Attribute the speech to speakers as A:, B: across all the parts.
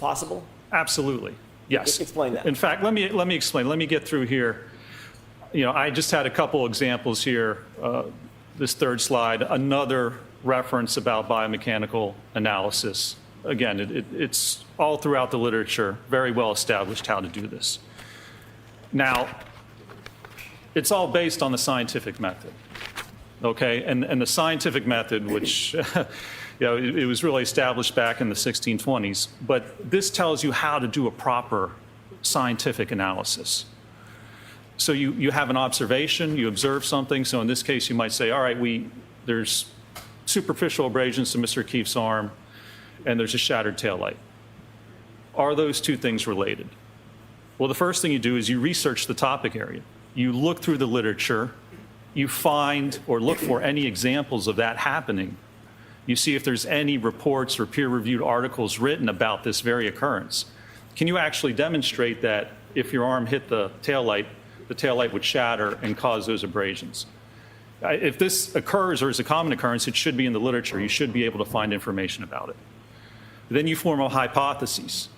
A: possible?
B: Absolutely, yes.
A: Explain that.
B: In fact, let me explain. Let me get through here. You know, I just had a couple examples here. This third slide, another reference about biomechanical analysis. Again, it's all throughout the literature, very well established how to do this. Now, it's all based on the scientific method, okay? And the scientific method, which you know, it was really established back in the 1620s, but this tells you how to do a proper scientific analysis. So you have an observation, you observe something. So in this case, you might say, all right, there's superficial abrasions to Mr. Keefe's arm, and there's a shattered taillight. Are those two things related? Well, the first thing you do is you research the topic area. You look through the literature, you find or look for any examples of that happening. You see if there's any reports or peer-reviewed articles written about this very occurrence. Can you actually demonstrate that if your arm hit the taillight would shatter and cause those abrasions? If this occurs or is a common occurrence, it should be in the literature. You should be able to find information about it. Then you form a hypothesis.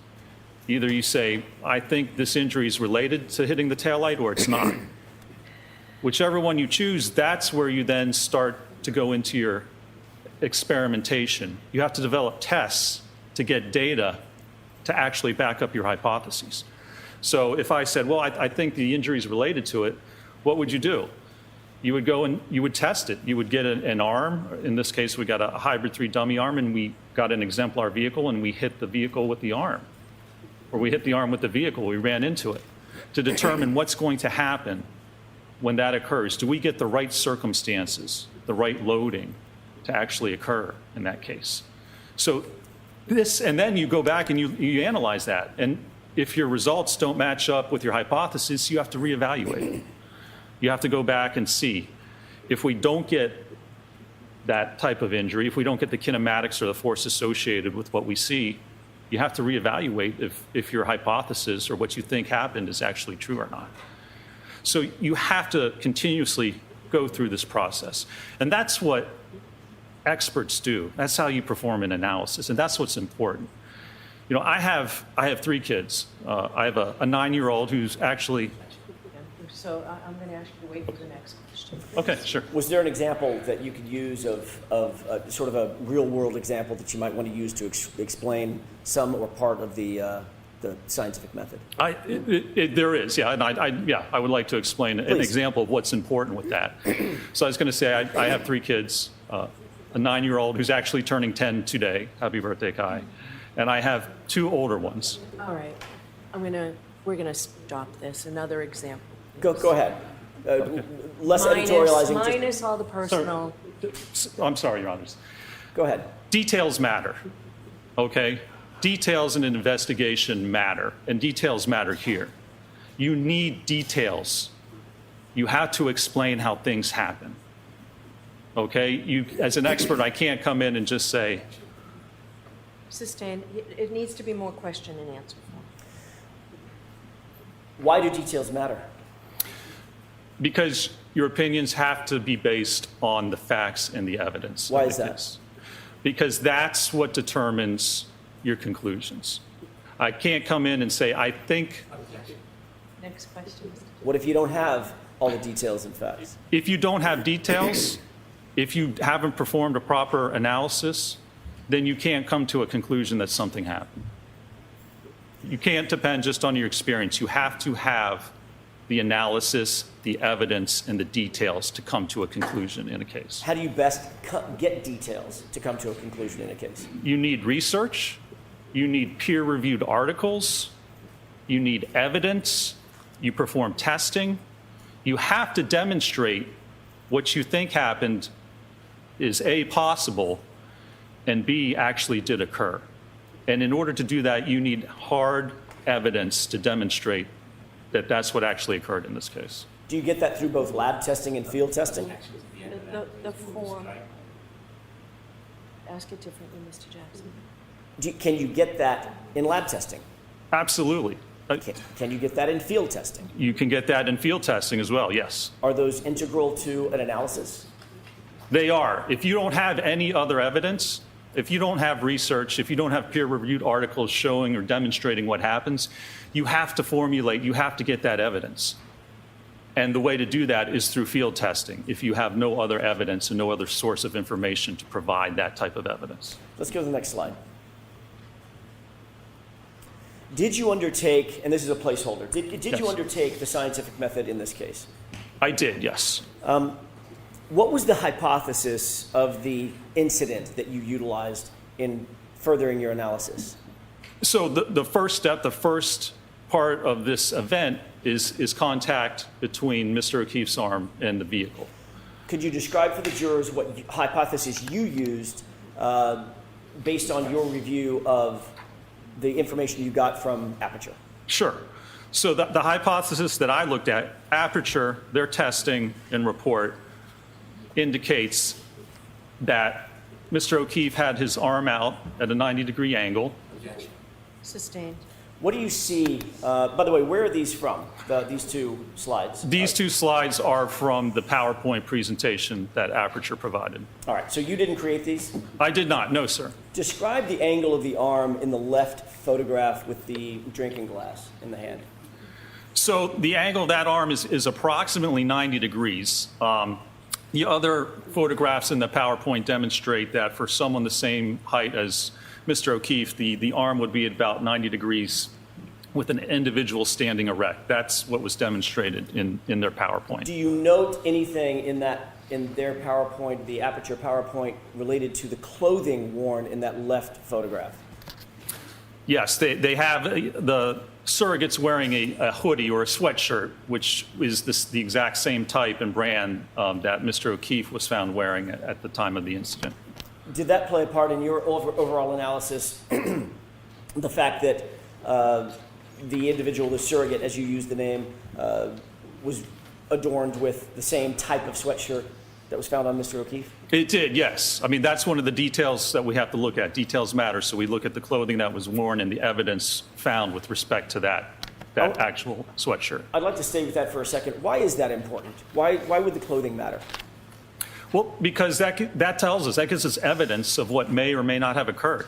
B: Either you say, I think this injury is related to hitting the taillight, or it's not. Whichever one you choose, that's where you then start to go into your experimentation. You have to develop tests to get data to actually back up your hypotheses. So if I said, well, I think the injury is related to it, what would you do? You would go and you would test it. You would get an arm. In this case, we got a hybrid 3 dummy arm, and we got an exemplar vehicle, and we hit the vehicle with the arm. Or we hit the arm with the vehicle, we ran into it, to determine what's going to happen when that occurs. Do we get the right circumstances, the right loading to actually occur in that case? So this, and then you go back and you analyze that. And if your results don't match up with your hypothesis, you have to reevaluate. You have to go back and see. If we don't get that type of injury, if we don't get the kinematics or the force associated with what we see, you have to reevaluate if your hypothesis or what you think happened is actually true or not. So you have to continuously go through this process. And that's what experts do. That's how you perform an analysis, and that's what's important. You know, I have 3 kids. I have a 9-year-old who's actually...
C: So I'm going to ask you to wait for the next question.
B: Okay, sure.
A: Was there an example that you could use of sort of a real-world example that you might want to use to explain some or part of the scientific method?
B: There is, yeah, and I would like to explain an example of what's important with that. So I was going to say I have 3 kids, a 9-year-old who's actually turning 10 today. Happy birthday, Kai. And I have 2 older ones.
C: All right, we're gonna stop this. Another example.
A: Go ahead.
B: Okay.
A: Less editorializing.
C: Minus all the personal.
B: I'm sorry, Your Honors.
A: Go ahead.
B: Details matter, okay? Details in an investigation matter, and details matter here. You need details. You have to explain how things happen, okay? As an expert, I can't come in and just say...
C: Sustained. It needs to be more question and answer.
A: Why do details matter?
B: Because your opinions have to be based on the facts and the evidence.
A: Why is that?
B: Because that's what determines your conclusions. I can't come in and say, I think...
C: Next question.
A: What if you don't have all the details and facts?
B: If you don't have details, if you haven't performed a proper analysis, then you can't come to a conclusion that something happened. You can't depend just on your experience. You have to have the analysis, the evidence, and the details to come to a conclusion in a case.
A: How do you best get details to come to a conclusion in a case?
B: You need research. You need peer-reviewed articles. You need evidence. You perform testing. You have to demonstrate what you think happened is A, possible, and B, actually did occur. And in order to do that, you need hard evidence to demonstrate that that's what actually occurred in this case.
A: Do you get that through both lab testing and field testing?
C: The form. Ask it differently, Mr. Jackson.
A: Can you get that in lab testing?
B: Absolutely.
A: Can you get that in field testing?
B: You can get that in field testing as well, yes.
A: Are those integral to an analysis?
B: They are. If you don't have any other evidence, If you don't have research, if you don't have peer-reviewed articles showing or demonstrating what happens, you have to formulate, you have to get that evidence. And the way to do that is through field testing, if you have no other evidence and no other source of information to provide that type of evidence.
A: Let's go to the next slide. Did you undertake, and this is a placeholder, did
B: Yes.
A: you undertake the scientific method in this case?
B: I did, yes.
A: What was the hypothesis of the incident that you utilized in furthering your analysis?
B: So the first step, the first part of this event is contact between Mr. O'Keefe's arm and the vehicle.
A: Could you describe for the jurors what hypothesis you used based on your review of the information you got from Aperture?
B: Sure. So the hypothesis that I looked at, Aperture, their testing and report indicates that Mr. O'Keefe had his arm out at a 90-degree angle.
C: Sustained.
A: What do you see, by the way, where are these from, these two slides?
B: These two slides are from the PowerPoint presentation that Aperture provided.
A: All right, so you didn't create these?
B: I did not, no, sir.
A: Describe the angle of the arm in the left photograph with the drinking glass in the hand.
B: So the angle of that arm is approximately 90 degrees. The other photographs in the PowerPoint demonstrate that for someone the same height as Mr. O'Keefe, the arm would be at about 90 degrees with an individual standing erect. That's what was demonstrated in their PowerPoint.
A: Do you note anything in their PowerPoint, the Aperture PowerPoint, related to the clothing worn in that left photograph?
B: Yes, they have the surrogates wearing a hoodie or a sweatshirt, which is the exact same type and brand that Mr. O'Keefe was found wearing at the time of the incident.
A: Did that play a part in your overall analysis, the fact that the individual, the surrogate, as you used the name, was adorned with the same type of sweatshirt that was found on Mr. O'Keefe?
B: It did, yes. I mean, that's one of the details that we have to look at. Details matter, so we look at the clothing that was worn and the evidence found with respect to that actual sweatshirt.
A: I'd like to stay with that for a second. Why is that important? Why would the clothing matter?
B: Well, because that tells us, that gives us evidence of what may or may not have occurred.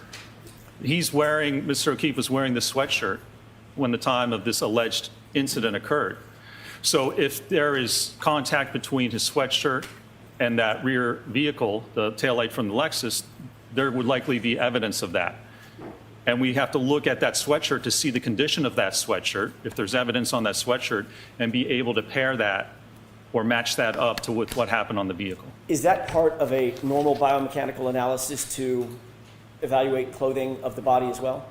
B: Mr. O'Keefe was wearing this sweatshirt when the time of this alleged incident occurred. So if there is contact between his sweatshirt and that rear vehicle, the taillight from the Lexus, there would likely be evidence of that. And we have to look at that sweatshirt to see the condition of that sweatshirt, if there's evidence on that sweatshirt, and be able to pair that or match that up to with what happened on the vehicle.
A: Is that part of a normal biomechanical analysis to evaluate clothing of the body as well?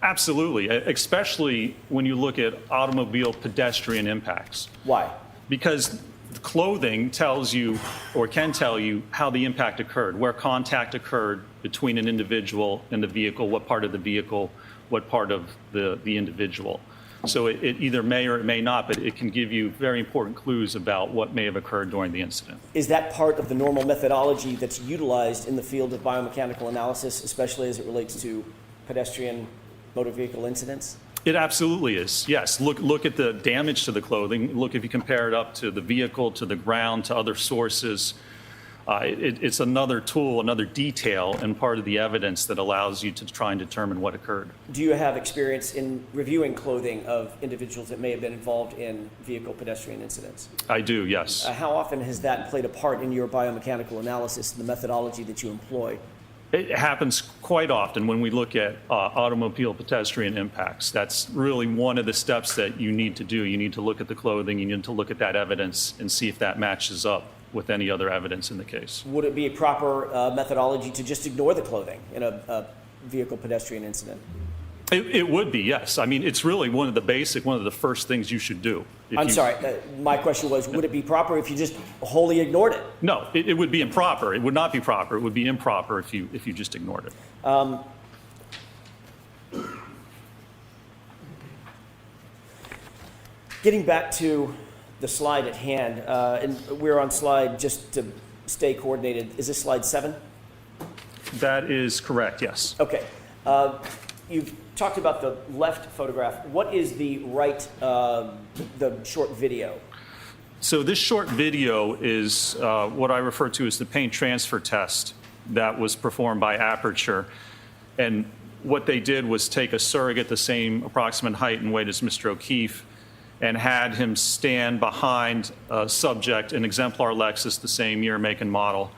B: Absolutely, especially when you look at automobile pedestrian impacts.
A: Why?
B: Because the clothing tells you or can tell you how the impact occurred, where contact occurred between an individual and the vehicle, what part of the vehicle, what part of the individual. So it either may or it may not, but it can give you very important clues about what may have occurred during the incident.
A: Is that part of the normal methodology that's utilized in the field of biomechanical analysis, especially as it relates to pedestrian motor vehicle incidents?
B: It absolutely is, yes. Look at the damage to the clothing. Look if you compare it up to the vehicle, to the ground, to other sources. It's another tool, another detail, and part of the evidence that allows you to try and determine what occurred.
A: Do you have experience in reviewing clothing of individuals that may have been involved in vehicle pedestrian incidents?
B: I do, yes.
A: How often has that played a part in your biomechanical analysis and the methodology that you employ?
B: It happens quite often when we look at automobile pedestrian impacts. That's really one of the steps that you need to do. You need to look at the clothing, you need to look at that evidence and see if that matches up with any other evidence in the case.
A: Would it be a proper methodology to just ignore the clothing in a vehicle pedestrian incident?
B: It would be, yes. I mean, it's really one of the first things you should do.
A: I'm sorry, my question was, would it be proper if you just wholly ignored it?
B: No, it would be improper. It would not be proper. It would be improper if you just ignored it.
A: Getting back to the slide at hand, and we're on slide, just to stay coordinated, is this slide 7?
B: That is correct, yes.
A: Okay. You've talked about the left photograph. What is the right, the short video?
B: So this short video is what I refer to as the paint transfer test that was performed by Aperture. And what they did was take a surrogate the same approximate height and weight as Mr. O'Keefe and had him stand behind a subject, an exemplar Lexus, the same year, make, and model.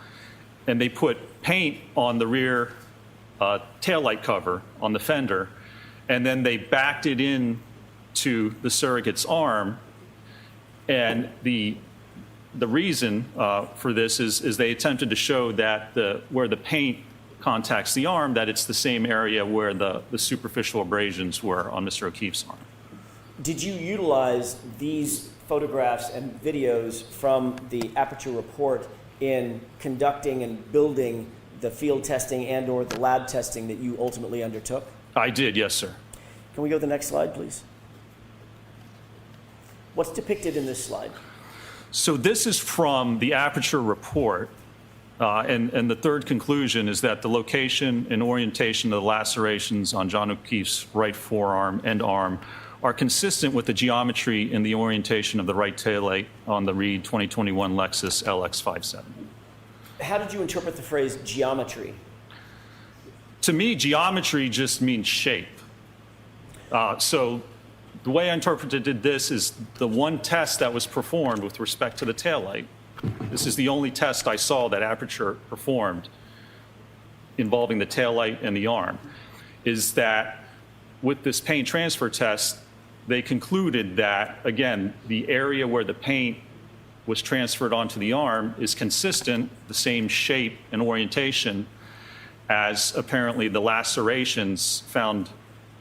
B: And they put paint on the rear taillight cover on the fender, and then they backed it in to the surrogate's arm. And the reason for this is they attempted to show that where the paint contacts the arm, that it's the same area where the superficial abrasions were on Mr. O'Keefe's arm.
A: Did you utilize these photographs and videos from the Aperture report in conducting and building the field testing and or the lab testing that you ultimately undertook?
B: I did, yes, sir.
A: Can we go to the next slide, please? What's depicted in this slide?
B: So this is from the Aperture report, and the third conclusion is that the location and orientation of the lacerations on John O'Keefe's right forearm and arm are consistent with the geometry and the orientation of the right taillight on the Read 2021 Lexus LX57.
A: How did you interpret the phrase geometry?
B: To me, geometry just means shape. So the way I interpreted this is the one test that was performed with respect to the taillight. This is the only test I saw that Aperture performed involving the taillight and the arm, is that with this paint transfer test, they concluded that, again, the area where the paint was transferred onto the arm is consistent, the same shape and orientation as apparently the lacerations found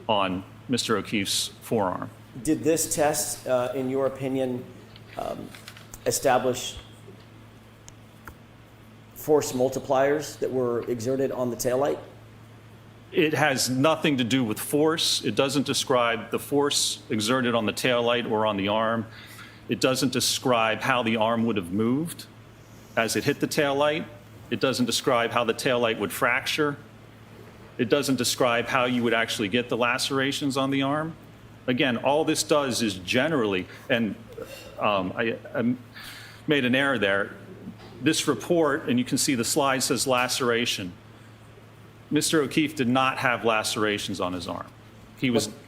B: on Mr. O'Keefe's forearm.
A: Did this test, in your opinion, establish force multipliers that were exerted on the taillight?
B: It has nothing to do with force. It doesn't describe the force exerted on the taillight or on the arm. It doesn't describe how the arm would have moved as it hit the taillight. It doesn't describe how the taillight would fracture. It doesn't describe how you would actually get the lacerations on the arm. Again, all this does is generally, and I made an error there. This report, and you can see the slide says laceration. Mr. O'Keefe did not have lacerations on his arm.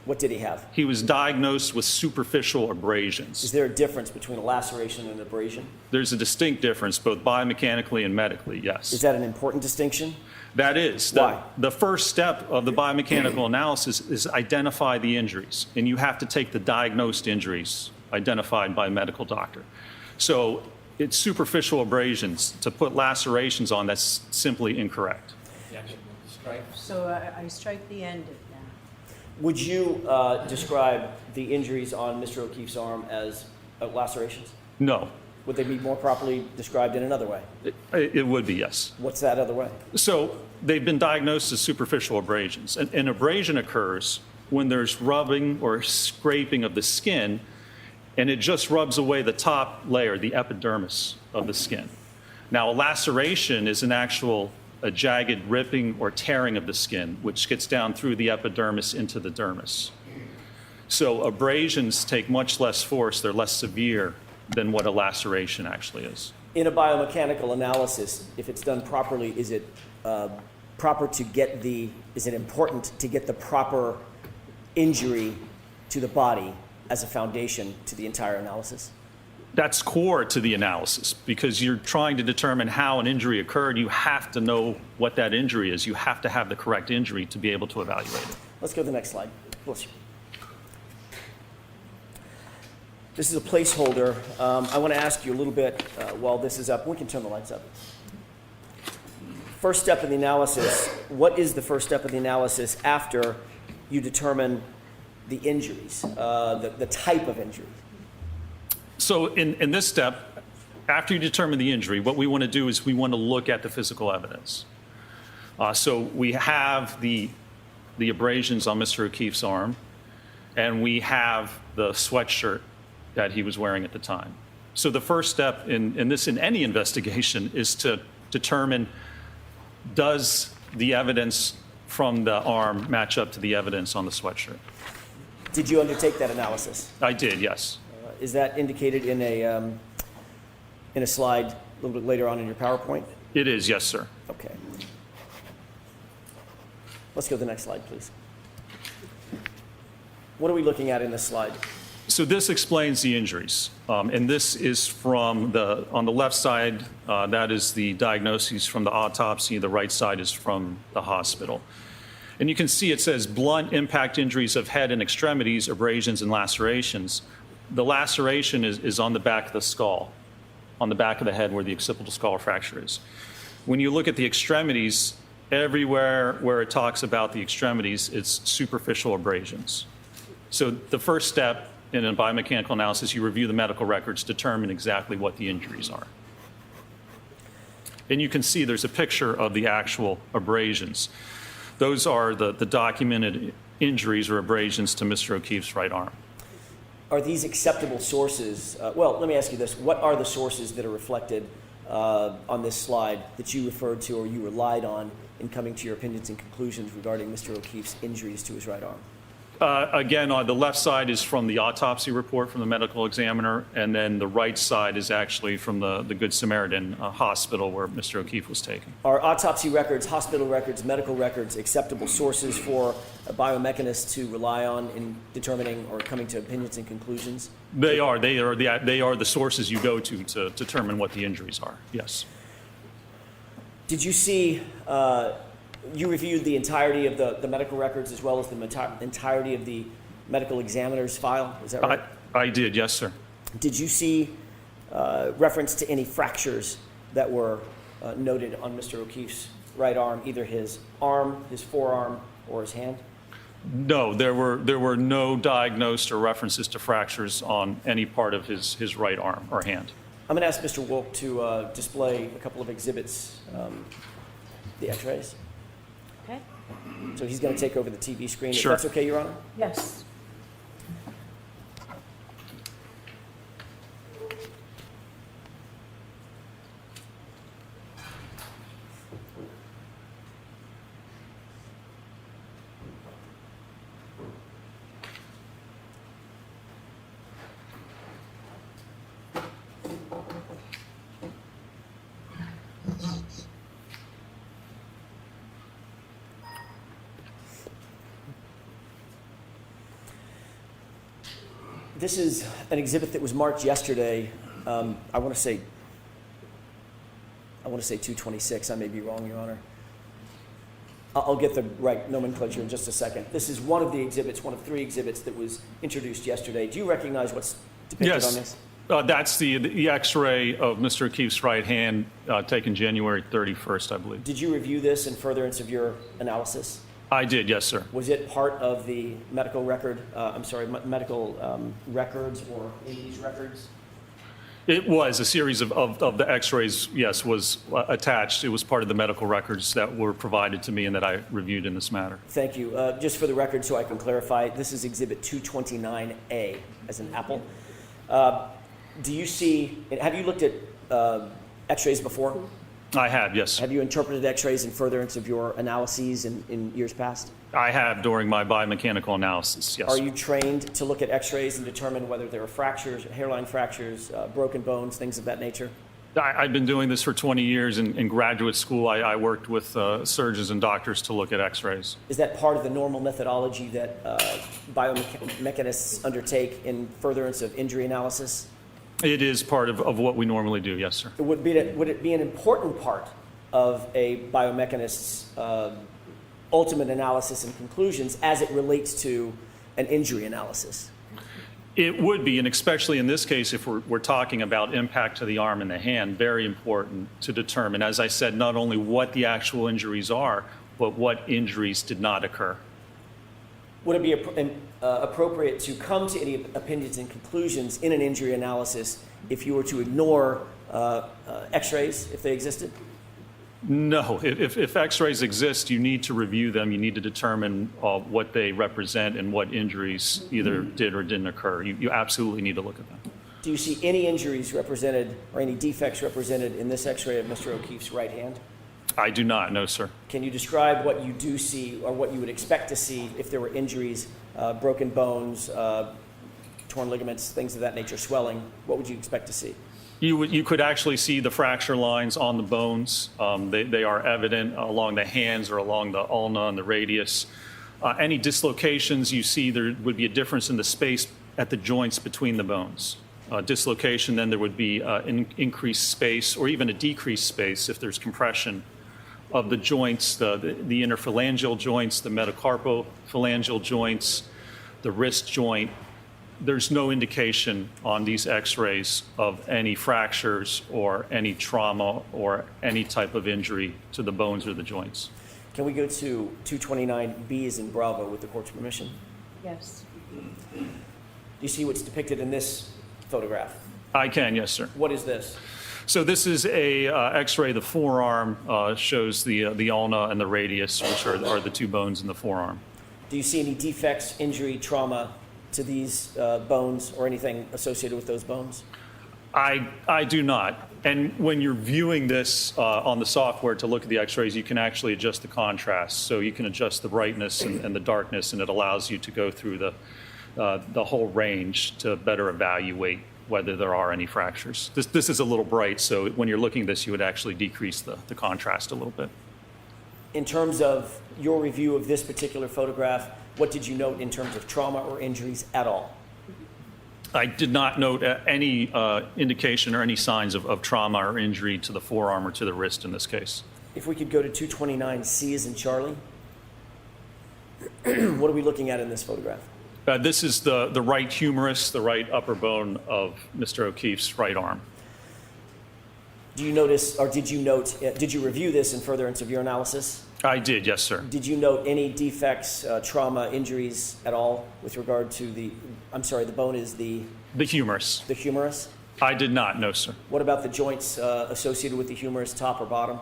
A: What did he have?
B: He was diagnosed with superficial abrasions.
A: Is there a difference between a laceration and an abrasion?
B: There's a distinct difference, both biomechanically and medically, yes.
A: Is that an important distinction?
B: That is.
A: Why?
B: The first step of the biomechanical analysis is identify the injuries, and you have to take the diagnosed injuries identified by a medical doctor. So it's superficial abrasions. To put lacerations on, that's simply incorrect.
C: So I strike the end of that.
A: Would you describe the injuries on Mr. O'Keefe's arm as lacerations?
B: No.
A: Would they be more properly described in another way?
B: It would be, yes.
A: What's that other way?
B: So they've been diagnosed as superficial abrasions. An abrasion occurs when there's rubbing or scraping of the skin, and it just rubs away the top layer, the epidermis of the skin. Now, a laceration is a jagged ripping or tearing of the skin, which gets down through the epidermis into the dermis. So abrasions take much less force, they're less severe than what a laceration actually is.
A: In a biomechanical analysis, if it's done properly, is it important to get the proper injury to the body as a foundation to the entire analysis?
B: That's core to the analysis, because you're trying to determine how an injury occurred. You have to know what that injury is. You have to have the correct injury to be able to evaluate it.
A: Let's go to the next slide. Bless you. This is a placeholder. I want to ask you a little bit while this is up. We can turn the lights up. First step in the analysis. What is the first step of the analysis after you determine the injuries, the type of injury?
B: So in this step, after you determine the injury, what we want to do is we want to look at the physical evidence. So we have the abrasions on Mr. O'Keefe's arm, and we have the sweatshirt that he was wearing at the time. So the first step in any investigation is to determine, does the evidence from the arm match up to the evidence on the sweatshirt?
A: Did you undertake that analysis?
B: I did, yes.
A: Is that indicated in a slide a little bit later on in your PowerPoint?
B: It is, yes, sir.
A: Okay. Let's go to the next slide, please. What are we looking at in this slide?
B: So this explains the injuries. And this is from on the left side, that is the diagnoses from the autopsy. The right side is from the hospital. And you can see it says blunt impact injuries of head and extremities, abrasions, and lacerations. The laceration is on the back of the skull, on the back of the head where the occipital skull fracture is. When you look at the extremities, everywhere where it talks about the extremities, it's superficial abrasions. So the first step in a biomechanical analysis, you review the medical records, determine exactly what the injuries are. And you can see there's a picture of the actual abrasions. Those are the documented injuries or abrasions to Mr. O'Keefe's right arm.
A: Are these acceptable sources? Well, let me ask you this. What are the sources that are reflected on this slide that you referred to or you relied on in coming to your opinions and conclusions regarding Mr. O'Keefe's injuries to his right arm?
B: Again, on the left side is from the autopsy report from the medical examiner, and then the right side is actually from the Good Samaritan hospital where Mr. O'Keefe was taken.
A: Are autopsy records, hospital records, medical records acceptable sources for a biomechanist to rely on in determining or coming to opinions and conclusions?
B: They are the sources you go to determine what the injuries are, yes.
A: Did you see, you reviewed the entirety of the medical records as well as the entirety of the medical examiner's file, is that right?
B: I did, yes, sir.
A: Did you see reference to any fractures that were noted on Mr. O'Keefe's right arm, either his arm, his forearm, or his hand?
B: No, there were no diagnosed or references to fractures on any part of his right arm or hand.
A: I'm going to ask Mr. Wolk to display a couple of exhibits, the x-rays.
C: Okay?
A: So he's going to take over the TV screen.
B: Sure.
A: If that's okay, Your Honor?
C: Yes.
A: This is an exhibit that was marked yesterday. I want to say 226. I may be wrong, Your Honor. I'll get the right nomenclature in just a second. This is one of the exhibits, one of three exhibits that was introduced yesterday. Do you recognize what's depicted on this?
B: That's the X-ray of Mr. O'Keefe's right hand taken January 31st, I believe.
A: Did you review this in furtherance of your analysis?
B: I did, yes, sir.
A: Was it part of the medical record, medical records or in these records?
B: It was. A series of the X-rays, yes, was attached. It was part of the medical records that were provided to me and that I reviewed in this matter.
A: Thank you. Just for the record, so I can clarify, this is Exhibit 229A, as in apple. Do you see, have you looked at X-rays before?
B: I have, yes.
A: Have you interpreted X-rays in furtherance of your analyses in years past?
B: I have during my biomechanical analysis, yes.
A: Are you trained to look at X-rays and determine whether there are fractures, hairline fractures, broken bones, things of that nature?
B: I've been doing this for 20 years. In graduate school, I worked with surgeons and doctors to look at X-rays.
A: Is that part of the normal methodology that biomechanists undertake in furtherance of injury analysis?
B: It is part of what we normally do, yes, sir.
A: Would it be an important part of a biomechanist's ultimate analysis and conclusions as it relates to an injury analysis?
B: It would be, and especially in this case, if we're talking about impact to the arm and the hand, very important to determine, as I said, not only what the actual injuries are, but what injuries did not occur.
A: Would it be appropriate to come to any opinions and conclusions in an injury analysis if you were to ignore X-rays, if they existed?
B: No. If X-rays exist, you need to review them. You need to determine what they represent and what injuries either did or didn't occur. You absolutely need to look at them.
A: Do you see any injuries represented or any defects represented in this X-ray of Mr. O'Keefe's right hand?
B: I do not, no, sir.
A: Can you describe what you do see or what you would expect to see if there were injuries, broken bones, torn ligaments, things of that nature, swelling? What would you expect to see?
B: You could actually see the fracture lines on the bones. They are evident along the hands or along the ulna and the radius. Any dislocations you see, there would be a difference in the space at the joints between the bones. Dislocation, then there would be increased space or even a decreased space if there's compression of the joints, the interphalangeal joints, the metacarpophalangeal joints, the wrist joint. There's no indication on these x-rays of any fractures or any trauma or any type of injury to the bones or the joints.
A: Can we go to 229B as in Bravo with the court's permission?
C: Yes.
A: Do you see what's depicted in this photograph?
B: I can, yes, sir.
A: What is this?
B: So this is a x-ray. The forearm shows the ulna and the radius, which are the two bones in the forearm.
A: Do you see any defects, injury, trauma to these bones or anything associated with those bones?
B: I do not. And when you're viewing this on the software to look at the x-rays, you can actually adjust the contrast. So you can adjust the brightness and the darkness, and it allows you to go through the whole range to better evaluate whether there are any fractures. This is a little bright, so when you're looking at this, you would actually decrease the contrast a little bit.
A: In terms of your review of this particular photograph, what did you note in terms of trauma or injuries at all?
B: I did not note any indication or any signs of trauma or injury to the forearm or to the wrist in this case.
A: If we could go to 229C as in Charlie. What are we looking at in this photograph?
B: This is the right humerus, the right upper bone of Mr. O'Keefe's right arm.
A: Do you notice, or did you note, did you review this in furtherance of your analysis?
B: I did, yes, sir.
A: Did you note any defects, trauma, injuries at all with regard to the bone is the
B: humerus.
A: The humerus?
B: I did not, no, sir.
A: What about the joints associated with the humerus, top or bottom?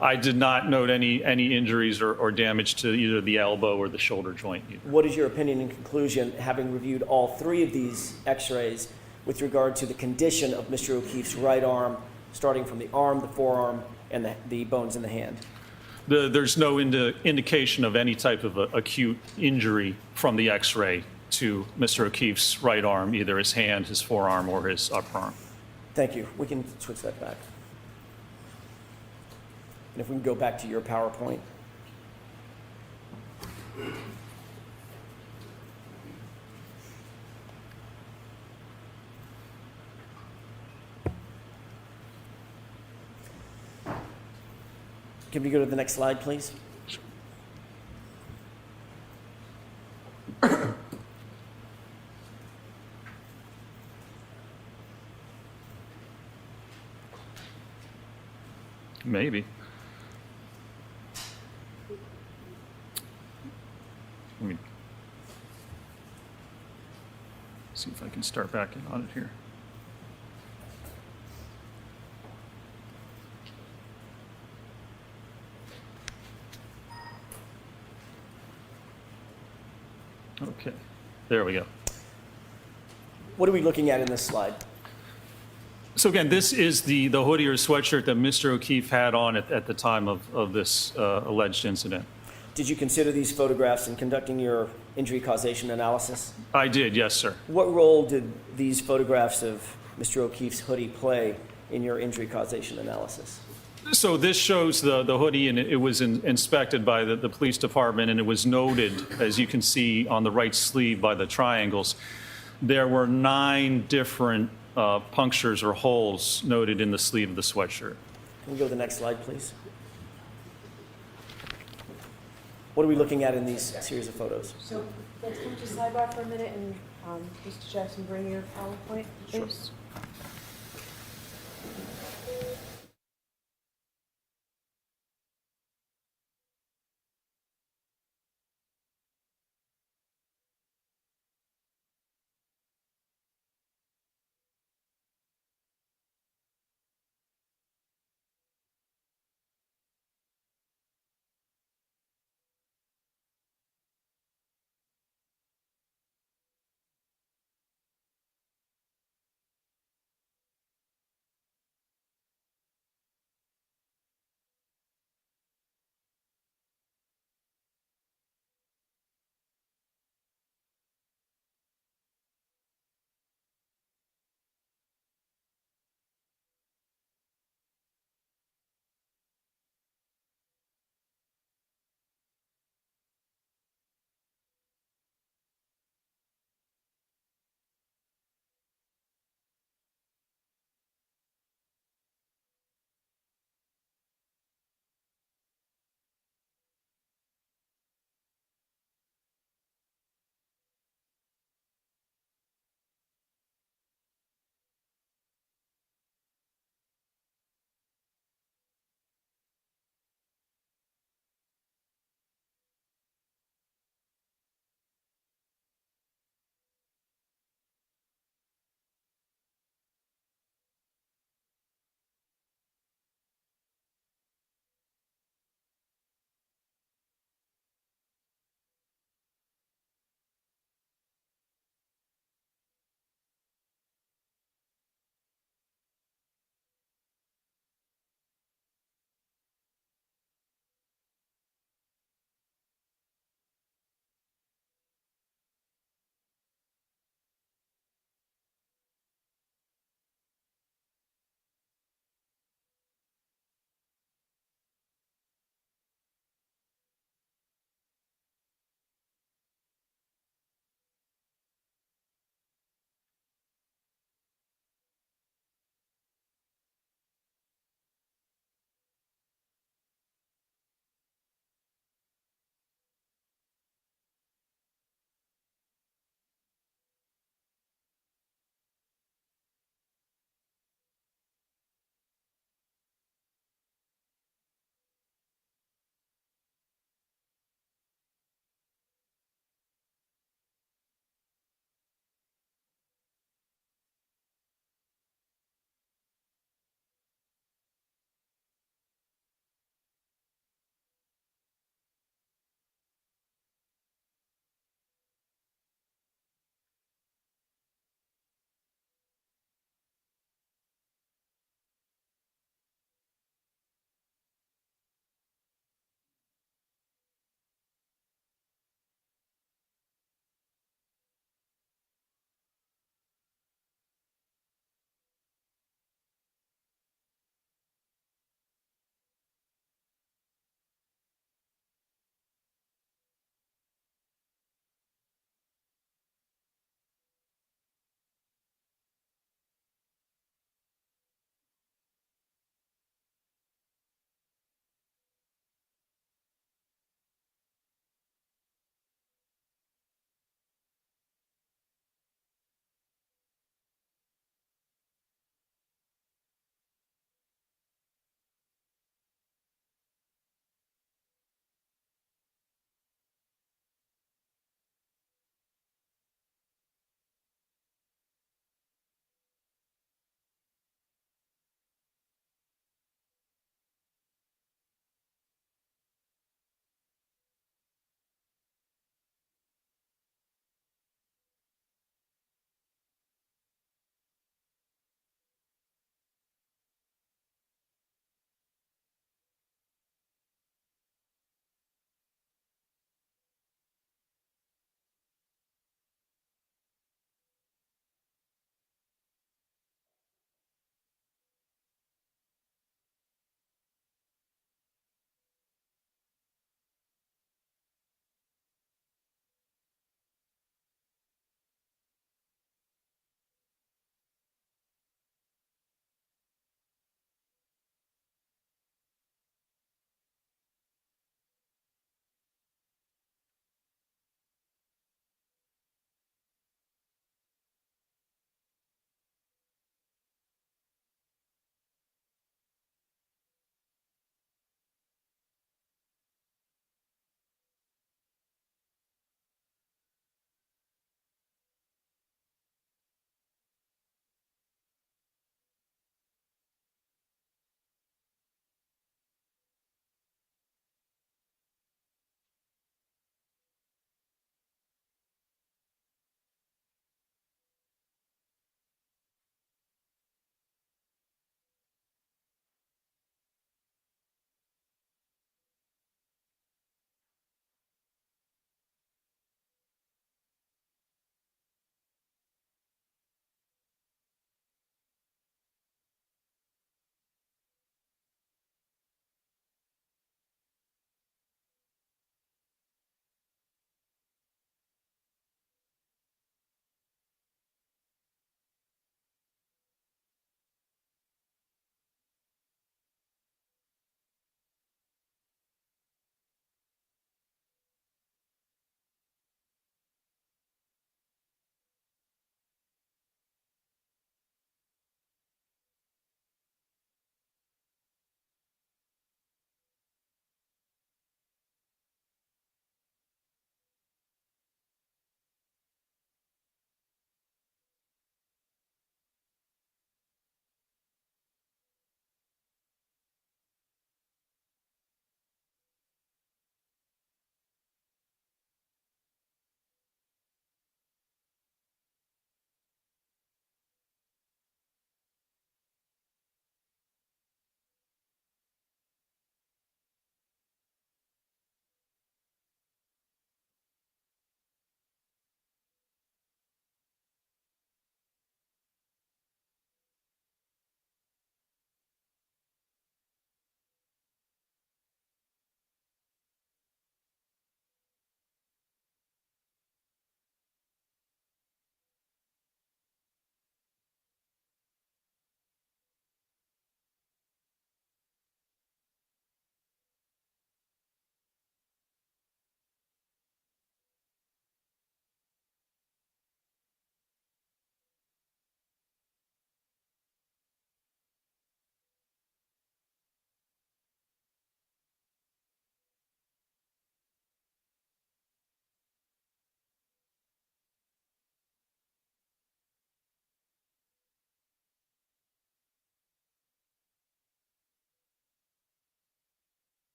B: I did not note any injuries or damage to either the elbow or the shoulder joint either.
A: What is your opinion and conclusion, having reviewed all three of these x-rays, with regard to the condition of Mr. O'Keefe's right arm, starting from the arm, the forearm, and the bones in the hand?
B: There's no indication of any type of acute injury from the x-ray to Mr. O'Keefe's right arm, either his hand, his forearm, or his upper arm.
A: Thank you. We can switch that back. And if we can go back to your PowerPoint. Can we go to the next slide, please?
B: Maybe. Let me see if I can start back in on it here. Okay, there we go.
A: What are we looking at in this slide?
B: So again, this is the hoodie or sweatshirt that Mr. O'Keefe had on at the time of this alleged incident.
A: Did you consider these photographs in conducting your injury causation analysis?
B: I did, yes, sir.
A: What role did these photographs of Mr. O'Keefe's hoodie play in your injury causation analysis?
B: So this shows the hoodie, and it was inspected by the police department, and it was noted, as you can see on the right sleeve by the triangles, there were 9 different punctures or holes noted in the sleeve of the sweatshirt.
A: Can we go to the next slide, please? What are we looking at in these series of photos?
C: So let's come to sidebar for a minute and Mr. Jackson, bring your PowerPoint, please.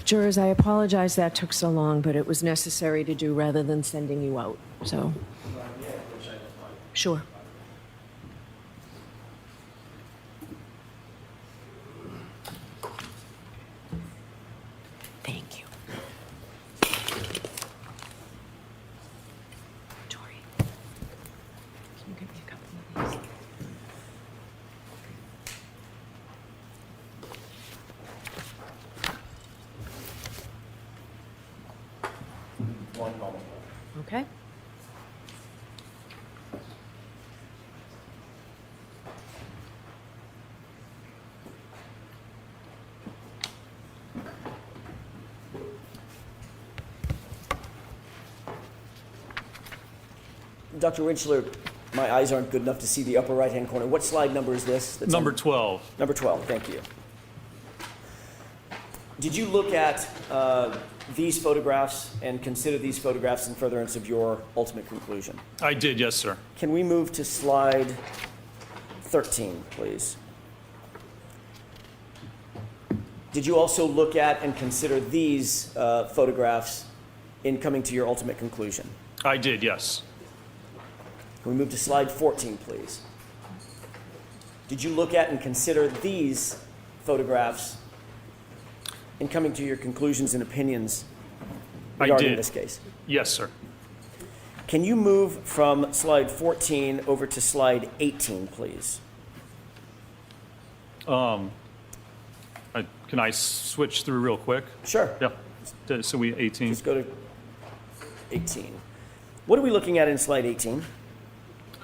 C: Jurors, I apologize that took so long, but it was necessary to do rather than sending you out, so. Sure. Thank you. Tori, can you give me a couple of these?
A: One moment.
C: Okay.
A: Dr. Rinchler, my eyes aren't good enough to see the upper right-hand corner. What slide number is this? That's
B: Number
A: on-
B: 12.
A: Number 12, thank you. Did you look at these photographs and consider these photographs in furtherance of your ultimate conclusion?
B: I did, yes, sir.
A: Can we move to slide 13, please? Did you also look at and consider these photographs in coming to your ultimate conclusion?
B: I did, yes.
A: Can we move to slide 14, please? Did you look at and consider these photographs in coming to your conclusions and opinions
B: I
A: regarding
B: did.
A: this case?
B: Yes, sir.
A: Can you move from slide 14 over to slide 18, please?
B: Can I switch through real quick?
A: Sure.
B: Yeah. So we 18.
A: Just go to 18. What are we looking at in slide 18?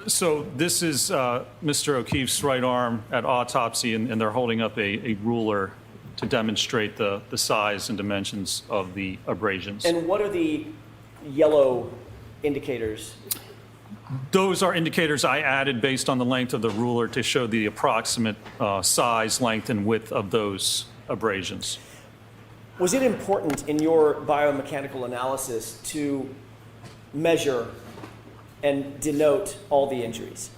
B: So this is Mr. O'Keefe's right arm at autopsy, and they're holding up a ruler to demonstrate the size and dimensions of the abrasions.
A: And what are the yellow indicators?
B: Those are indicators I added based on the length of the ruler to show the approximate size, length, and width of those abrasions.
A: Was it important in your biomechanical analysis to measure and denote all the injuries?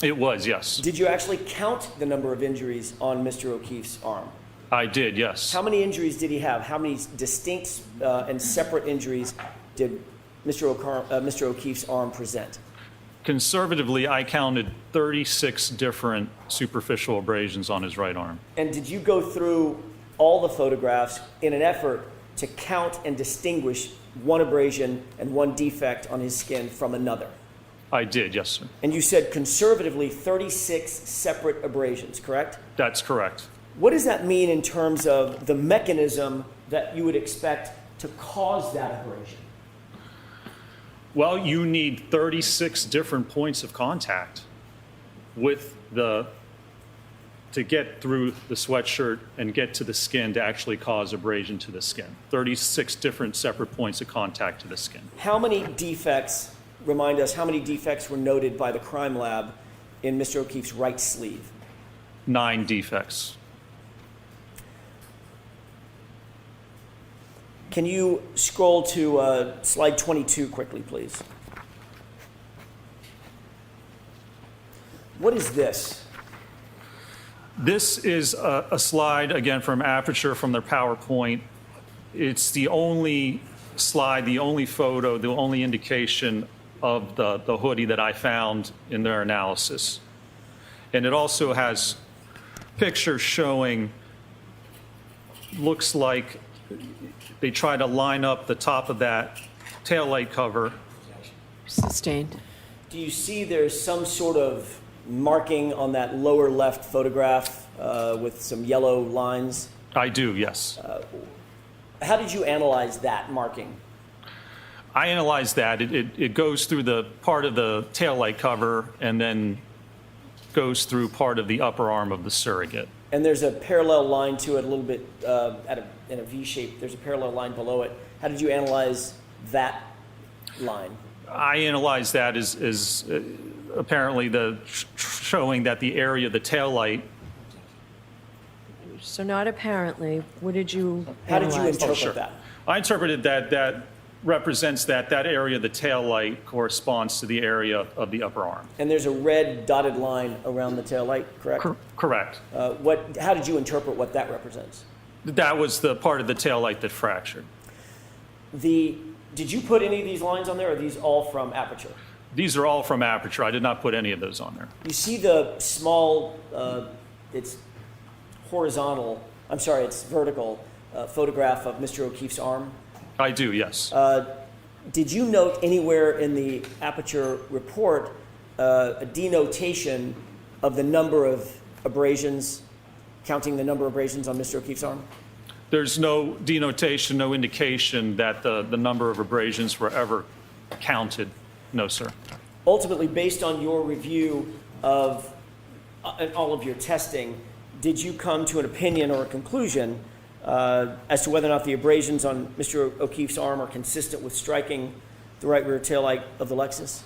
B: It was, yes.
A: Did you actually count the number of injuries on Mr. O'Keefe's arm?
B: I did, yes.
A: How many injuries did he have? How many distinct and separate injuries did Mr. O'Keefe's arm present?
B: Conservatively, I counted 36 different superficial abrasions on his right arm.
A: And did you go through all the photographs in an effort to count and distinguish one abrasion and one defect on his skin from another?
B: I did, yes, sir.
A: And you said conservatively 36 separate abrasions, correct?
B: That's correct.
A: What does that mean in terms of the mechanism that you would expect to cause that abrasion?
B: Well, you need 36 different points of contact with to get through the sweatshirt and get to the skin to actually cause abrasion to the skin. 36 different separate points of contact to the skin.
A: How many defects, remind us, how many defects were noted by the crime lab in Mr. O'Keefe's right sleeve?
B: 9 defects.
A: Can you scroll to slide 22 quickly, please? What is this?
B: This is a slide, again, from Aperture, from their PowerPoint. It's the only slide, the only photo, the only indication of the hoodie that I found in their analysis. And it also has pictures showing, looks like they try to line up the top of that taillight cover.
C: Sustained.
A: Do you see there's some sort of marking on that lower left photograph with some yellow lines?
B: I do, yes.
A: How did you analyze that marking?
B: I analyzed that. It goes through the part of the taillight cover and then goes through part of the upper arm of the surrogate.
A: And there's a parallel line to it a little bit in a V shape. There's a parallel line below it. How did you analyze that line?
B: I analyzed that as apparently showing that the area of the taillight.
C: So not apparently, what did you
A: How did you
C: analyze?
A: interpret that?
B: I interpreted that represents that area of the taillight corresponds to the area of the upper arm.
A: And there's a red dotted line around the tail light, correct?
B: Correct.
A: How did you interpret what that represents?
B: That was the part of the taillight that fractured.
A: Did you put any of these lines on there, or are these all from Aperture?
B: These are all from Aperture. I did not put any of those on there.
A: You see the small, it's horizontal, I'm sorry, it's vertical photograph of Mr. O'Keefe's arm?
B: I do, yes.
A: Did you note anywhere in the Aperture report a denotation of the number of abrasions, counting the number of abrasions on Mr. O'Keefe's arm?
B: There's no denotation, no indication that the number of abrasions were ever counted. No, sir.
A: Ultimately, based on your review of all of your testing, did you come to an opinion or a conclusion as to whether or not the abrasions on Mr. O'Keefe's arm are consistent with striking the right rear taillight of the Lexus?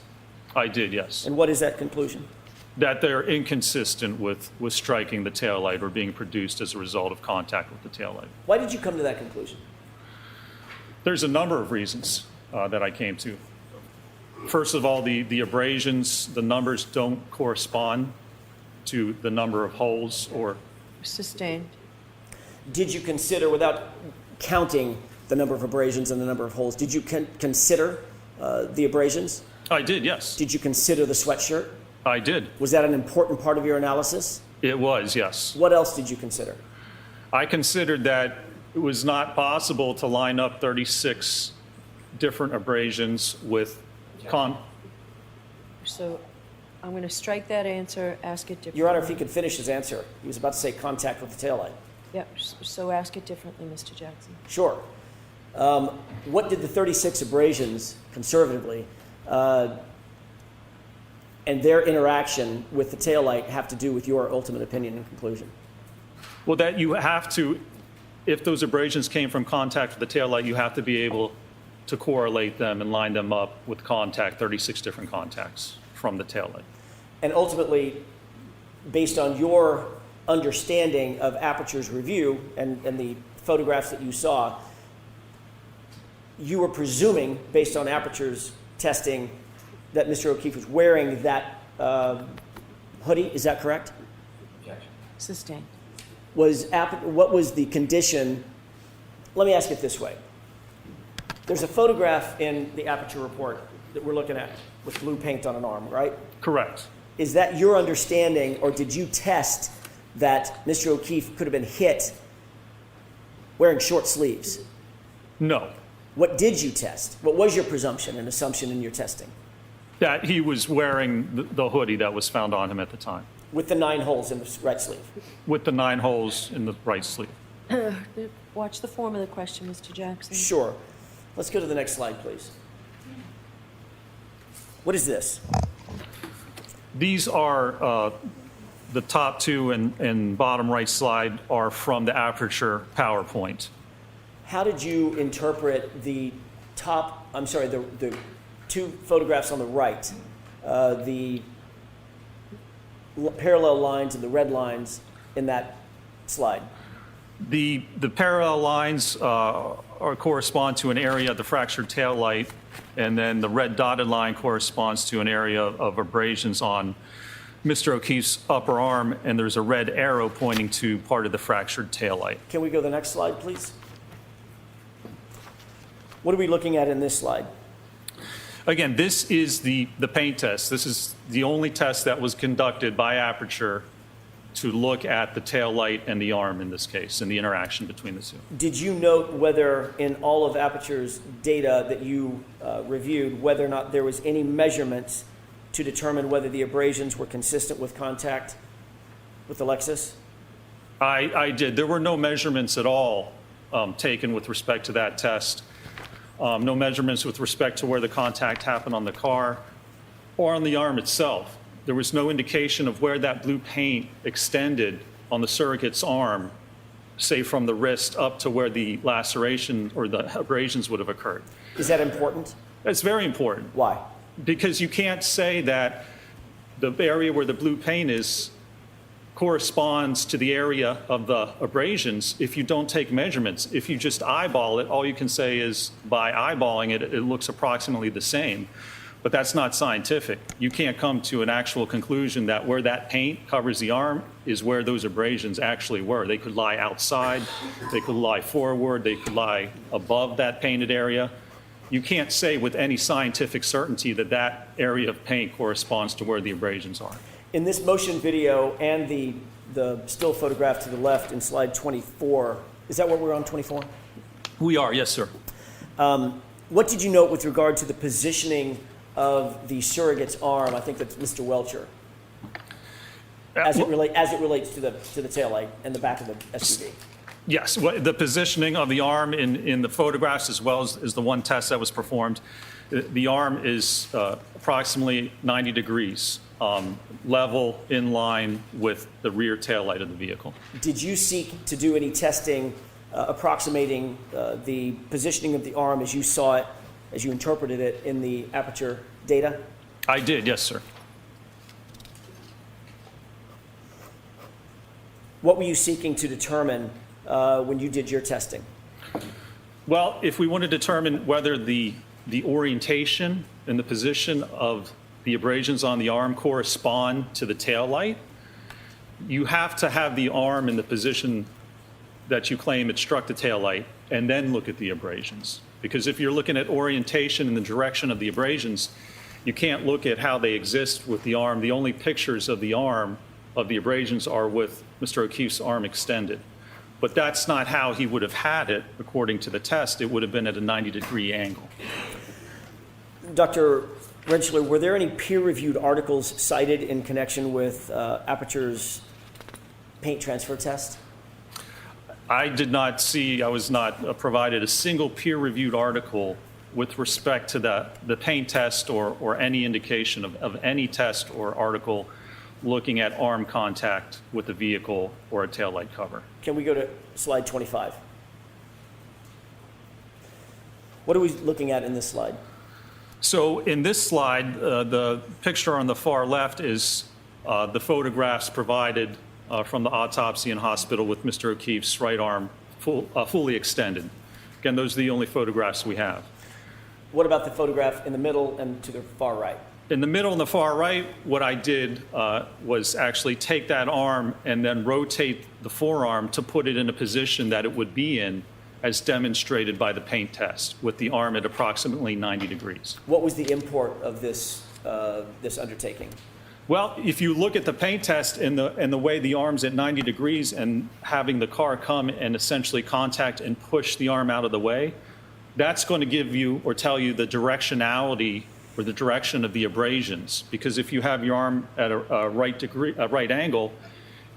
B: I did, yes.
A: And what is that conclusion?
B: That they're inconsistent with striking the taillight or being produced as a result of contact with the taillight.
A: Why did you come to that conclusion?
B: There's a number of reasons that I came to. First of all, the abrasions, the numbers don't correspond to the number of holes or...
C: Sustained.
A: Did you consider, without counting the number of abrasions and the number of holes, did you consider the abrasions?
B: I did, yes.
A: Did you consider the sweatshirt?
B: I did.
A: Was that an important part of your analysis?
B: It was, yes.
A: What else did you consider?
B: I considered that it was not possible to line up 36 different abrasions with
C: So I'm going to strike that answer, ask it differently.
A: Your Honor, if he could finish his answer. He was about to say contact with the taillight.
C: Yeah, so ask it differently, Mr. Jackson.
A: Sure. What did the 36 abrasions, conservatively, and their interaction with the taillight have to do with your ultimate opinion and conclusion?
B: Well, that you have to, if those abrasions came from contact with the taillight, you have to be able to correlate them and line them up with contact, 36 different contacts from the taillight.
A: And ultimately, based on your understanding of Aperture's review and the photographs that you saw, you were presuming, based on Aperture's testing, that Mr. O'Keefe was wearing that hoodie. Is that correct?
D: Objection.
C: Sustained.
A: What was the condition? Let me ask it this way. There's a photograph in the Aperture report that we're looking at with blue paint on an arm, right?
B: Correct.
A: Is that your understanding, or did you test that Mr. O'Keefe could have been hit wearing short sleeves?
B: No.
A: What did you test? What was your presumption and assumption in your testing?
B: That he was wearing the hoodie that was found on him at the time,
A: With the 9 holes in the right sleeve.
B: with the 9 holes in the right sleeve.
C: Watch the form of the question, Mr. Jackson.
A: Sure. Let's go to the next slide, please. What is this?
B: These are, the top two and bottom right slide are from the Aperture PowerPoint.
A: How did you interpret the the 2 photographs on the right, the parallel lines and the red lines in that slide?
B: The parallel lines correspond to an area of the fractured taillight, and then the red dotted line corresponds to an area of abrasions on Mr. O'Keefe's upper arm, and there's a red arrow pointing to part of the fractured taillight.
A: Can we go to the next slide, please? What are we looking at in this slide?
B: Again, this is the paint test. This is the only test that was conducted by Aperture to look at the taillight and the arm in this case, and the interaction between the two.
A: Did you note whether in all of Aperture's data that you reviewed, whether or not there was any measurements to determine whether the abrasions were consistent with contact with the Lexus?
B: I did. There were no measurements at all taken with respect to that test. No measurements with respect to where the contact happened on the car or on the arm itself. There was no indication of where that blue paint extended on the surrogate's arm, say from the wrist up to where the laceration or the abrasions would have occurred.
A: Is that important?
B: That's very important,
A: Why?
B: because you can't say that the area where the blue paint is corresponds to the area of the abrasions if you don't take measurements. If you just eyeball it, all you can say is by eyeballing it, it looks approximately the same. But that's not scientific. You can't come to an actual conclusion that where that paint covers the arm is where those abrasions actually were. They could lie outside, they could lie forward, they could lie above that painted area. You can't say with any scientific certainty that that area of paint corresponds to where the abrasions are.
A: In this motion video and the still photograph to the left in slide 24, is that what we're on, 24?
B: We are, yes, sir.
A: What did you note with regard to the positioning of the surrogate's arm? I think that's Mr. Welcher. As it relates to the taillight and the back of the SUV.
B: Yes, the positioning of the arm in the photographs as well as the one test that was performed, the arm is approximately 90 degrees, level in line with the rear taillight of the vehicle.
A: Did you seek to do any testing approximating the positioning of the arm as you saw it, as you interpreted it in the aperture data?
B: I did, yes, sir.
A: What were you seeking to determine when you did your testing?
B: Well, if we want to determine whether the orientation and the position of the abrasions on the arm correspond to the tail light, you have to have the arm in the position that you claim it struck the tail light and then look at the abrasions. Because if you're looking at orientation and the direction of the abrasions, you can't look at how they exist with the arm. The only pictures of the arm of the abrasions are with Mr. O'Keefe's arm extended. But that's not how he would have had it according to the test. It would have been at a 90-degree angle.
A: Dr. Rentschler, were there any peer-reviewed articles cited in connection with Aperture's paint transfer test?
B: I did not see, I was not provided a single peer-reviewed article with respect to the paint test or any indication of any test or article looking at arm contact with the vehicle or a taillight cover.
A: Can we go to slide 25? What are we looking at in this slide?
B: So in this slide, the picture on the far left is the photographs provided from the autopsy in hospital with Mr. O'Keefe's right arm fully extended. Again, those are the only photographs we have.
A: What about the photograph in the middle and to the far right?
B: In the middle and the far right, what I did was actually take that arm and then rotate the forearm to put it in a position that it would be in as demonstrated by the paint test with the arm at approximately 90 degrees.
A: What was the import of this undertaking?
B: Well, if you look at the paint test and the way the arm's at 90 degrees and having the car come and essentially contact and push the arm out of the way, that's going to give you or tell you the directionality or the direction of the abrasions. Because if you have your arm at a right angle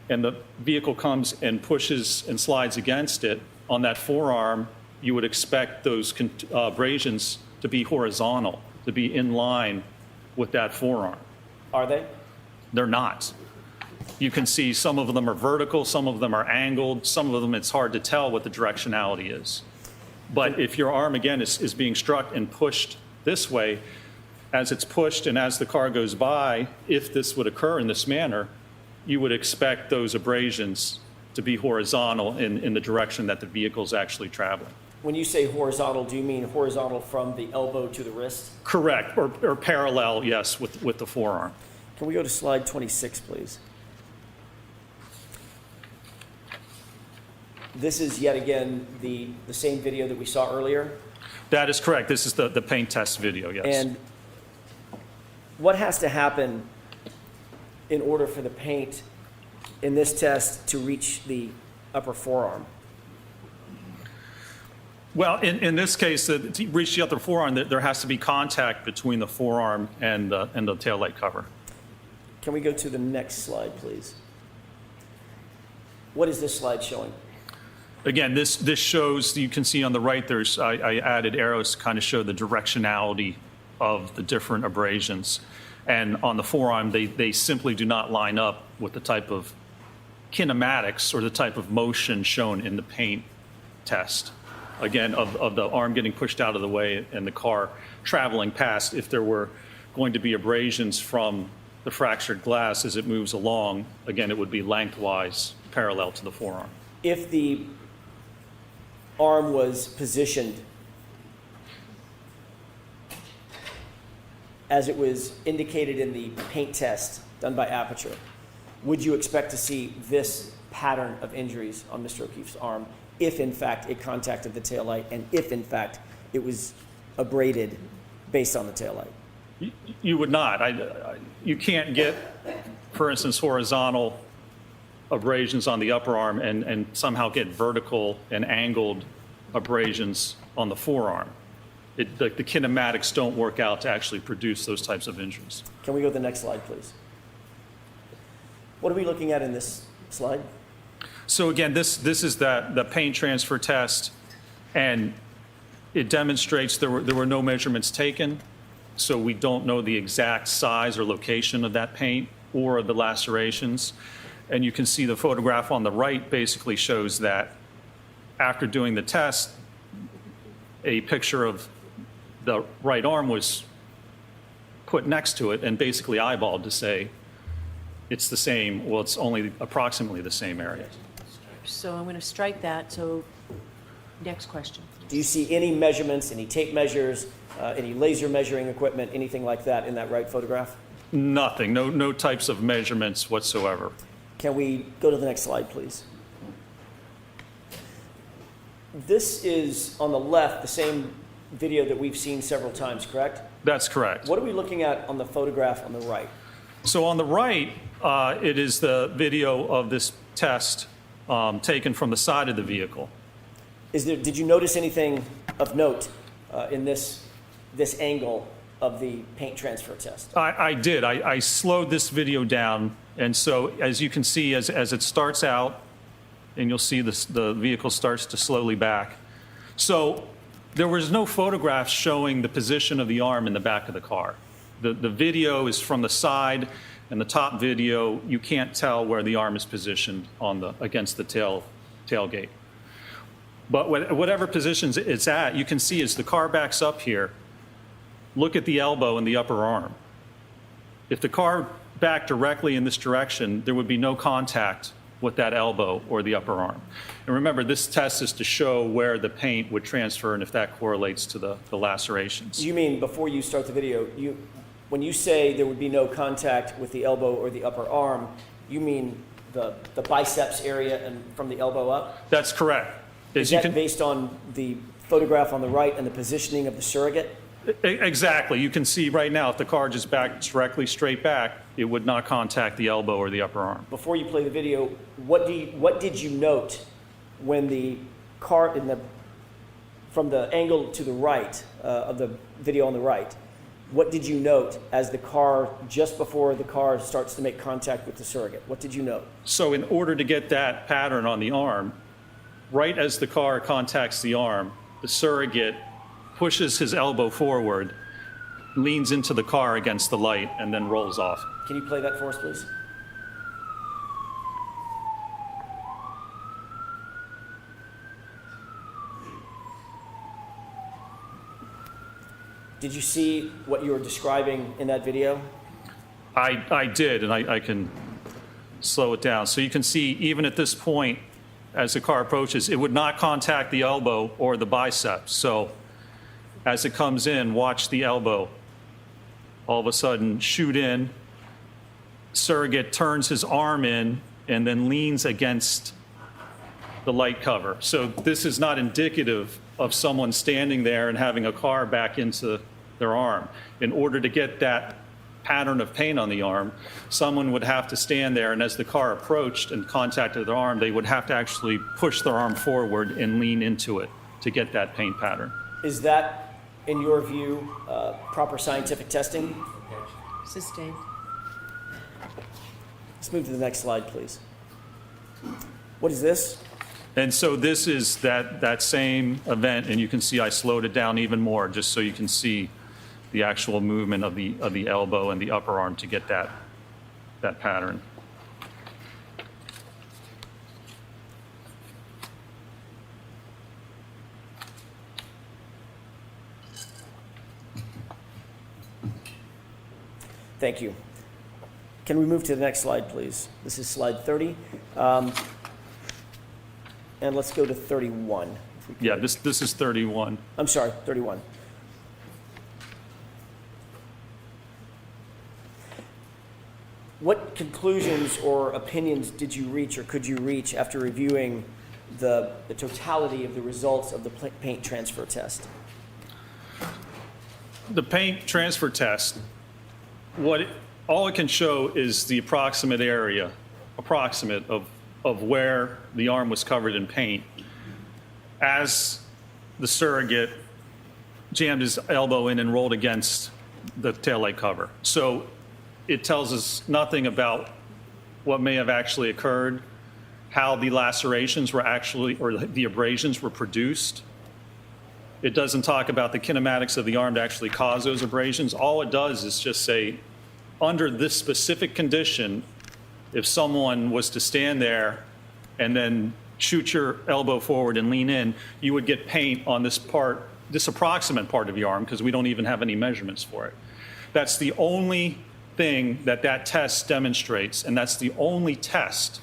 B: and the vehicle comes and pushes and slides against it on that forearm, you would expect those abrasions to be horizontal, to be in line with that forearm.
A: Are they?
B: They're not. You can see some of them are vertical, some of them are angled, some of them it's hard to tell what the directionality is. But if your arm, again, is being struck and pushed this way, as it's pushed and as the car goes by, if this would occur in this manner, you would expect those abrasions to be horizontal in the direction that the vehicle is actually traveling.
A: When you say horizontal, do you mean horizontal from the elbow to the wrist?
B: Correct, or parallel, yes, with the forearm.
A: Can we go to slide 26, please? This is yet again the same video that we saw earlier.
B: That is correct. This is the paint test video, yes.
A: And what has to happen in order for the paint in this test to reach the upper forearm?
B: Well, in this case, to reach the upper forearm, there has to be contact between the forearm and the taillight cover.
A: Can we go to the next slide, please? What is this slide showing?
B: Again, this shows, you can see on the right, I added arrows to kind of show the directionality of the different abrasions. And on the forearm, they simply do not line up with the type of kinematics or the type of motion shown in the paint test. Again, of the arm getting pushed out of the way and the car traveling past. If there were going to be abrasions from the fractured glass as it moves along, again, it would be lengthwise parallel to the forearm.
A: If the arm was positioned as it was indicated in the paint test done by Aperture, would you expect to see this pattern of injuries on Mr. O'Keefe's arm if, in fact, it contacted the taillight and if, in fact, it was abraded based on the taillight?
B: You would not. You can't get, for instance, horizontal abrasions on the upper arm and somehow get vertical and angled abrasions on the forearm. The kinematics don't work out to actually produce those types of injuries.
A: Can we go to the next slide, please? What are we looking at in this slide?
B: So again, this is the paint transfer test, and it demonstrates there were no measurements taken, so we don't know the exact size or location of that paint or the lacerations. And you can see the photograph on the right basically shows that after doing the test, a picture of the right arm was put next to it and basically eyeballed to say it's the same, well, it's only approximately the same area.
C: So I'm going to strike that, so next question.
A: Do you see any measurements, any tape measures, any laser measuring equipment, anything like that in that right photograph?
B: Nothing, no types of measurements whatsoever.
A: Can we go to the next slide, please? This is, on the left, the same video that we've seen several times, correct?
B: That's correct.
A: What are we looking at on the photograph on the right?
B: So on the right, it is the video of this test taken from the side of the vehicle.
A: Did you notice anything of note in this angle of the paint transfer test?
B: I did. I slowed this video down, and so as you can see, as it starts out, and you'll see the vehicle starts to slowly back. So there was no photographs showing the position of the arm in the back of the car. The video is from the side, and the top video, you can't tell where the arm is positioned against the tailgate. But whatever positions it's at, you can see as the car backs up here, look at the elbow and the upper arm. If the car backed directly in this direction, there would be no contact with that elbow or the upper arm. And remember, this test is to show where the paint would transfer and if that correlates to the lacerations.
A: You mean, before you start the video, when you say there would be no contact with the elbow or the upper arm, you mean the biceps area and from the elbow up?
B: That's correct.
A: Is that based on the photograph on the right and the positioning of the surrogate?
B: Exactly. You can see right now, if the car just backed directly straight back, it would not contact the elbow or the upper arm.
A: Before you play the video, what did you note when the car from the angle to the right of the video on the right? What did you note as the car, just before the car starts to make contact with the surrogate? What did you note?
B: So in order to get that pattern on the arm, right as the car contacts the arm, the surrogate pushes his elbow forward, leans into the car against the light, and then rolls off.
A: Can you play that for us, please? Did you see what you were describing in that video?
B: I did, and I can slow it down. So you can see, even at this point, as the car approaches, it would not contact the elbow or the biceps. So as it comes in, watch the elbow all of a sudden shoot in. Surrogate turns his arm in and then leans against the light cover. So this is not indicative of someone standing there and having a car back into their arm. In order to get that pattern of paint on the arm, someone would have to stand there, and as the car approached and contacted their arm, they would have to actually push their arm forward and lean into it to get that paint pattern.
A: Is that, in your view, proper scientific testing?
C: Sustained.
A: Let's move to the next slide, please. What is this?
B: And so this is that same event, and you can see I slowed it down even more just so you can see the actual movement of the elbow and the upper arm to get that pattern.
A: Thank you. Can we move to the next slide, please? This is slide 30. And let's go to 31. if we could.
B: Yeah, this is 31.
A: I'm sorry, 31. What conclusions or opinions did you reach or could you reach after reviewing the totality of the results of the paint transfer test?
B: The paint transfer test, all it can show is the approximate of where the arm was covered in paint as the surrogate jammed his elbow in and rolled against the taillight cover. So it tells us nothing about what may have actually occurred, how the lacerations were actually, or the abrasions were produced. It doesn't talk about the kinematics of the arm to actually cause those abrasions. All it does is just say, under this specific condition, if someone was to stand there and then shoot your elbow forward and lean in, you would get paint on this part, this approximate part of your arm, because we don't even have any measurements for it. That's the only thing that test demonstrates, and that's the only test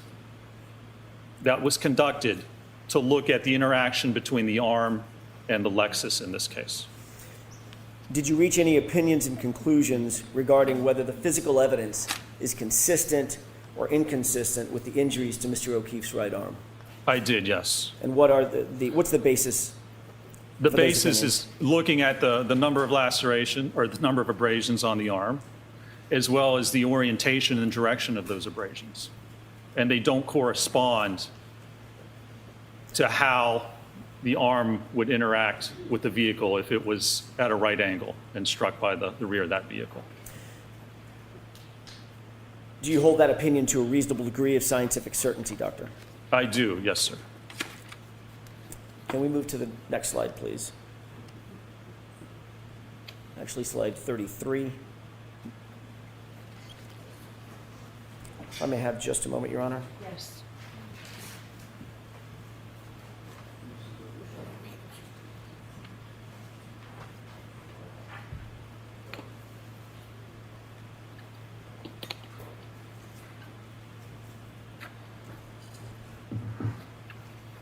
B: that was conducted to look at the interaction between the arm and the Lexus in this case.
A: Did you reach any opinions and conclusions regarding whether the physical evidence is consistent or inconsistent with the injuries to Mr. O'Keefe's right arm?
B: I did, yes.
A: And what are what's the basis?
B: The basis is looking at the number of laceration or the number of abrasions on the arm, as well as the orientation and direction of those abrasions. And they don't correspond to how the arm would interact with the vehicle if it was at a right angle and struck by the rear of that vehicle.
A: Do you hold that opinion to a reasonable degree of scientific certainty, Doctor?
B: I do, yes, sir.
A: Can we move to the next slide, please? Actually, slide 33. If I may have just a moment, Your Honor.
C: Yes.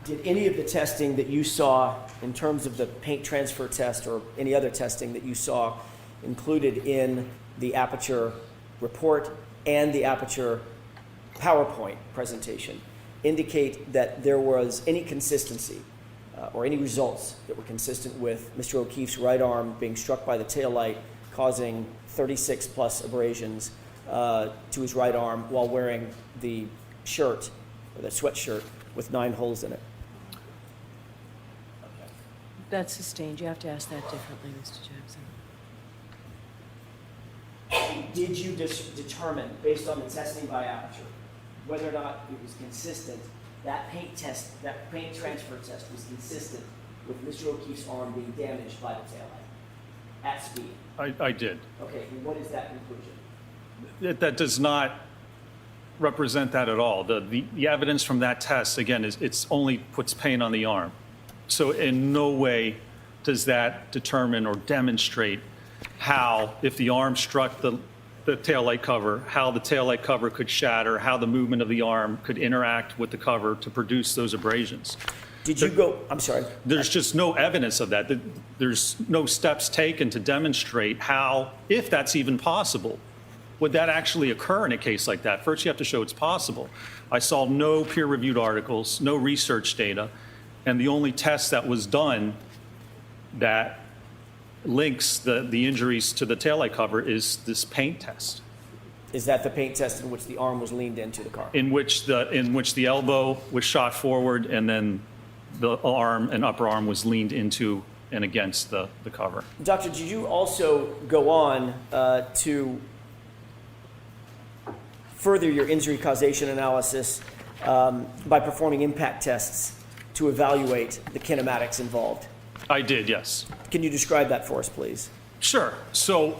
A: Did any of the testing that you saw in terms of the paint transfer test or any other testing that you saw included in the Aperture report and the Aperture PowerPoint presentation indicate that there was any consistency or any results that were consistent with Mr. O'Keefe's right arm being struck by the taillight, causing 36 plus abrasions to his right arm while wearing the shirt, or the sweatshirt, with 9 holes in it?
C: That's sustained. You have to ask that differently, Mr. Jackson.
A: Did you determine, based on the testing by Aperture, whether or not it was consistent, that paint transfer test was consistent with Mr. O'Keefe's arm being damaged by the taillight at speed?
B: I did.
A: Okay, and what is that conclusion?
B: That does not represent that at all. The evidence from that test, again, it's only puts paint on the arm. So in no way does that determine or demonstrate how, if the arm struck the taillight cover, how the taillight cover could shatter, how the movement of the arm could interact with the cover to produce those abrasions.
A: Did you go, I'm sorry.
B: There's just no evidence of that. There's no steps taken to demonstrate how, if that's even possible, would that actually occur in a case like that? First, you have to show it's possible. I saw no peer-reviewed articles, no research data, and the only test that was done that links the injuries to the taillight cover is this paint test.
A: Is that the paint test in which the arm was leaned into the car?
B: In which the elbow was shot forward and then the arm and upper arm was leaned into and against the cover.
A: Doctor, did you also go on to further your injury causation analysis by performing impact tests to evaluate the kinematics involved?
B: I did, yes.
A: Can you describe that for us, please?
B: Sure. So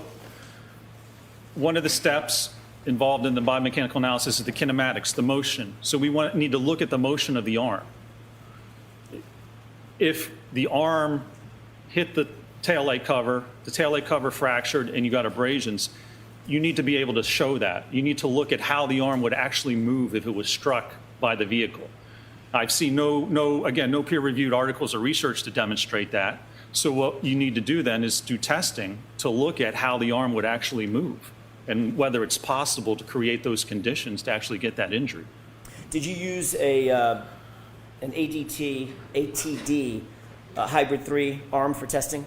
B: one of the steps involved in the biomechanical analysis is the kinematics, the motion. So we need to look at the motion of the arm. If the arm hit the taillight cover fractured, and you got abrasions, you need to be able to show that. You need to look at how the arm would actually move if it was struck by the vehicle. I've seen no peer-reviewed articles or research to demonstrate that. So what you need to do then is do testing to look at how the arm would actually move. and whether it's possible to create those conditions to actually get that injury.
A: Did you use an ATD hybrid 3 arm for testing?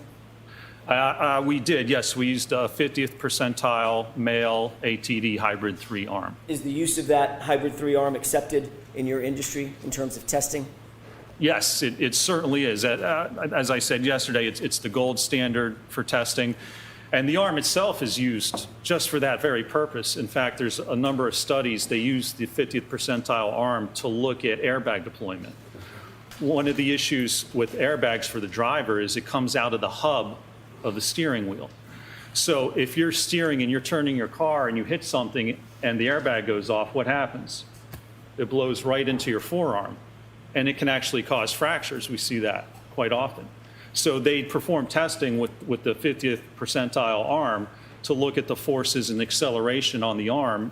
B: We did, yes. We used a 50th percentile male ATD hybrid 3 arm.
A: Is the use of that hybrid 3 arm accepted in your industry in terms of testing?
B: Yes, it certainly is. As I said yesterday, it's the gold standard for testing. And the arm itself is used just for that very purpose. In fact, there's a number of studies, they use the 50th percentile arm to look at airbag deployment. One of the issues with airbags for the driver is it comes out of the hub of the steering wheel. So if you're steering and you're turning your car and you hit something and the airbag goes off, what happens? It blows right into your forearm, and it can actually cause fractures. We see that quite often. So they perform testing with the 50th percentile arm to look at the forces and acceleration on the arm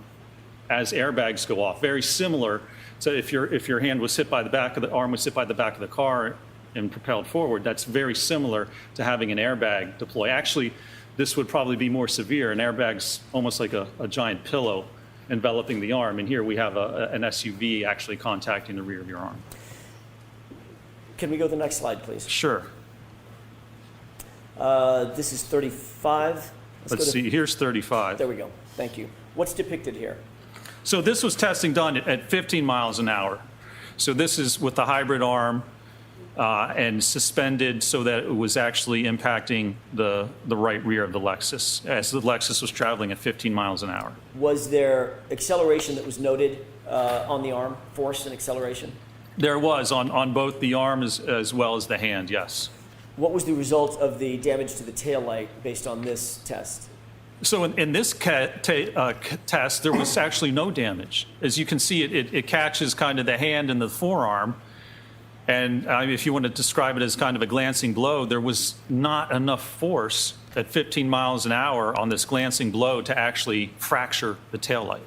B: as airbags go off. Very similar to if your hand was hit by the back of the arm was hit by the back of the car and propelled forward. That's very similar to having an airbag deploy. Actually, this would probably be more severe. An airbag's almost like a giant pillow enveloping the arm, and here we have an SUV actually contacting the rear of your arm.
A: Can we go to the next slide, please?
B: Sure.
A: This is 35.
B: Let's see, here's 35.
A: There we go. Thank you. What's depicted here?
B: So this was testing done at 15 miles an hour. So this is with the hybrid arm and suspended so that it was actually impacting the right rear of the Lexus as the Lexus was traveling at 15 miles an hour.
A: Was there acceleration that was noted on the arm, force and acceleration?
B: There was on both the arm as well as the hand, yes.
A: What was the result of the damage to the taillight based on this test?
B: So in this test, there was actually no damage. As you can see, it catches kind of the hand and the forearm. And if you want to describe it as kind of a glancing blow, there was not enough force at 15 miles an hour on this glancing blow to actually fracture the taillight.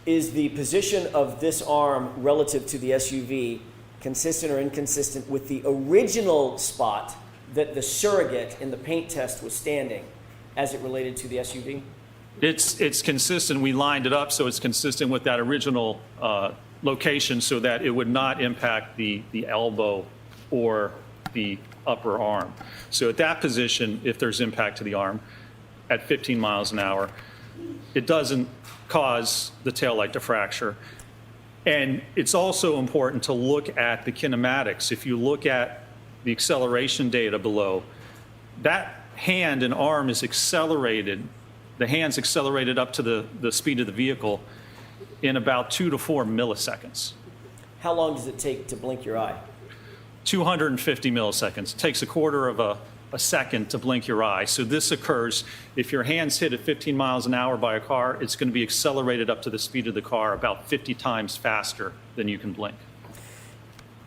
A: Is the position of this arm relative to the SUV consistent or inconsistent with the original spot that the surrogate in the paint test was standing as it related to the SUV?
B: It's consistent. We lined it up so it's consistent with that original location so that it would not impact the elbow or the upper arm. So at that position, if there's impact to the arm at 15 miles an hour, it doesn't cause the taillight to fracture. And it's also important to look at the kinematics. If you look at the acceleration data below, that hand and arm is accelerated. The hand's accelerated up to the speed of the vehicle in about 2 to 4 milliseconds.
A: How long does it take to blink your eye?
B: 250 milliseconds. It takes a quarter of a second to blink your eye. So this occurs if your hand's hit at 15 miles an hour by a car, it's going to be accelerated up to the speed of the car about 50 times faster than you can blink.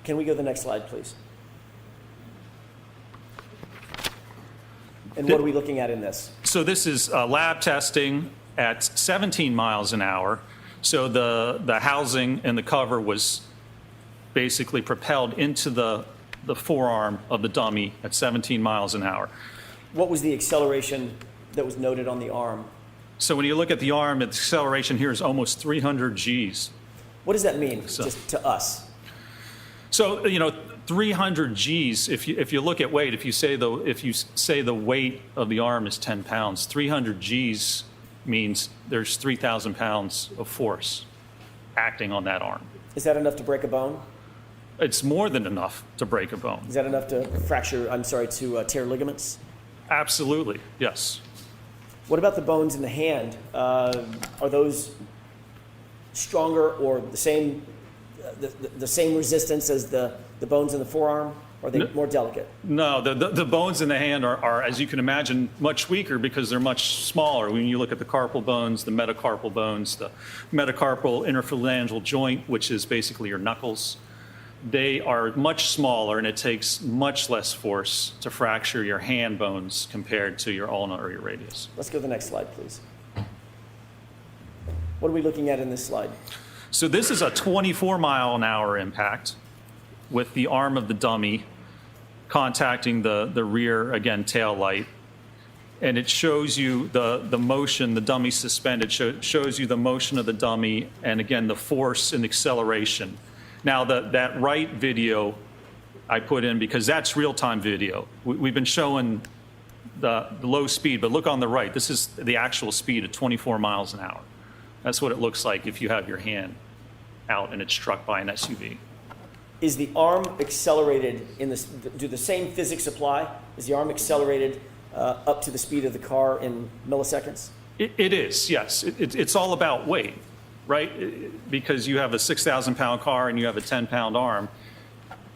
A: Can we go to the next slide, please? And what are we looking at in this?
B: So this is lab testing at 17 miles an hour. So the housing and the cover was basically propelled into the forearm of the dummy at 17 miles an hour.
A: What was the acceleration that was noted on the arm?
B: So when you look at the arm, the acceleration here is almost 300 Gs.
A: What does that mean just to us?
B: So 300 Gs. If you look at weight, if you say the weight of the arm is 10 pounds, 300 Gs means there's 3,000 pounds of force acting on that arm.
A: Is that enough to break a bone?
B: It's more than enough to break a bone.
A: Is that enough to to tear ligaments?
B: Absolutely, yes.
A: What about the bones in the hand? Are those stronger or the same resistance as the bones in the forearm? Or are they more delicate?
B: No, the bones in the hand are, as you can imagine, much weaker because they're much smaller. When you look at the carpal bones, the metacarpal interphalangeal joint, which is basically your knuckles, they are much smaller, and it takes much less force to fracture your hand bones compared to your ulna or your radius.
A: Let's go to the next slide, please. What are we looking at in this slide?
B: So this is a 24-mile-an-hour impact with the arm of the dummy contacting the rear, again, tail light. and it shows you the motion, the dummy suspended, shows you the motion of the dummy, and again, the force and acceleration. Now, that right video I put in because that's real-time video. We've been showing the low speed, but look on the right. This is the actual speed at 24 miles an hour. That's what it looks like if you have your hand out and it's struck by an SUV.
A: Is the arm accelerated in this? Do the same physics apply? Is the arm accelerated up to the speed of the car in milliseconds?
B: It is, yes. It's all about weight, right? Because you have a 6,000-pound car and you have a 10-pound arm.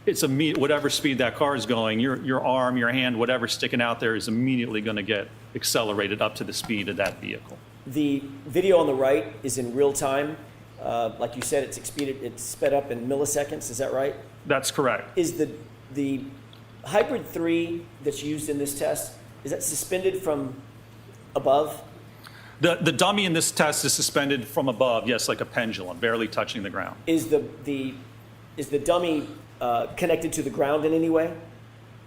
B: It's whatever speed that car is going, your arm, your hand, whatever's sticking out there is immediately going to get accelerated up to the speed of that vehicle.
A: The video on the right is in real time. Like you said, it's sped up in milliseconds. Is that right?
B: That's correct.
A: Is the Hybrid 3 that's used in this test, is that suspended from above?
B: The dummy in this test is suspended from above, yes, like a pendulum, barely touching the ground.
A: Is the dummy connected to the ground in any way?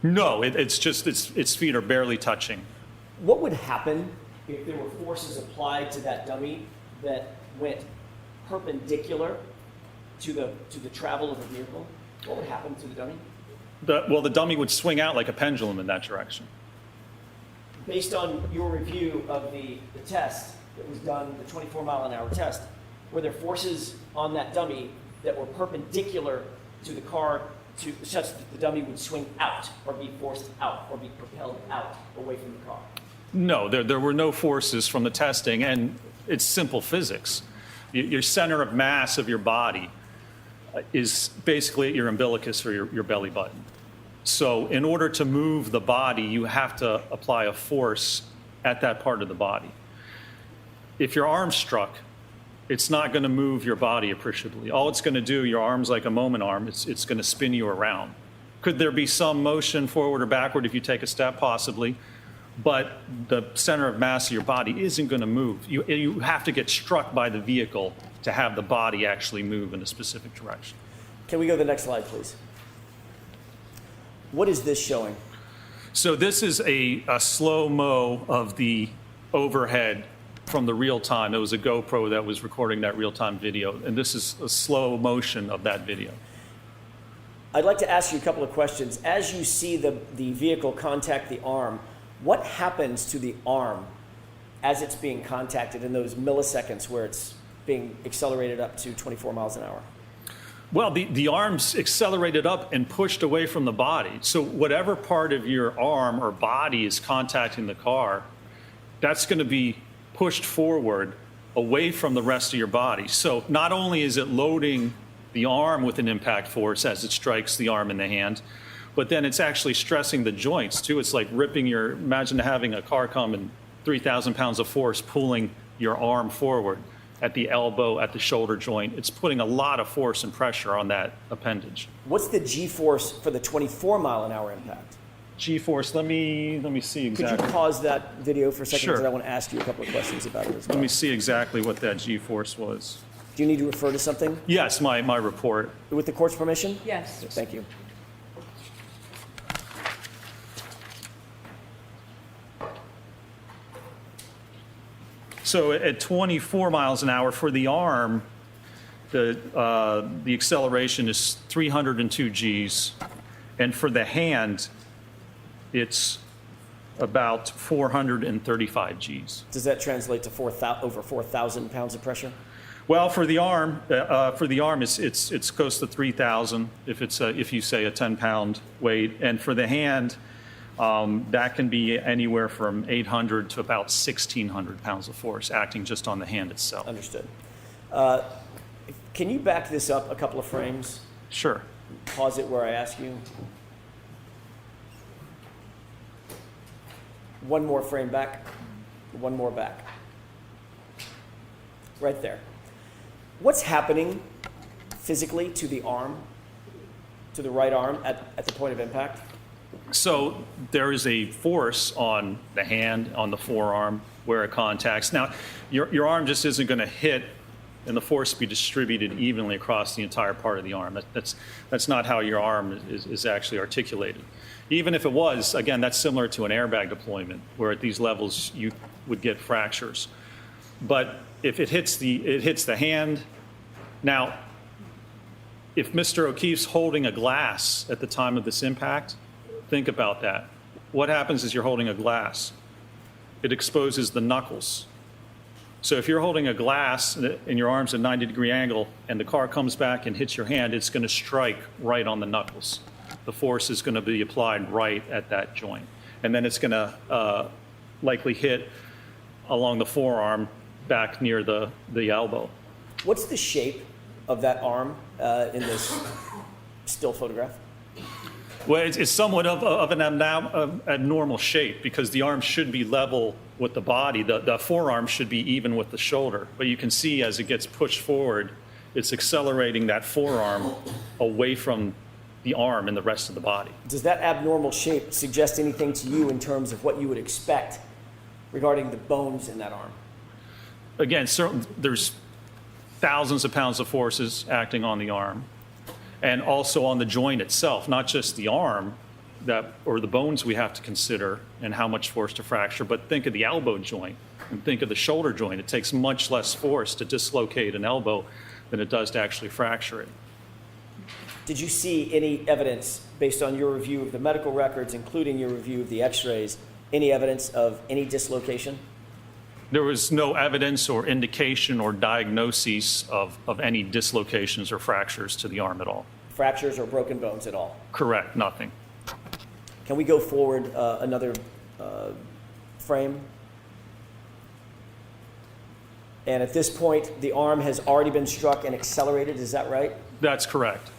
B: No, it's just its feet are barely touching.
A: What would happen if there were forces applied to that dummy that went perpendicular to the travel of the vehicle? What would happen to the dummy?
B: The dummy would swing out like a pendulum in that direction.
A: Based on your review of the test that was done, the 24-mile-an-hour test, were there forces on that dummy that were perpendicular to the car such that the dummy would swing out or be forced out or be propelled out away from the car?
B: No, there were no forces from the testing, and it's simple physics. Your center of mass of your body is basically at your umbilicus or your belly button. So in order to move the body, you have to apply a force at that part of the body. If your arm's struck, it's not going to move your body appreciably. All it's going to do, your arm's like a moment arm, it's going to spin you around. Could there be some motion forward or backward if you take a step? Possibly. But the center of mass of your body isn't going to move. You have to get struck by the vehicle to have the body actually move in a specific direction.
A: Can we go to the next slide, please? What is this showing?
B: So this is a slow-mo of the overhead from the real time. It was a GoPro that was recording that real-time video, and this is a slow motion of that video.
A: I'd like to ask you a couple of questions. As you see the vehicle contact the arm, what happens to the arm as it's being contacted in those milliseconds where it's being accelerated up to 24 miles an hour?
B: Well, the arm's accelerated up and pushed away from the body. So whatever part of your arm or body is contacting the car, that's going to be pushed forward away from the rest of your body. So not only is it loading the arm with an impact force as it strikes the arm and the hand, but then it's actually stressing the joints too. It's like ripping imagine having a car come and 3,000 pounds of force pulling your arm forward at the elbow, at the shoulder joint. It's putting a lot of force and pressure on that appendage.
A: What's the G-force for the 24-mile-an-hour impact?
B: G-force, let me see exactly.
A: Could you pause that video for a second?
B: Sure.
A: Because I want to ask you a couple of questions about it as well.
B: Let me see exactly what that G-force was.
A: Do you need to refer to something?
B: Yes, my report.
A: With the court's permission?
C: Yes.
A: Thank you.
B: So at 24 miles an hour for the arm, the acceleration is 302 Gs, and for the hand, it's about 435 Gs.
A: Does that translate to over 4,000 pounds of pressure?
B: Well, for the arm, it's close to 3,000 if you say a 10-pound weight, and for the hand, that can be anywhere from 800 to about 1,600 pounds of force acting just on the hand itself.
A: Understood. Can you back this up a couple of frames?
B: Sure.
A: Pause it where I ask you. One more frame back. One more back. Right there. What's happening physically to the arm, to the right arm at the point of impact?
B: So there is a force on the hand, on the forearm, where it contacts. Now, your arm just isn't going to hit and the force be distributed evenly across the entire part of the arm. That's not how your arm is actually articulated. Even if it was, again, that's similar to an airbag deployment, where at these levels you would get fractures. But if it hits the hand, now, if Mr. O'Keefe's holding a glass at the time of this impact, think about that. What happens is you're holding a glass. It exposes the knuckles. So if you're holding a glass and your arm's at a 90-degree angle and the car comes back and hits your hand, it's going to strike right on the knuckles. The force is going to be applied right at that joint. And then it's going to likely hit along the forearm back near the elbow.
A: What's the shape of that arm in this still photograph?
B: Well, it's somewhat of an abnormal shape because the arm should be level with the body. The forearm should be even with the shoulder. But you can see as it gets pushed forward, it's accelerating that forearm away from the arm and the rest of the body.
A: Does that abnormal shape suggest anything to you in terms of what you would expect regarding the bones in that arm?
B: Again, certainly there's thousands of pounds of forces acting on the arm and also on the joint itself, not just the arm or the bones we have to consider and how much force to fracture, but think of the elbow joint and think of the shoulder joint. It takes much less force to dislocate an elbow than it does to actually fracture it.
A: Did you see any evidence, based on your review of the medical records, including your review of the x-rays, any evidence of any dislocation?
B: There was no evidence or indication or diagnosis of any dislocations or fractures to the arm at all.
A: Fractures or broken bones at all?
B: Correct, nothing.
A: Can we go forward another frame? And at this point, the arm has already been struck and accelerated, is that right?
B: That's correct.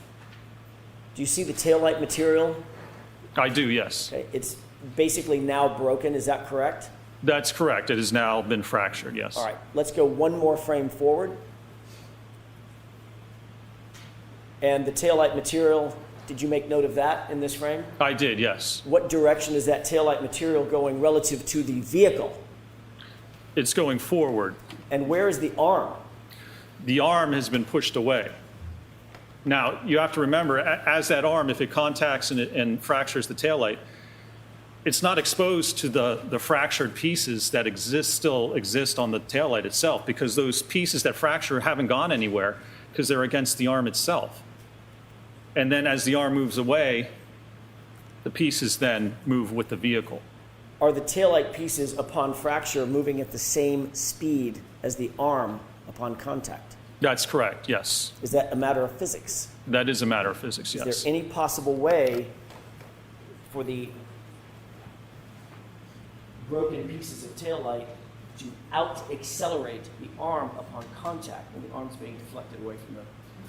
A: Do you see the taillight material?
B: I do, yes.
A: Okay. It's basically now broken, is that correct?
B: That's correct. It has now been fractured, yes.
A: All right, let's go one more frame forward. And the taillight material, did you make note of that in this frame?
B: I did, yes.
A: What direction is that taillight material going relative to the vehicle?
B: It's going forward.
A: And where is the arm?
B: The arm has been pushed away. Now, you have to remember, as that arm, if it contacts and fractures the taillight, it's not exposed to the fractured pieces that still exist on the taillight itself, because those pieces that fracture haven't gone anywhere because they're against the arm itself. And then as the arm moves away, the pieces then move with the vehicle.
A: Are the taillight pieces upon fracture moving at the same speed as the arm upon contact?
B: That's correct, yes.
A: Is that a matter of physics?
B: That is a matter of physics, yes.
A: Is there any possible way for the broken pieces of taillight to out-accelerate the arm upon contact when the arm's being deflected away from the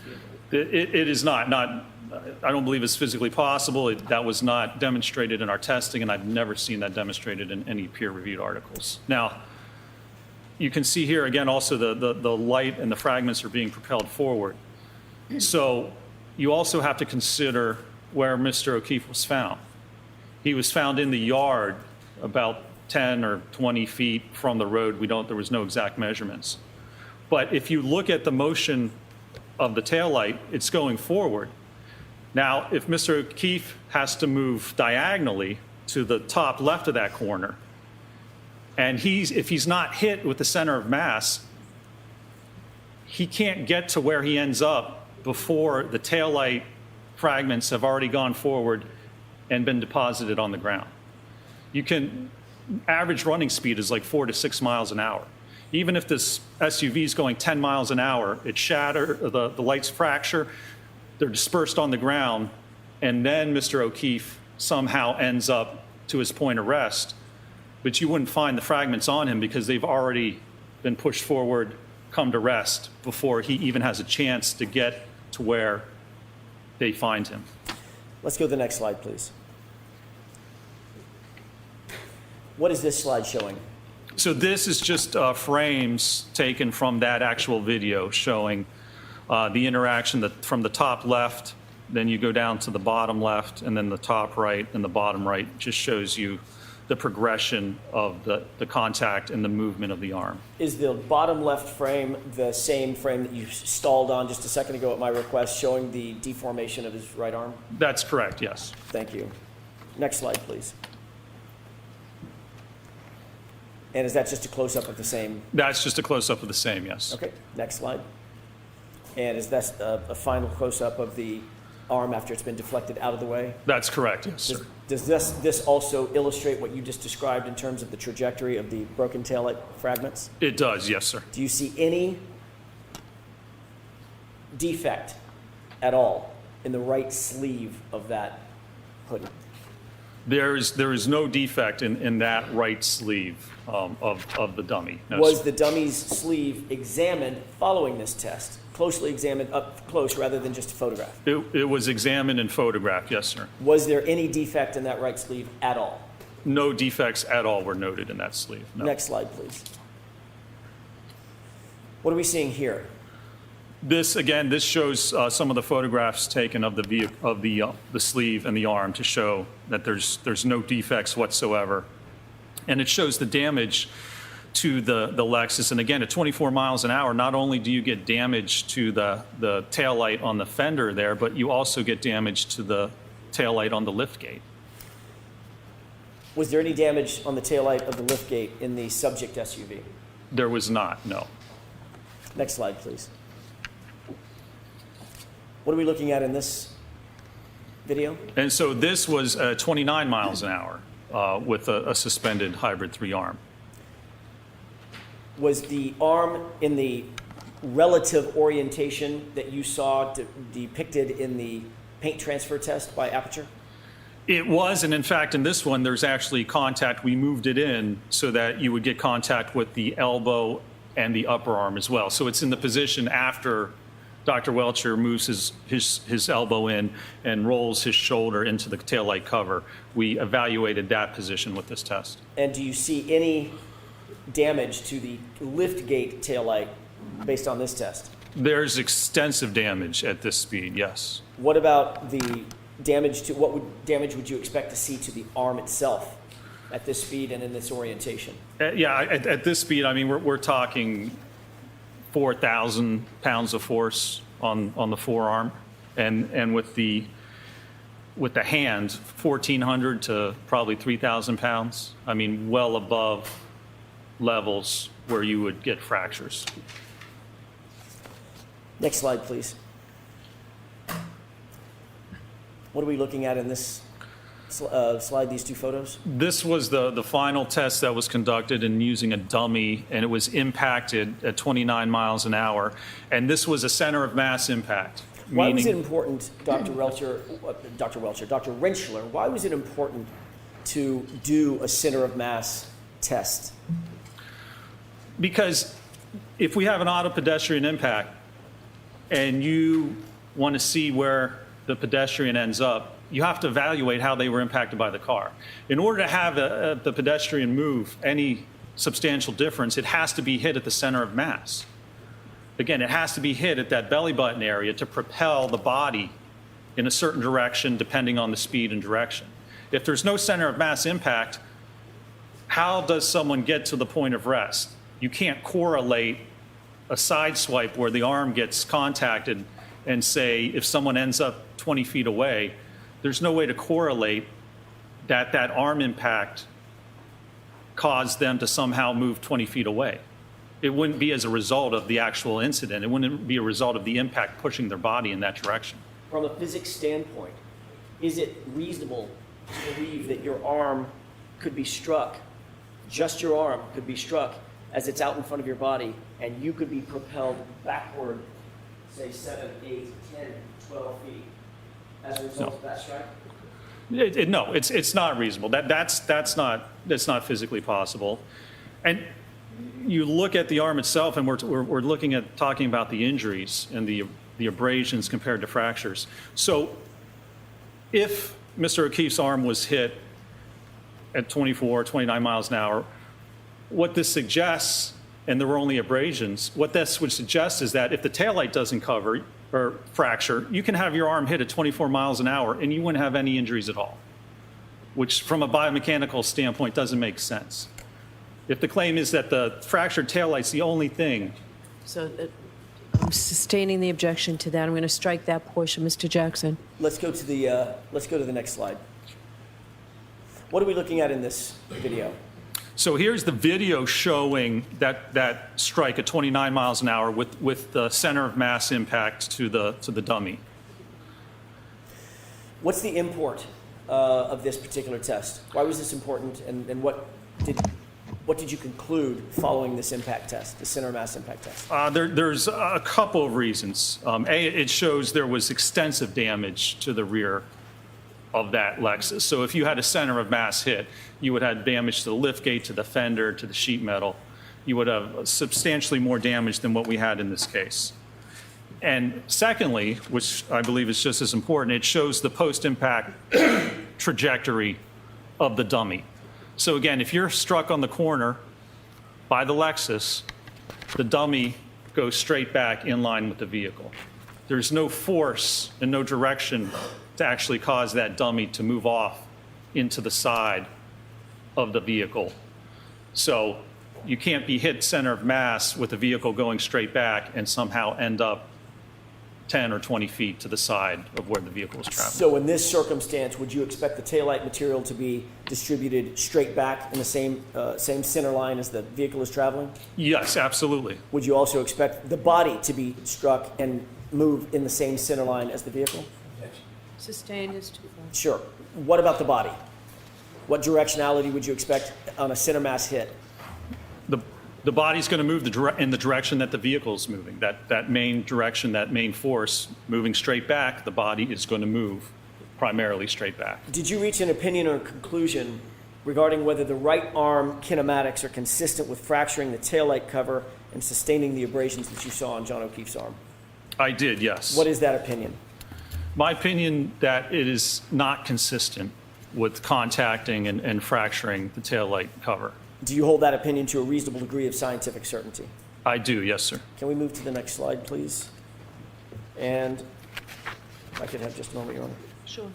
A: vehicle?
B: It is not. I don't believe it's physically possible. That was not demonstrated in our testing, and I've never seen that demonstrated in any peer-reviewed articles. Now, you can see here again also the light and the fragments are being propelled forward. So you also have to consider where Mr. O'Keefe was found. He was found in the yard about 10 or 20 feet from the road. There was no exact measurements. But if you look at the motion of the taillight, it's going forward. Now, if Mr. O'Keefe has to move diagonally to the top left of that corner, and if he's not hit with the center of mass, he can't get to where he ends up before the taillight fragments have already gone forward and been deposited on the ground. Average running speed is like 4 to 6 miles an hour. Even if this SUV is going 10 miles an hour, the lights fracture, they're dispersed on the ground, and then Mr. O'Keefe somehow ends up to his point of rest, but you wouldn't find the fragments on him because they've already been pushed forward, come to rest, before he even has a chance to get to where they find him.
A: Let's go to the next slide, please. What is this slide showing?
B: So this is just frames taken from that actual video showing the interaction from the top left, then you go down to the bottom left, and then the top right and the bottom right just shows you the progression of the contact and the movement of the arm.
A: Is the bottom left frame the same frame that you stalled on just a second ago at my request, showing the deformation of his right arm?
B: That's correct, yes.
A: Thank you. Next slide, please. And is that just a close-up of the same?
B: That's just a close-up of the same, yes.
A: Okay, next slide. And is that a final close-up of the arm after it's been deflected out of the way?
B: That's correct, yes, sir.
A: Does this also illustrate what you just described in terms of the trajectory of the broken taillight fragments?
B: It does, yes, sir.
A: Do you see any defect at all in the right sleeve of that hoodie?
B: There is no defect in that right sleeve of the dummy. No,
A: Was
B: sir.
A: the dummy's sleeve examined following this test? Closely examined up close rather than just a photograph?
B: It was examined and photographed, yes, sir.
A: Was there any defect in that right sleeve at all?
B: No defects at all were noted in that sleeve, no.
A: Next slide, please. What are we seeing here?
B: This, again, this shows some of the photographs taken of the sleeve and the arm to show that there's no defects whatsoever. And it shows the damage to the Lexus. And again, at 24 miles an hour, not only do you get damage to the taillight on the fender there, but you also get damage to the taillight on the liftgate.
A: Was there any damage on the taillight of the liftgate in the subject SUV?
B: There was not, no.
A: Next slide, please. What are we looking at in this video?
B: And so this was 29 miles an hour with a suspended hybrid 3 arm.
A: Was the arm in the relative orientation that you saw depicted in the paint transfer test by Aperture?
B: It was, and in fact, in this one, there's actually contact. We moved it in so that you would get contact with the elbow and the upper arm as well. So it's in the position after Dr. Welcher moves his elbow in and rolls his shoulder into the taillight cover. We evaluated that position with this test.
A: And do you see any damage to the liftgate taillight based on this test?
B: There's extensive damage at this speed, yes.
A: What about the damage to, damage would you expect to see to the arm itself at this speed and in this orientation?
B: Yeah, at this speed, I mean, we're talking 4,000 pounds of force on the forearm, and with the hand, 1,400 to probably 3,000 pounds. I mean, well above levels where you would get fractures.
A: Next slide, please. What are we looking at in this slide, these two photos?
B: This was the final test that was conducted in using a dummy, and it was impacted at 29 miles an hour. And this was a center of mass impact.
A: Why was it important, Dr. Rentschler, why was it important to do a center of mass test?
B: Because if we have an auto pedestrian impact and you want to see where the pedestrian ends up, you have to evaluate how they were impacted by the car. In order to have the pedestrian move any substantial difference, it has to be hit at the center of mass. Again, it has to be hit at that belly button area to propel the body in a certain direction depending on the speed and direction. If there's no center of mass impact, how does someone get to the point of rest? You can't correlate a side swipe where the arm gets contacted and say if someone ends up 20 feet away, there's no way to correlate that arm impact caused them to somehow move 20 feet away. It wouldn't be as a result of the actual incident. It wouldn't be a result of the impact pushing their body in that direction.
A: From a physics standpoint, is it reasonable to believe that your arm could be struck, just your arm could be struck as it's out in front of your body, and you could be propelled backward, say 7, 8, 10, 12 feet as a result of that strike?
B: No, it's not reasonable. That's not physically possible. And you look at the arm itself, and we're looking at talking about the injuries and the abrasions compared to fractures. So if Mr. O'Keefe's arm was hit at 24, 29 miles an hour, what this suggests, and there were only abrasions, what this would suggest is that if the taillight doesn't cover or fracture, you can have your arm hit at 24 miles an hour and you wouldn't have any injuries at all. which from a biomechanical standpoint doesn't make sense. If the claim is that the fractured taillight's the only thing,
C: So I'm sustaining the objection to that. I'm going to strike that portion, Mr. Jackson.
A: Let's go to the next slide. What are we looking at in this video?
B: so here's the video showing that strike at 29 miles an hour with the center of mass impact to the dummy.
A: What's the import of this particular test? Why was this important, and what did you conclude following this impact test, the center of mass impact test?
B: There's a couple of reasons. A, it shows there was extensive damage to the rear of that Lexus. So if you had a center of mass hit, you would have damage to the liftgate, to the fender, to the sheet metal. You would have substantially more damage than what we had in this case. And secondly, which I believe is just as important, it shows the post-impact trajectory of the dummy. So again, if you're struck on the corner by the Lexus, the dummy goes straight back in line with the vehicle. There's no force and no direction to actually cause that dummy to move off into the side of the vehicle. So you can't be hit center of mass with the vehicle going straight back and somehow end up 10 or 20 feet to the side of where the vehicle is traveling.
A: So in this circumstance, would you expect the taillight material to be distributed straight back in the same center line as the vehicle is traveling?
B: Yes, absolutely.
A: Would you also expect the body to be struck and move in the same center line as the vehicle?
C: Sustained is too far.
A: Sure. What about the body? What directionality would you expect on a center mass hit?
B: The body's going to move in the direction that the vehicle is moving. That main direction, that main force, moving straight back, the body is going to move primarily straight back.
A: Did you reach an opinion or conclusion regarding whether the right arm kinematics are consistent with fracturing the taillight cover and sustaining the abrasions that you saw on John O'Keefe's arm?
B: I did, yes.
A: What is that opinion?
B: My opinion that it is not consistent with contacting and fracturing the taillight cover.
A: Do you hold that opinion to a reasonable degree of scientific certainty?
B: I do, yes, sir.
A: Can we move to the next slide, please? And if I could have just a moment, Your Honor.
C: Sure.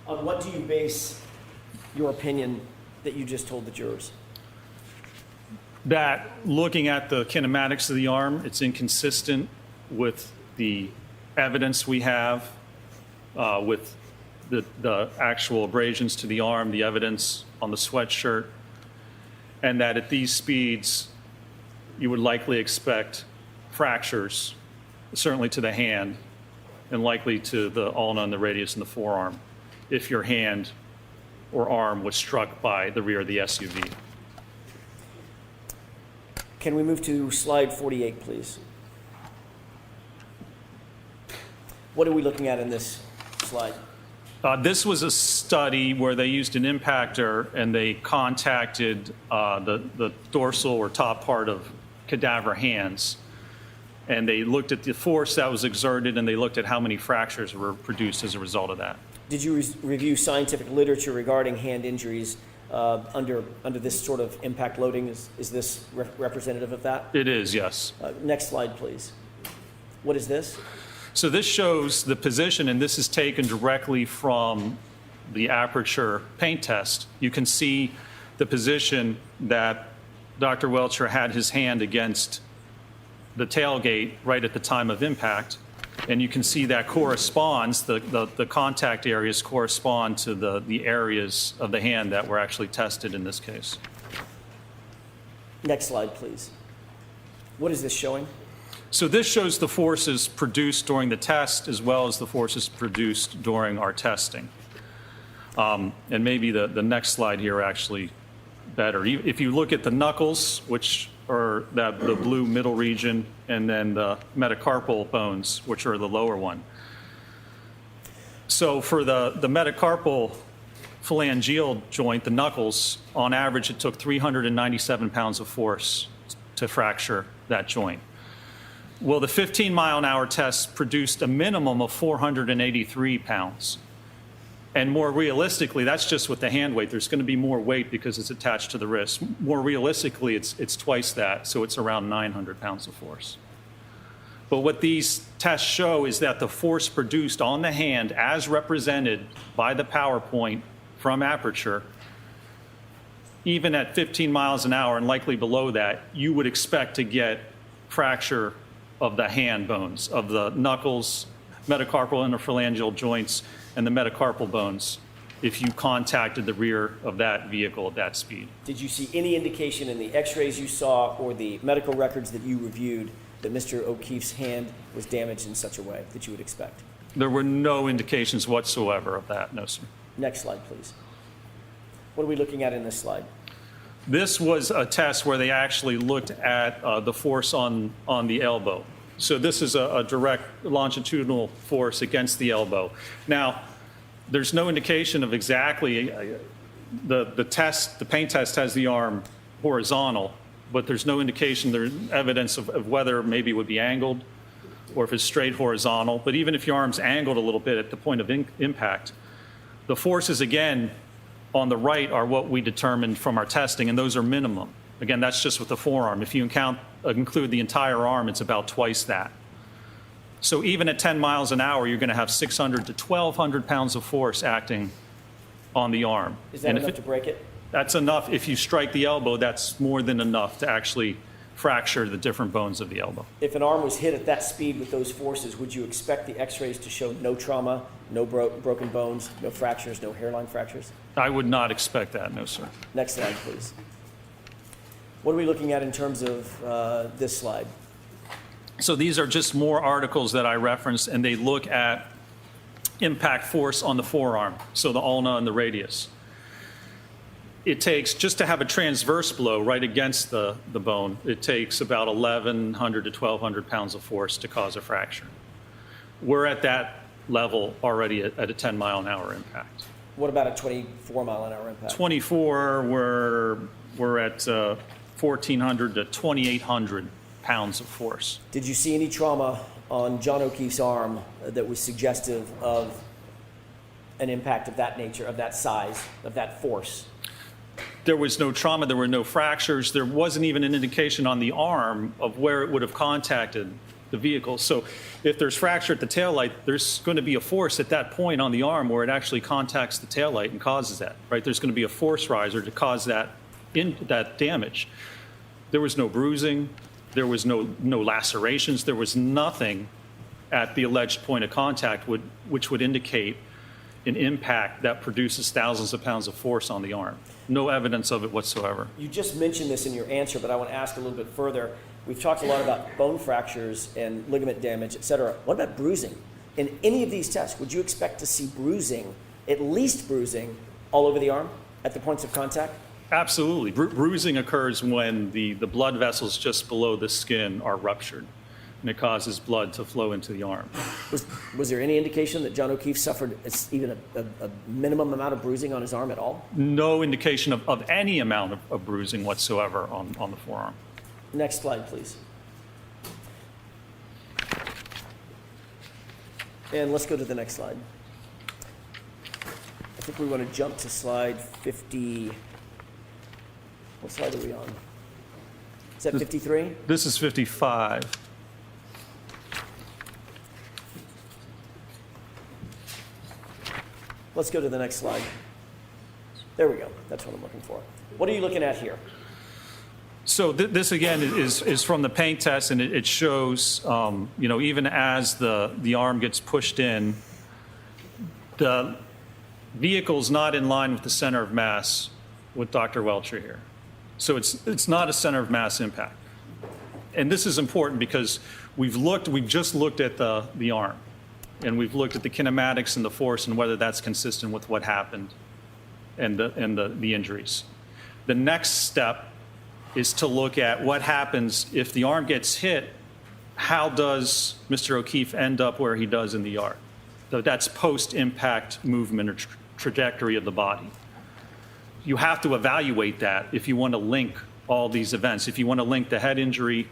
A: On what do you base your opinion that you just told the jurors?
B: That looking at the kinematics of the arm, it's inconsistent with the evidence we have, with the actual abrasions to the arm, the evidence on the sweatshirt, and that at these speeds, you would likely expect fractures, certainly to the hand, and likely to the ulna and the radius in the forearm, if your hand or arm was struck by the rear of the SUV.
A: Can we move to slide 48, please? What are we looking at in this slide?
B: This was a study where they used an impactor and they contacted the dorsal or top part of cadaver hands. And they looked at the force that was exerted and they looked at how many fractures were produced as a result of that.
A: Did you review scientific literature regarding hand injuries under this sort of impact loading? Is this representative of that?
B: It is, yes.
A: Next slide, please. What is this?
B: So this shows the position, and this is taken directly from the aperture paint test. You can see the position that Dr. Welcher had his hand against the tailgate right at the time of impact. And you can see that corresponds, the contact areas correspond to the areas of the hand that were actually tested in this case.
A: Next slide, please. What is this showing?
B: So this shows the forces produced during the test as well as the forces produced during our testing. And maybe the next slide here actually better. If you look at the knuckles, which are the blue middle region, and then the metacarpal bones, which are the lower one. So for the metacarpal phalangeal joint, the knuckles, on average it took 397 pounds of force to fracture that joint. Well, the 15-mile-an-hour test produced a minimum of 483 pounds. And more realistically, that's just with the hand weight. There's going to be more weight because it's attached to the wrist. More realistically, it's twice that, so it's around 900 pounds of force. But what these tests show is that the force produced on the hand, as represented by the PowerPoint from Aperture, even at 15 miles an hour and likely below that, you would expect to get fracture of the hand bones, of the knuckles, metacarpal interphalangeal joints, and the metacarpal bones if you contacted the rear of that vehicle at that speed.
A: Did you see any indication in the x-rays you saw or the medical records that you reviewed that Mr. O'Keefe's hand was damaged in such a way that you would expect?
B: There were no indications whatsoever of that, no, sir.
A: Next slide, please. What are we looking at in this slide?
B: This was a test where they actually looked at the force on the elbow. So this is a direct longitudinal force against the elbow. Now, there's no indication of exactly, the paint test has the arm horizontal, but there's no indication, there's evidence of whether maybe it would be angled or if it's straight horizontal. But even if your arm's angled a little bit at the point of impact, the forces, again, on the right are what we determined from our testing, and those are minimum. Again, that's just with the forearm. If you include the entire arm, it's about twice that. So even at 10 miles an hour, you're going to have 600 to 1,200 pounds of force acting on the arm.
A: Is that enough to break it?
B: That's enough. If you strike the elbow, that's more than enough to actually fracture the different bones of the elbow.
A: If an arm was hit at that speed with those forces, would you expect the x-rays to show no trauma, no broken bones, no fractures, no hairline fractures?
B: I would not expect that, no, sir.
A: Next slide, please. What are we looking at in terms of this slide?
B: So these are just more articles that I referenced, and they look at impact force on the forearm, so the ulna and the radius. It takes, just to have a transverse blow right against the bone, it takes about 1,100 to 1,200 pounds of force to cause a fracture. We're at that level already at a 10-mile-an-hour impact.
A: What about a 24-mile-an-hour impact?
B: 24, we're at 1,400 to 2,800 pounds of force.
A: Did you see any trauma on John O'Keefe's arm that was suggestive of an impact of that nature, of that size, of that force?
B: There was no trauma, there were no fractures, there wasn't even an indication on the arm of where it would have contacted the vehicle. So if there's fracture at the taillight, there's going to be a force at that point on the arm where it actually contacts the taillight and causes that, right? There's going to be a force riser to cause that damage. There was no bruising, there was no lacerations, there was nothing at the alleged point of contact which would indicate an impact that produces thousands of pounds of force on the arm. No evidence of it whatsoever.
A: You just mentioned this in your answer, but I want to ask a little bit further. We've talked a lot about bone fractures and ligament damage, et cetera. What about bruising? In any of these tests, would you expect to see bruising, at least bruising, all over the arm at the points of contact?
B: Absolutely. Bruising occurs when the blood vessels just below the skin are ruptured, and it causes blood to flow into the arm.
A: Was there any indication that John O'Keefe suffered even a minimum amount of bruising on his arm at all?
B: No indication of any amount of bruising whatsoever on the forearm.
A: Next slide, please. And let's go to the next slide. I think we want to jump to slide 50. What slide are we on? Is that 53?
B: This is 55.
A: Let's go to the next slide. There we go. That's what I'm looking for. What are you looking at here?
B: So this again is from the paint test, and it shows, even as the arm gets pushed in, the vehicle's not in line with the center of mass with Dr. Welcher here. So it's not a center of mass impact. And this is important because we've just looked at the arm, and we've looked at the kinematics and the force and whether that's consistent with what happened and the injuries. The next step is to look at what happens if the arm gets hit. How does Mr. O'Keefe end up where he does in the yard? So that's post-impact movement or trajectory of the body. You have to evaluate that if you want to link all these events. If you want to link the head injury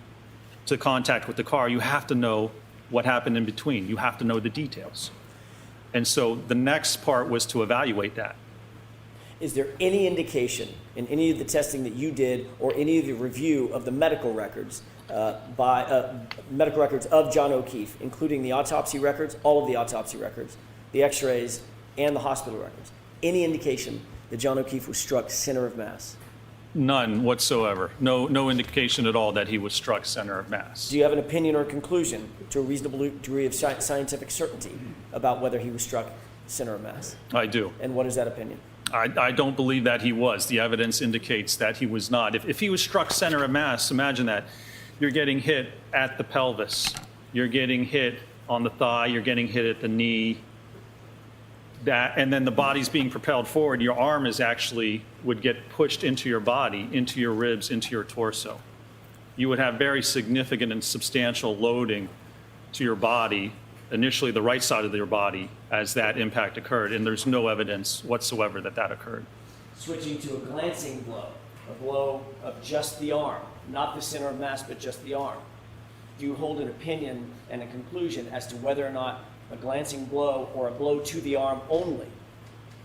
B: to contact with the car, you have to know what happened in between. You have to know the details. And so the next part was to evaluate that.
A: Is there any indication in any of the testing that you did or any of the review of the medical records medical records of John O'Keefe, including the autopsy records, all of the autopsy records, the x-rays, and the hospital records, any indication that John O'Keefe was struck center of mass?
B: None whatsoever. No indication at all that he was struck center of mass.
A: Do you have an opinion or conclusion to a reasonable degree of scientific certainty about whether he was struck center of mass?
B: I do.
A: And what is that opinion?
B: I don't believe that he was. The evidence indicates that he was not. If he was struck center of mass, imagine that. You're getting hit at the pelvis. You're getting hit on the thigh. You're getting hit at the knee. And then the body's being propelled forward. Your arm would get pushed into your body, into your ribs, into your torso. You would have very significant and substantial loading to your body, initially the right side of your body, as that impact occurred. And there's no evidence whatsoever that that occurred.
A: Switching to a glancing blow, a blow of just the arm, not the center of mass, but just the arm. Do you hold an opinion and a conclusion as to whether or not a glancing blow or a blow to the arm only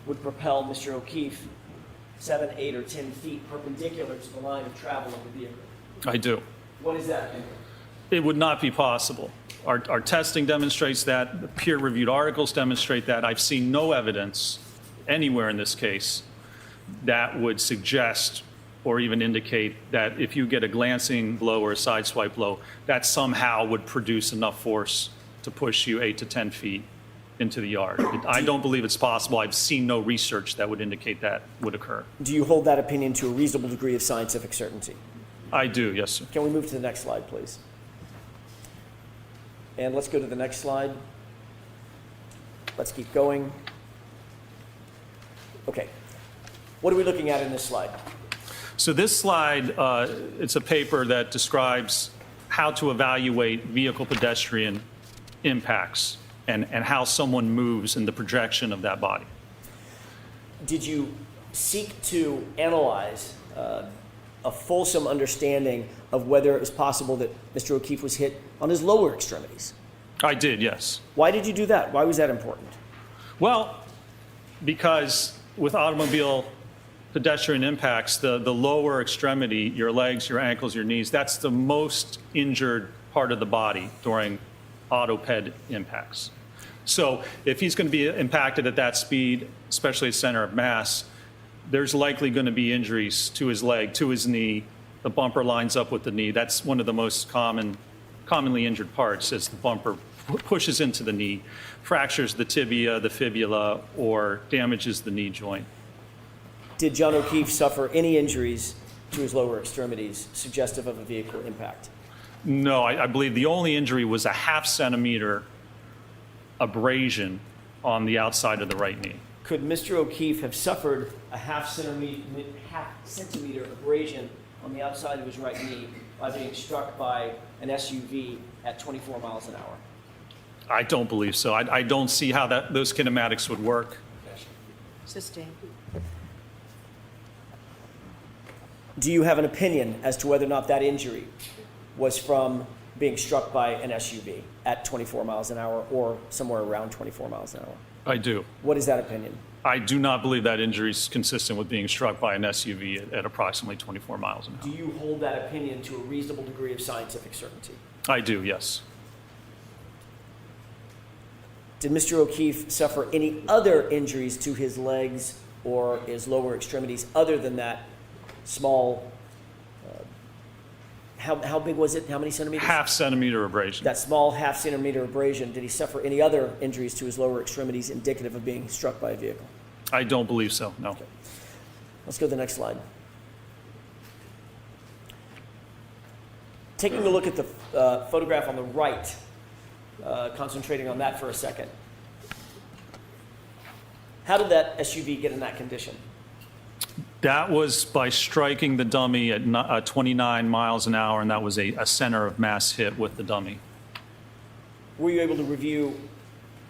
A: would propel Mr. O'Keefe 7, 8, or 10 feet perpendicular to the line of travel of the vehicle?
B: I do.
A: What is that opinion?
B: It would not be possible. Our testing demonstrates that. The peer-reviewed articles demonstrate that. I've seen no evidence anywhere in this case that would suggest or even indicate that if you get a glancing blow or a sideswipe blow, that somehow would produce enough force to push you 8 to 10 feet into the yard. I don't believe it's possible. I've seen no research that would indicate that would occur.
A: Do you hold that opinion to a reasonable degree of scientific certainty?
B: I do, yes, sir.
A: Can we move to the next slide, please? And let's go to the next slide. Let's keep going. Okay. What are we looking at in this slide?
B: So this slide, it's a paper that describes how to evaluate vehicle pedestrian impacts and how someone moves and the projection of that body.
A: Did you seek to analyze a fulsome understanding of whether it was possible that Mr. O'Keefe was hit on his lower extremities?
B: I did, yes.
A: Why did you do that? Why was that important?
B: Well, because with automobile pedestrian impacts, the lower extremity, your legs, your ankles, your knees, that's the most injured part of the body during auto-ped impacts. So if he's going to be impacted at that speed, especially at center of mass, there's likely going to be injuries to his leg, to his knee. The bumper lines up with the knee. That's one of the most commonly injured parts, as the bumper pushes into the knee, fractures the tibia, the fibula, or damages the knee joint.
A: Did John O'Keefe suffer any injuries to his lower extremities suggestive of a vehicle impact?
B: No, I believe the only injury was a 0.5 centimeter abrasion on the outside of the right knee.
A: Could Mr. O'Keefe have suffered a 0.5 centimeter abrasion on the outside of his right knee by being struck by an SUV at 24 miles an hour?
B: I don't believe so. I don't see how those kinematics would work.
C: Sustained.
A: Do you have an opinion as to whether or not that injury was from being struck by an SUV at 24 miles an hour or somewhere around 24 miles an hour?
B: I do.
A: What is that opinion?
B: I do not believe that injury is consistent with being struck by an SUV at approximately 24 miles an
A: Do
B: hour.
A: you hold that opinion to a reasonable degree of scientific certainty?
B: I do, yes.
A: Did Mr. O'Keefe suffer any other injuries to his legs or his lower extremities other than that small, how big was it? How many centimeters?
B: 0.5 centimeter abrasion.
A: That small 0.5 centimeter abrasion. Did he suffer any other injuries to his lower extremities indicative of being struck by a vehicle?
B: I don't believe so, no.
A: Okay. Let's go to the next slide. Taking a look at the photograph on the right, concentrating on that for a second. How did that SUV get in that condition?
B: That was by striking the dummy at 29 miles an hour, and that was a center of mass hit with the dummy.
A: Were you able to review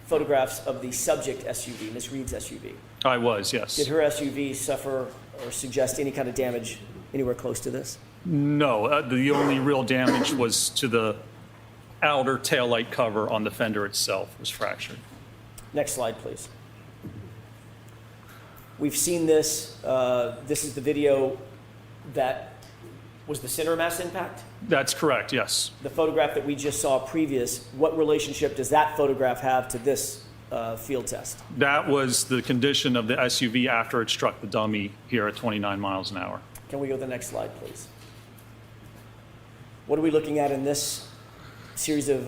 A: photographs of the subject SUV, Ms. Reed's SUV?
B: I was, yes.
A: Did her SUV suffer or suggest any kind of damage anywhere close to this?
B: No, the only real damage was to the outer taillight cover on the fender itself was fractured.
A: Next slide, please. We've seen this. This is the video that Was the center mass impact?
B: That's correct, yes.
A: The photograph that we just saw previous, what relationship does that photograph have to this field test?
B: That was the condition of the SUV after it struck the dummy here at 29 miles an hour.
A: Can we go to the next slide, please? What are we looking at in this series of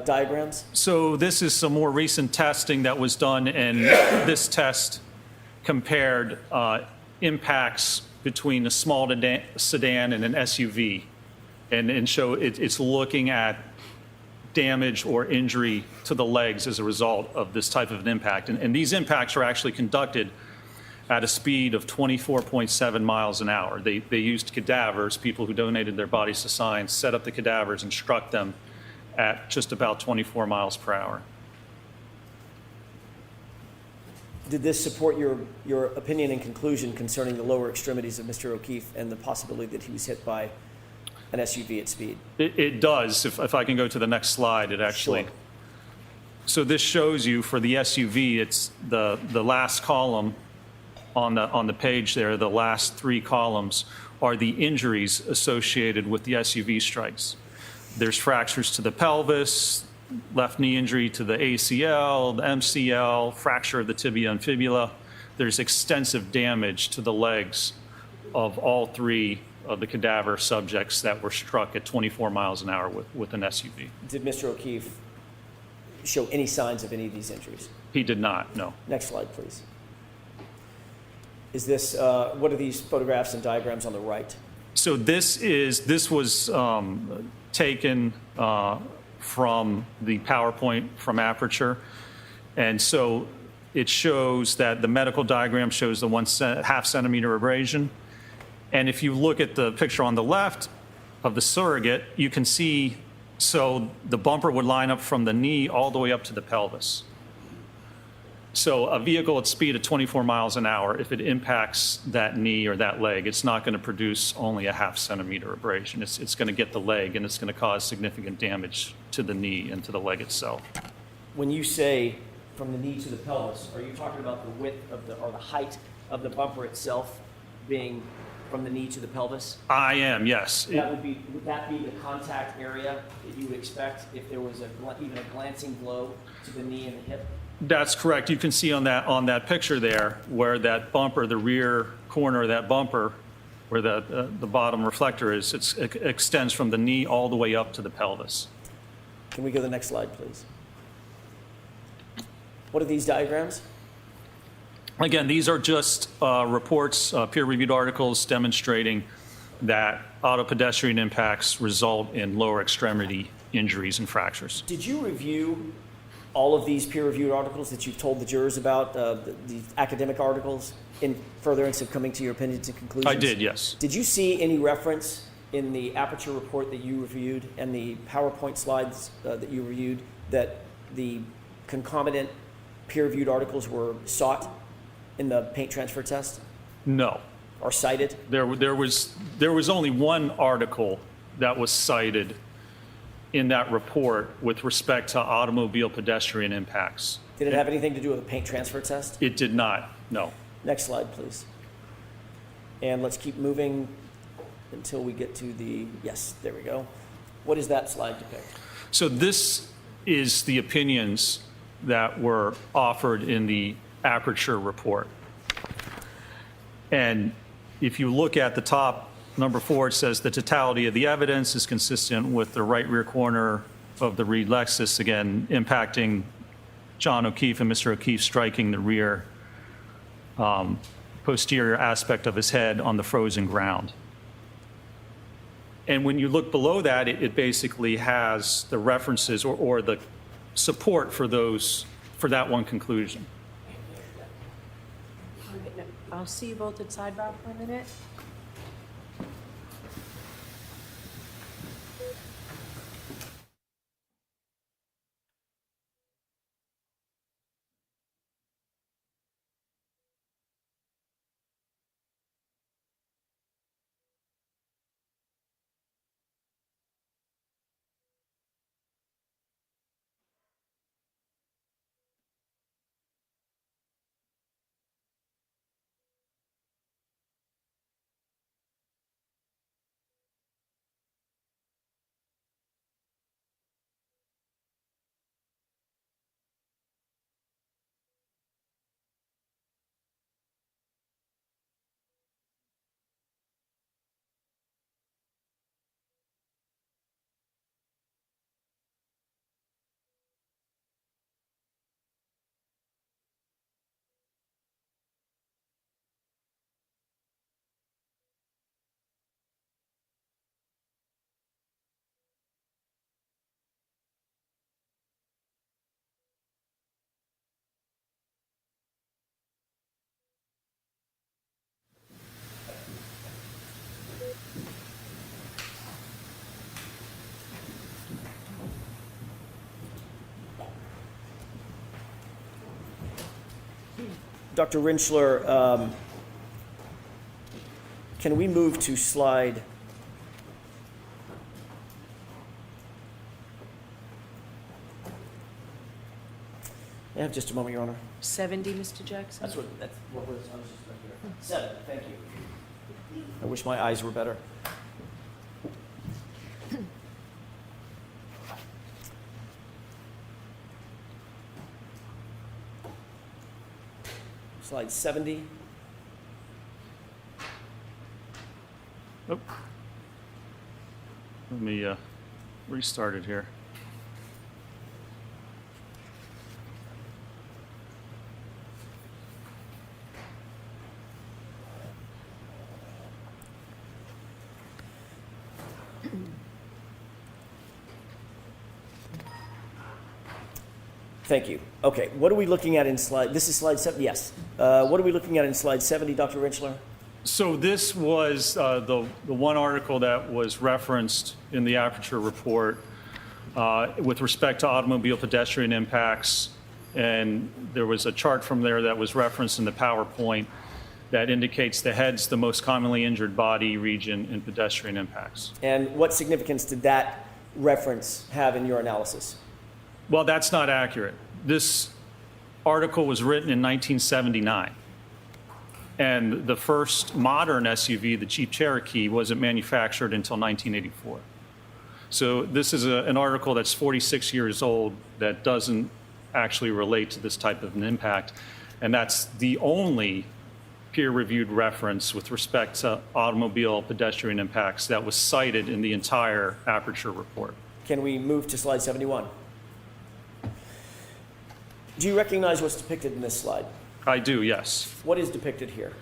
A: diagrams?
B: So this is some more recent testing that was done, and this test compared impacts between a small sedan and an SUV, and it's looking at damage or injury to the legs as a result of this type of an impact. And these impacts are actually conducted at a speed of 24.7 miles an hour. They used cadavers, people who donated their bodies to science, set up the cadavers and struck them at just about 24 miles per hour.
A: Did this support your opinion and conclusion concerning the lower extremities of Mr. O'Keefe and the possibility that he was hit by an SUV at speed?
B: It does. If I can go to the next slide, it actually.
A: Sure.
B: So this shows you for the SUV, it's the last column on the page there, the last three columns are the injuries associated with the SUV strikes. There's fractures to the pelvis, left knee injury to the ACL, the MCL, fracture of the tibia and fibula. There's extensive damage to the legs of all three of the cadaver subjects that were struck at 24 miles an hour with an SUV.
A: Did Mr. O'Keefe show any signs of any of these injuries?
B: He did not, no.
A: Next slide, please. Is this, what are these photographs and diagrams on the right?
B: So this was taken from the PowerPoint from Aperture. And so it shows that the medical diagram shows the 1.5 centimeter abrasion. And if you look at the picture on the left of the surrogate, you can see, so the bumper would line up from the knee all the way up to the pelvis. So a vehicle at speed of 24 miles an hour, if it impacts that knee or that leg, it's not going to produce only a 0.5 centimeter abrasion. It's going to get the leg, and it's going to cause significant damage to the knee and to the leg itself.
A: When you say from the knee to the pelvis, are you talking about the width of or the height of the bumper itself being from the knee to the pelvis?
B: I am, yes.
A: Would that be the contact area that you would expect if there was even a glancing blow to the knee and the hip?
B: That's correct. You can see on that picture there where that bumper, the rear corner of that bumper, where the bottom reflector is, it extends from the knee all the way up to the pelvis.
A: Can we go to the next slide, please? What are these diagrams?
B: Again, these are just reports, peer-reviewed articles demonstrating that auto-pedestrian impacts result in lower extremity injuries and fractures.
A: Did you review all of these peer-reviewed articles that you've told the jurors about, the academic articles, in furtherance of coming to your opinions and conclusions?
B: I did, yes.
A: Did you see any reference in the Aperture report that you reviewed and the PowerPoint slides that you reviewed that the concomitant peer-reviewed articles were sought in the paint transfer test
B: No.
A: or cited?
B: There was only one article that was cited in that report with respect to automobile pedestrian impacts.
A: Did it have anything to do with the paint transfer test?
B: It did not, no.
A: Next slide, please. And let's keep moving until we get to yes, there we go. What does that slide depict?
B: So this is the opinions that were offered in the Aperture report. And if you look at the top, number 4, it says the totality of the evidence is consistent with the right rear corner of the Reed Lexus, again, impacting John O'Keefe and Mr. O'Keefe striking the rear posterior aspect of his head on the frozen ground. And when you look below that, it basically has the references or the support for that one conclusion.
C: I'll see you both at sidebar for a minute.
A: Dr. Rinschler, can we move to slide? Yeah, just a moment, Your Honor.
C: 70, Mr. Jackson?
A: That's what was, I was just right here. 7, thank you. I wish my eyes were better. Slide 70.
B: Oh. Let me restart it here.
A: Thank you. Okay, what are we looking at in slide, this is slide 7, yes. What are we looking at in slide 70, Dr. Rinschler?
B: So this was the one article that was referenced in the Aperture report with respect to automobile pedestrian impacts. And there was a chart from there that was referenced in the PowerPoint that indicates the head's the most commonly injured body region in pedestrian impacts.
A: And what significance did that reference have in your analysis?
B: Well, that's not accurate. This article was written in 1979. And the first modern SUV, the Jeep Cherokee, wasn't manufactured until 1984. So this is an article that's 46 years old that doesn't actually relate to this type of an impact. And that's the only peer-reviewed reference with respect to automobile pedestrian impacts that was cited in the entire Aperture report.
A: Can we move to slide 71? Do you recognize what's depicted in this slide?
B: I do, yes.
A: What is depicted here?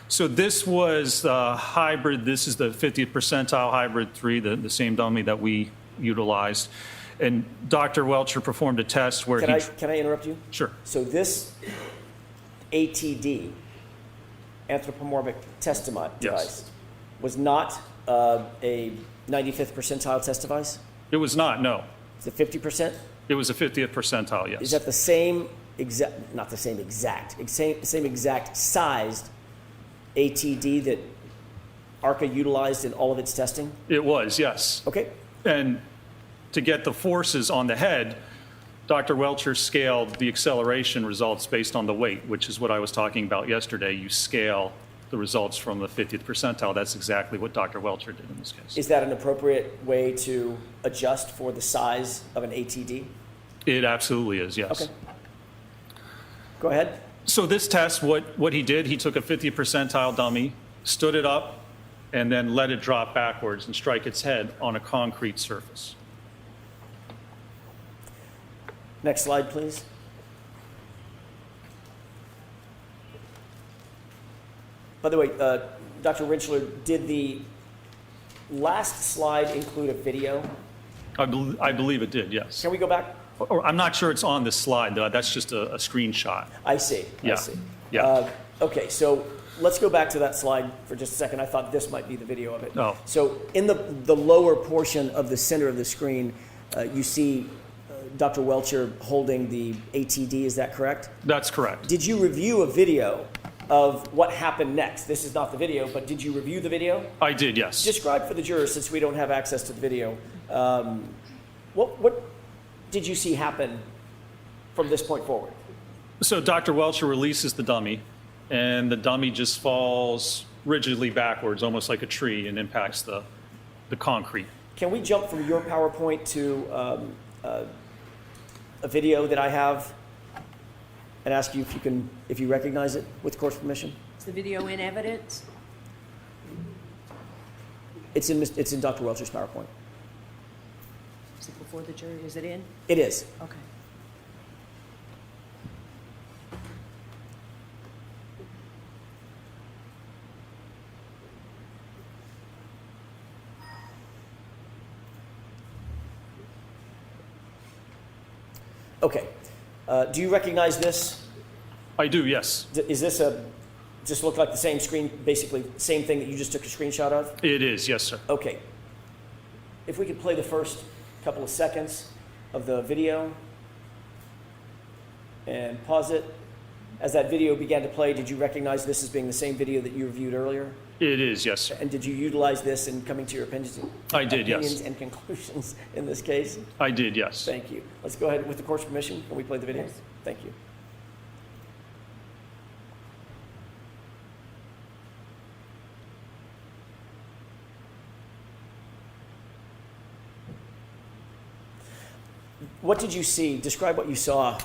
B: So this was hybrid. This is the 50th percentile hybrid 3, the same dummy that we utilized. And Dr. Welcher performed a test where
A: Can I interrupt you?
B: Sure.
A: So this ATD, anthropomorphic test device, was not a 95th percentile test device?
B: It was not, no.
A: Is it 50%?
B: It was a 50th percentile, yes.
A: Is that the same exact, not the same exact, same exact sized ATD that ARCA utilized in all of its testing?
B: It was, yes.
A: Okay.
B: And to get the forces on the head, Dr. Welcher scaled the acceleration results based on the weight, which is what I was talking about yesterday. You scale the results from the 50th percentile. That's exactly what Dr. Welcher did in this case.
A: Is that an appropriate way to adjust for the size of an ATD?
B: It absolutely is, yes.
A: Okay. Go ahead.
B: So this test, what he did, he took a 50th percentile dummy, stood it up, and then let it drop backwards and strike its head on a concrete surface.
A: Next slide, please. By the way, Dr. Rinschler, did the last slide include a video?
B: I believe it did, yes.
A: Can we go back?
B: Or I'm not sure it's on this slide, though. That's just a screenshot.
A: I see.
B: Yeah.
A: I see.
B: Yeah.
A: Okay, so let's go back to that slide for just a second. I thought this might be the video of it.
B: Oh.
A: So in the lower portion of the center of the screen, you see Dr. Welcher holding the ATD. Is that correct?
B: That's correct.
A: Did you review a video of what happened next? This is not the video, but did you review the video?
B: I did, yes.
A: Describe for the jurors, since we don't have access to the video, what did you see happen from this point forward?
B: So Dr. Welcher releases the dummy, and the dummy just falls rigidly backwards, almost like a tree, and impacts the concrete.
A: Can we jump from your PowerPoint to a video that I have and ask you if you recognize it with court's permission?
C: Is the video in evidence?
A: It's in Dr. Welcher's PowerPoint.
C: Is it before the jury? Is it in?
A: It is.
C: Okay.
A: Okay. Do you recognize this?
B: I do, yes.
A: Is this just look like the same screen, basically the same thing that you just took a screenshot of?
B: It is, yes, sir.
A: Okay. If we could play the first couple of seconds of the video and pause it. As that video began to play, did you recognize this as being the same video that you reviewed earlier?
B: It is, yes.
A: And did you utilize this in coming to your opinions,
B: I did, yes.
A: opinions and conclusions in this case?
B: I did, yes.
A: Thank you. Let's go ahead with the court's permission. Can we play the video?
C: Yes.
A: Thank you. What did you see? Describe what you saw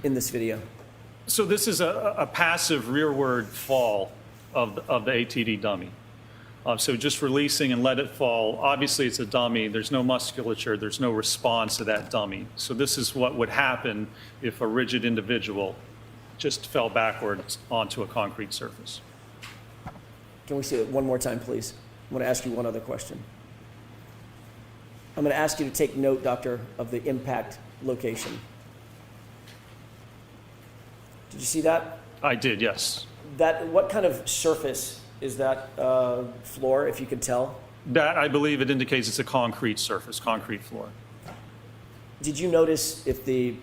A: in this video.
B: So this is a passive rearward fall of the ATD dummy. So just releasing and let it fall. Obviously, it's a dummy. There's no musculature. There's no response to that dummy. So this is what would happen if a rigid individual just fell backwards onto a concrete surface.
A: Can we see it one more time, please? I want to ask you one other question. I'm going to ask you to take note, Doctor, of the impact location. Did you see that?
B: I did, yes.
A: What kind of surface is that floor, if you can tell?
B: That, I believe it indicates it's a concrete surface, concrete floor.
A: Did you notice if the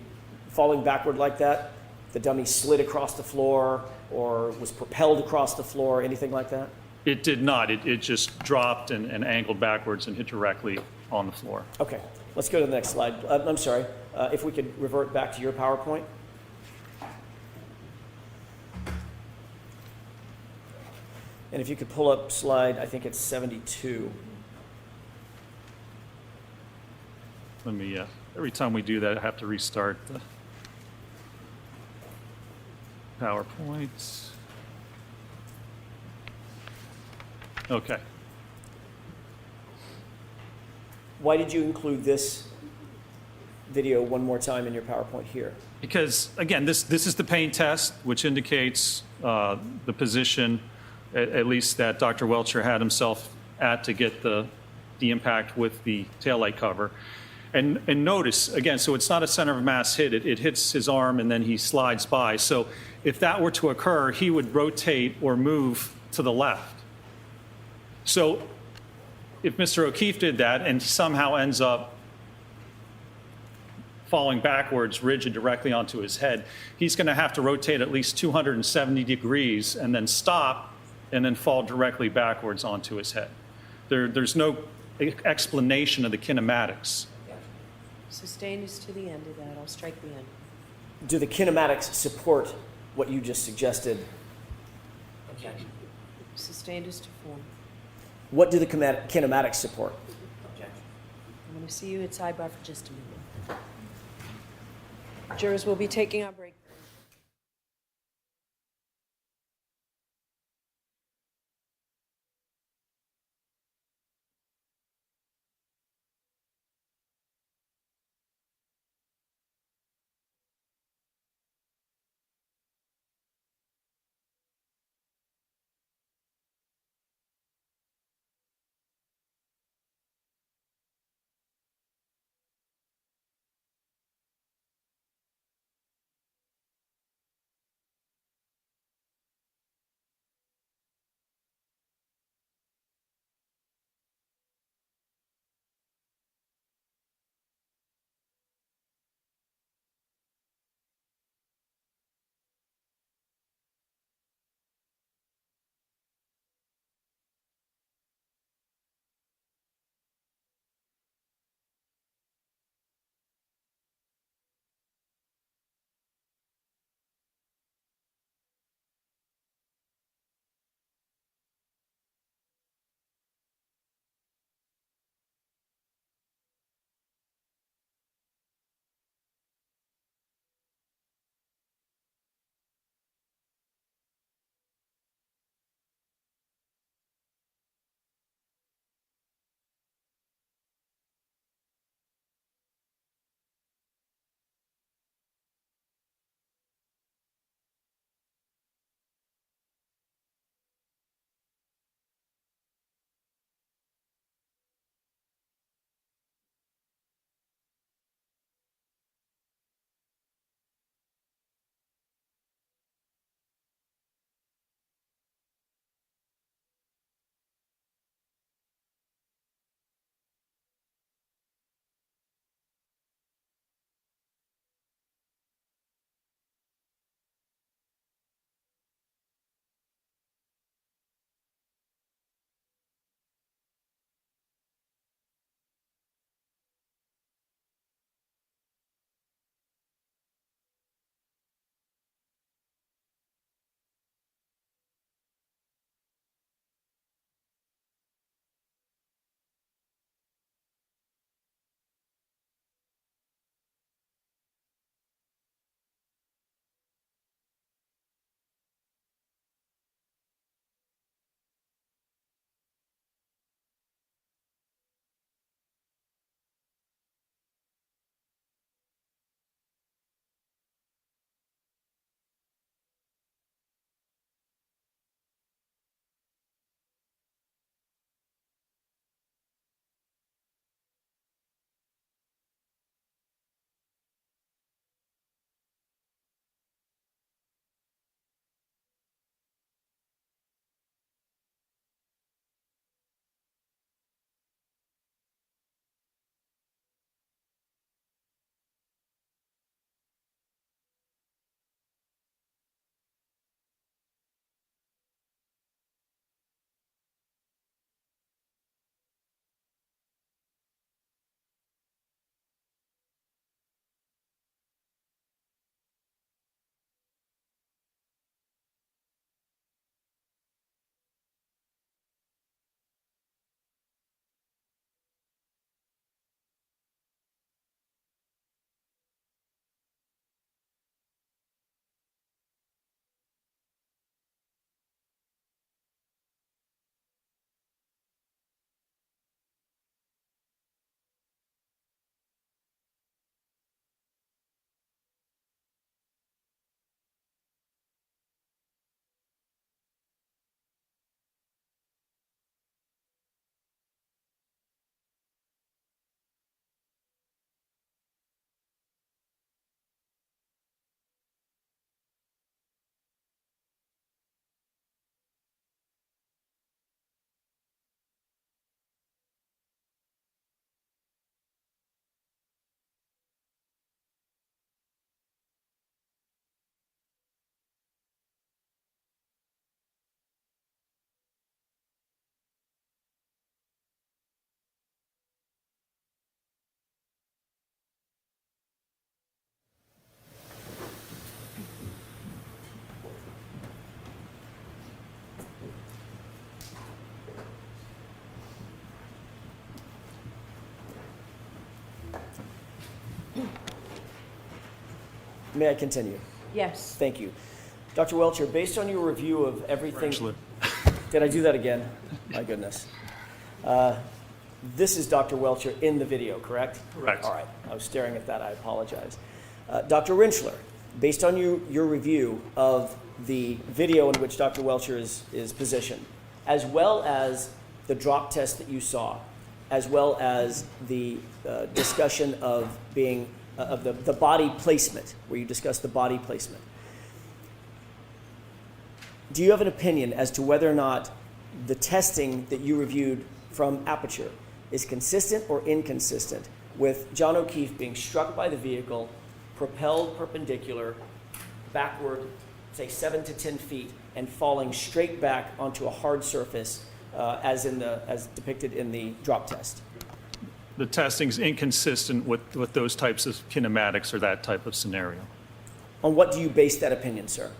A: falling backward like that, the dummy slid across the floor or was propelled across the floor, anything like that?
B: It did not. It just dropped and angled backwards and hit directly on the floor.
A: Okay, let's go to the next slide. I'm sorry, if we could revert back to your PowerPoint. And if you could pull up slide, I think it's 72.
B: Let me, every time we do that, I have to restart the PowerPoint. Okay.
A: Why did you include this video one more time in your PowerPoint here?
B: Because, again, this is the pain test, which indicates the position, at least that Dr. Welcher had himself at to get the impact with the taillight cover. And notice, again, so it's not a center of mass hit. It hits his arm and then he slides by. So if that were to occur, he would rotate or move to the left. So if Mr. O'Keefe did that and somehow ends up falling backwards, rigid directly onto his head, he's going to have to rotate at least 270 degrees and then stop and then fall directly backwards onto his head. There's no explanation of the kinematics.
C: Sustained is to the end of that. I'll strike the end.
A: Do the kinematics support what you just suggested?
C: Objection. Sustained is to form.
A: What do the kinematics support?
C: Objection. I'm going to see you at sidebar for just a minute. Jurors will be taking our break.
A: May I continue?
C: Yes.
A: Thank you. Dr. Welcher, based on your review of everything...
B: Actually,
A: Did I do that again? My goodness. This is Dr. Welcher in the video, correct?
B: Correct.
A: All right. I was staring at that. I apologize. Dr. Rinschler, based on your review of the video in which Dr. Welcher is positioned, as well as the drop test that you saw, as well as the discussion of being of the body placement, where you discussed the body placement, do you have an opinion as to whether or not the testing that you reviewed from Aperture is consistent or inconsistent with John O'Keefe being struck by the vehicle, propelled perpendicular, backward, say 7 to 10 feet, and falling straight back onto a hard surface as depicted in the drop test?
B: the testing's inconsistent with those types of kinematics or that type of scenario.
A: On what do you base that opinion, sir?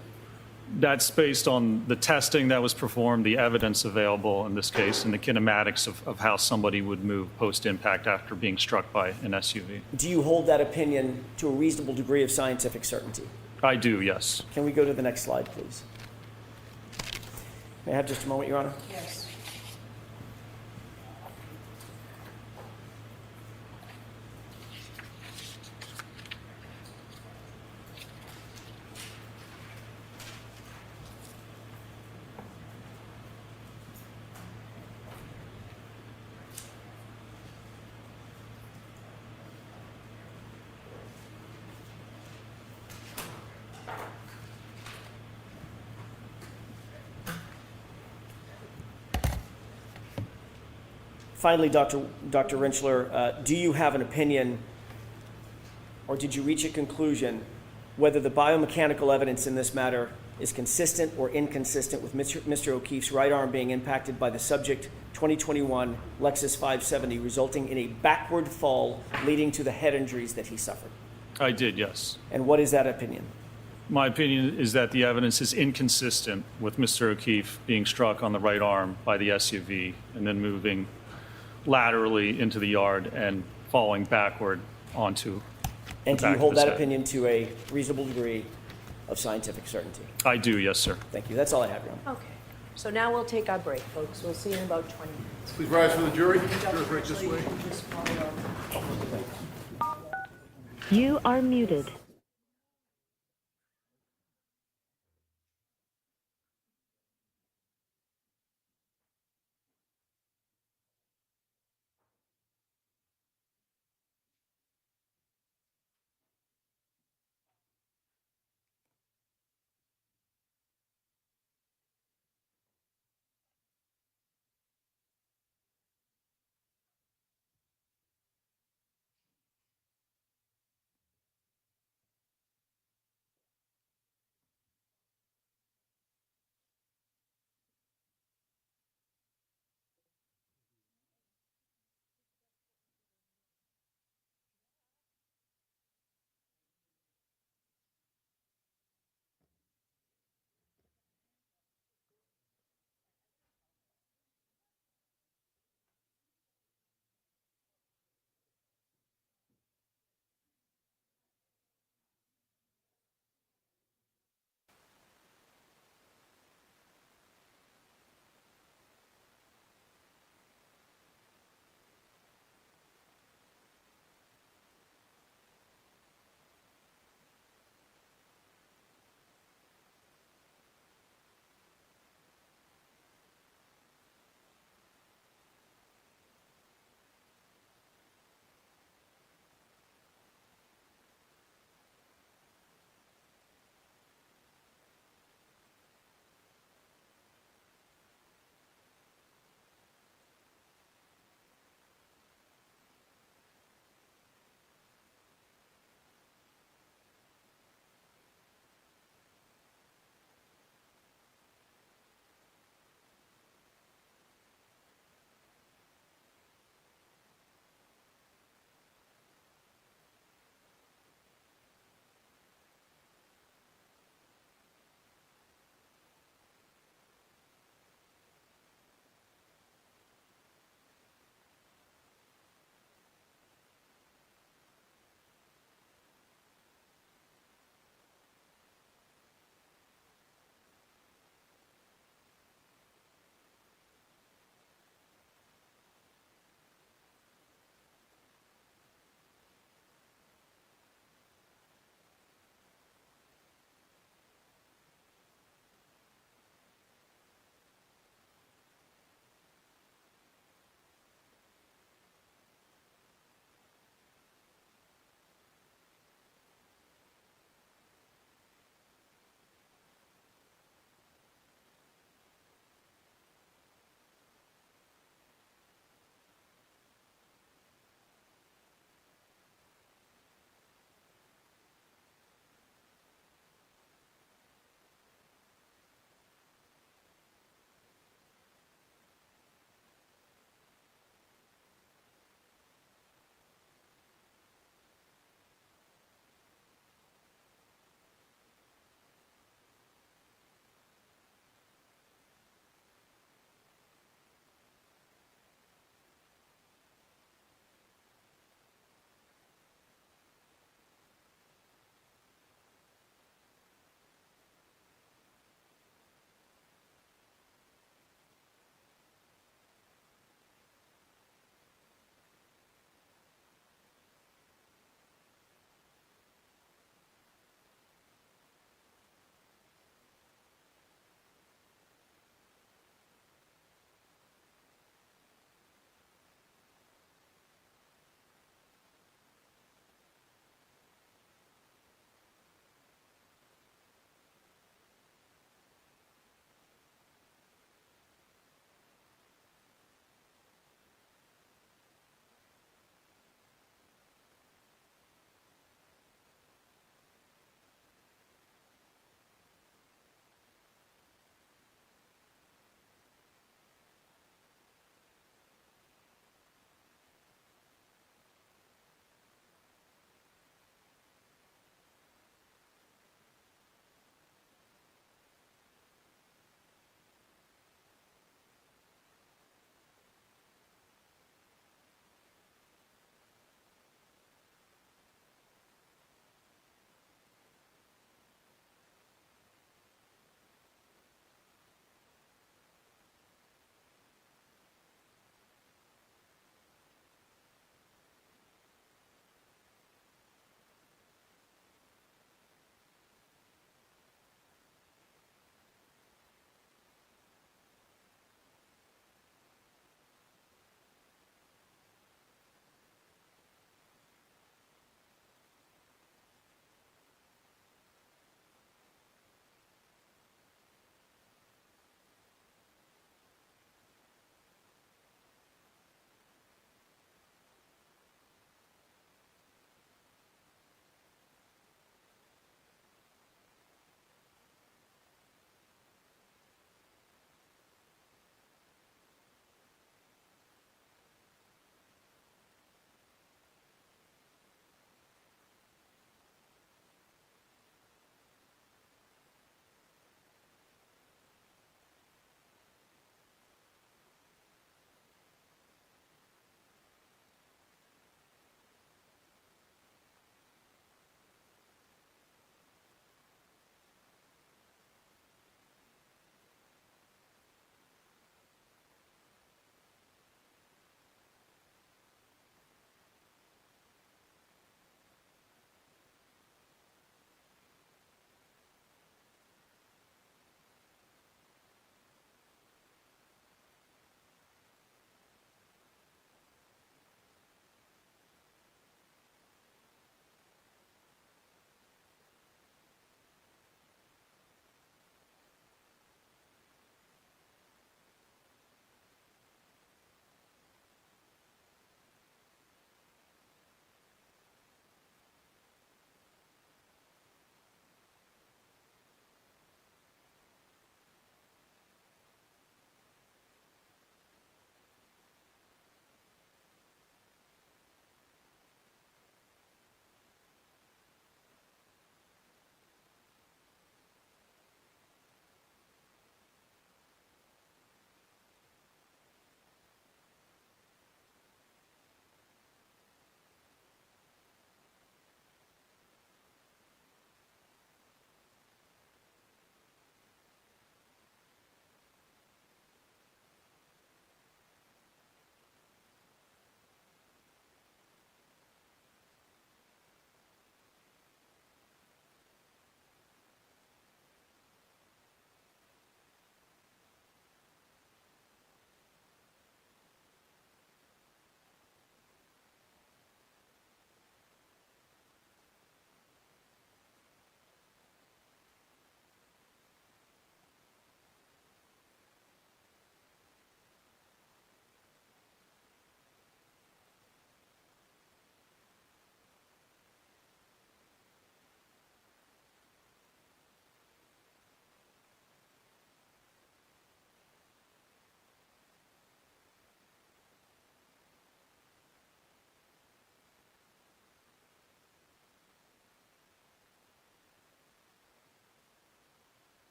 B: That's based on the testing that was performed, the evidence available in this case, and the kinematics of how somebody would move post-impact after being struck by an SUV.
A: Do you hold that opinion to a reasonable degree of scientific certainty?
B: I do, yes.
A: Can we go to the next slide, please? May I have just a moment, Your Honor?
C: Yes.
A: Finally, Dr. Rinschler, do you have an opinion, or did you reach a conclusion, whether the biomechanical evidence in this matter is consistent or inconsistent with Mr. O'Keefe's right arm being impacted by the subject 2021 Lexus 570, resulting in a backward fall leading to the head injuries that he suffered?
B: I did, yes.
A: And what is that opinion?
B: My opinion is that the evidence is inconsistent with Mr. O'Keefe being struck on the right arm by the SUV and then moving laterally into the yard and falling backward onto
A: And
B: the
A: do you
B: back
A: hold
B: of his
A: that
B: head.
A: opinion to a reasonable degree of scientific certainty?
B: I do, yes, sir.
A: Thank you. That's all I have, Your Honor.
C: Okay. So now we'll take our break, folks. We'll see you in about 20 minutes.
D: Please rise for the jury. Jurors right this way.
C: Just follow up.
E: You are muted.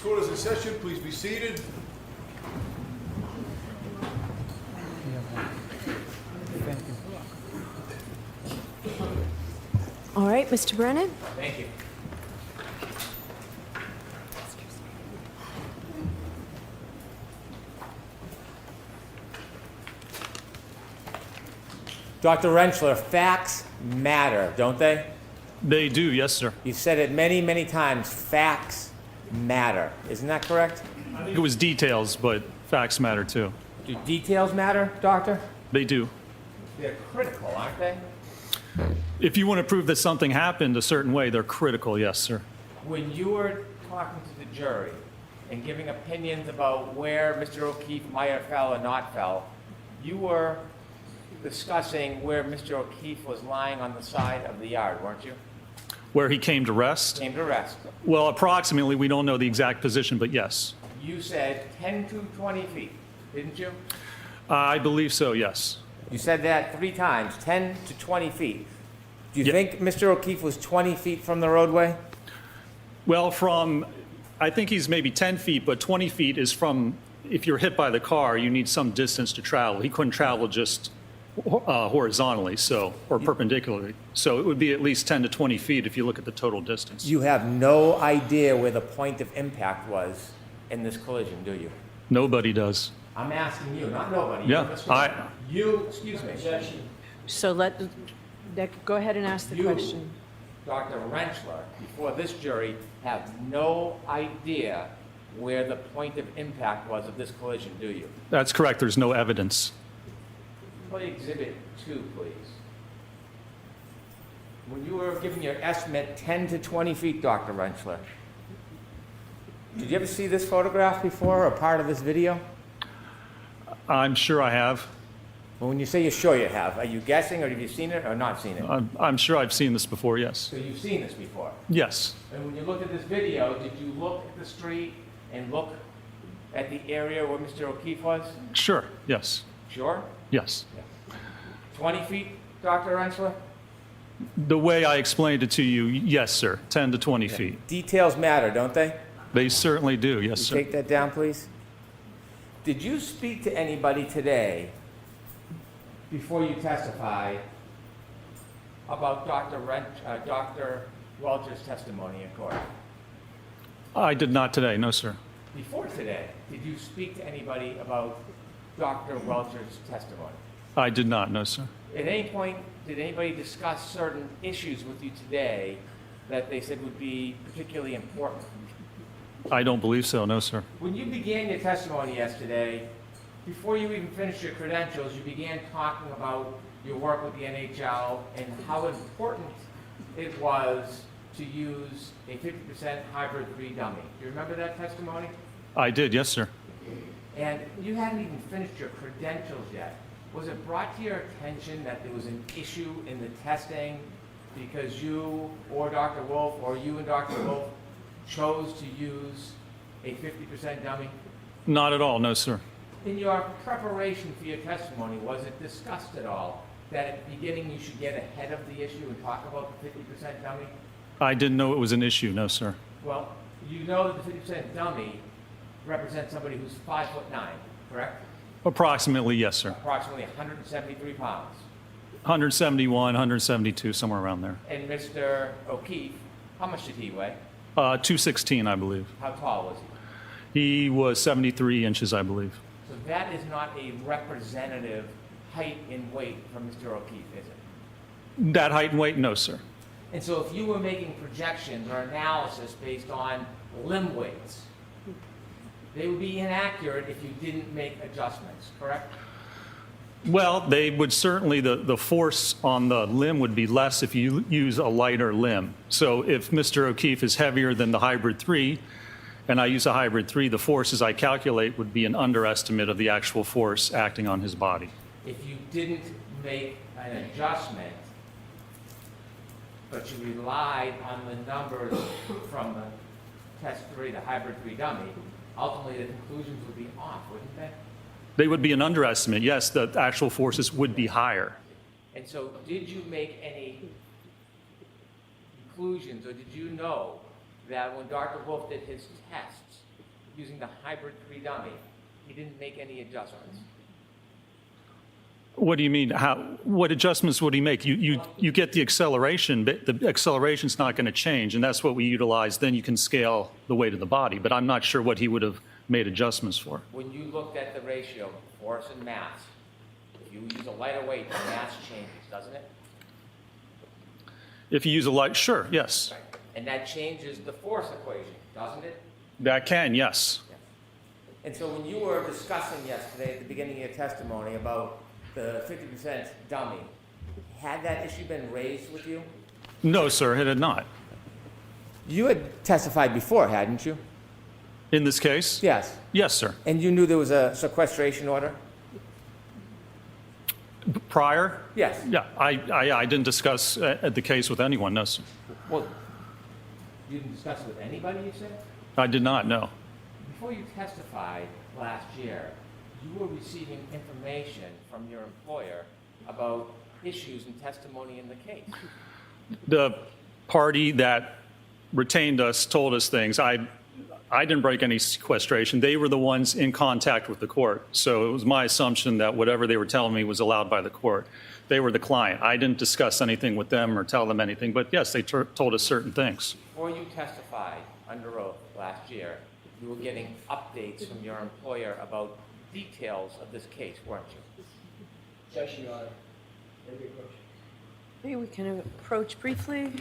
D: court is in session. Please be seated.
C: All right, Mr. Brennan?
F: Thank you. Dr. Rentschler, facts matter, don't they?
B: They do, yes, sir.
F: You've said it many, many times. Facts matter. Isn't that correct?
B: I think it was details, but facts matter too.
F: Do details matter, doctor?
B: They do.
F: They're critical, aren't they?
B: If you want to prove that something happened a certain way, they're critical, yes, sir.
F: When you were talking to the jury and giving opinions about where Mr. O'Keefe might have fell or not fell, you were discussing where Mr. O'Keefe was lying on the side of the yard, weren't you?
B: Where he came to rest?
F: Came to rest.
B: Well, approximately, we don't know the exact position, but yes.
F: You said 10 to 20 feet, didn't you?
B: I believe so, yes.
F: You said that 3 times, 10 to 20 feet. Do you
B: Yeah.
F: think Mr. O'Keefe was 20 feet from the roadway?
B: Well, I think he's maybe 10 feet, but 20 feet is from, if you're hit by the car, you need some distance to travel. He couldn't travel just horizontally, or perpendicularly. So it would be at least 10 to 20 feet if you look at the total distance.
F: You have no idea where the point of impact was in this collision, do you?
B: Nobody does.
F: I'm asking you, not nobody.
B: Yeah,
F: Excuse me.
C: So go ahead and ask the
F: You,
C: question.
F: Dr. Rentschler, before this jury, have no idea where the point of impact was of this collision, do you?
B: That's correct. There's no evidence.
F: Play Exhibit 2, please. When you were giving your estimate 10 to 20 feet, Dr. Rentschler, did you ever see this photograph before or part of this video?
B: I'm sure I have.
F: Well, when you say you're sure you have, are you guessing or have you seen it or not seen it?
B: I'm sure I've seen this before, yes.
F: So you've seen this before.
B: Yes.
F: And when you looked at this video, did you look at the street and look at the area where Mr. O'Keefe was?
B: Sure, yes.
F: Sure?
B: Yes.
F: 20 feet, Dr. Rentschler?
B: The way I explained it to you, yes, sir. 10 to 20 feet.
F: Details matter, don't they?
B: They certainly do, yes,
F: You
B: sir.
F: take that down, please. Did you speak to anybody today before you testified about Dr. Welcher's testimony in court?
B: I did not today, no, sir.
F: Before today, did you speak to anybody about Dr. Welcher's testimony?
B: I did not, no, sir.
F: At any point, did anybody discuss certain issues with you today that they said would be particularly important?
B: I don't believe so, no, sir.
F: When you began your testimony yesterday, before you even finished your credentials, you began talking about your work with the NHL and how important it was to use a 50% hybrid 3 dummy. Do you remember that testimony?
B: I did, yes, sir.
F: And you hadn't even finished your credentials yet. Was it brought to your attention that there was an issue in the testing because you or Dr. Wolf or you and Dr. Wolf chose to use a 50% dummy?
B: Not at all, no, sir.
F: In your preparation for your testimony, was it discussed at all that at the beginning you should get ahead of the issue and talk about the 50% dummy?
B: I didn't know it was an issue, no, sir.
F: Well, you know that the 50% dummy represents somebody who's 5'9", correct?
B: Approximately, yes, sir.
F: Approximately 173 pounds.
B: 171, 172, somewhere around there.
F: And Mr. O'Keefe, how much did he weigh?
B: 216, I believe.
F: How tall was he?
B: He was 73 inches, I believe.
F: So that is not a representative height and weight for Mr. O'Keefe, is it?
B: That height and weight, no, sir.
F: And so if you were making projections or analysis based on limb weights, they would be inaccurate if you didn't make adjustments, correct?
B: Well, they would certainly, the force on the limb would be less if you use a lighter limb. So if Mr. O'Keefe is heavier than the hybrid 3, and I use a hybrid 3, the forces I calculate would be an underestimate of the actual force acting on his body.
F: If you didn't make an adjustment, but you relied on the numbers from the test 3, the hybrid 3 dummy, ultimately the conclusions would be off, wouldn't they?
B: They would be an underestimate. Yes, the actual forces would be higher.
F: And so did you make any conclusions, or did you know that when Dr. Wolf did his tests, using the hybrid 3 dummy, he didn't make any adjustments.
B: What do you mean? What adjustments would he make? You get the acceleration, but the acceleration's not going to change, and that's what we utilize. Then you can scale the weight of the body, but I'm not sure what he would have made adjustments for.
F: When you looked at the ratio, force and mass, if you use a lighter weight, the mass changes, doesn't it?
B: If you use a light, sure, yes.
F: Right. And that changes the force equation, doesn't it?
B: That can, yes.
F: And so when you were discussing yesterday at the beginning of your testimony about the 50% dummy, had that issue been raised with you?
B: No, sir, it had not.
F: You had testified before, hadn't you?
B: In this case?
F: Yes.
B: Yes, sir.
F: And you knew there was a sequestration order?
B: Prior?
F: Yes.
B: Yeah, I didn't discuss the case with anyone, no, sir.
F: Well, you didn't discuss it with anybody, you said?
B: I did not, no.
F: Before you testified last year, you were receiving information from your employer about issues and testimony in the case.
B: The party that retained us told us things. I didn't break any sequestration. They were the ones in contact with the court. So it was my assumption that whatever they were telling me was allowed by the court. They were the client. I didn't discuss anything with them or tell them anything, but yes, they told us certain things.
F: Before you testified under oath last year, you were getting updates from your employer about details of this case, weren't you?
A: Objection, Your Honor. May we approach?
C: Maybe we can approach briefly.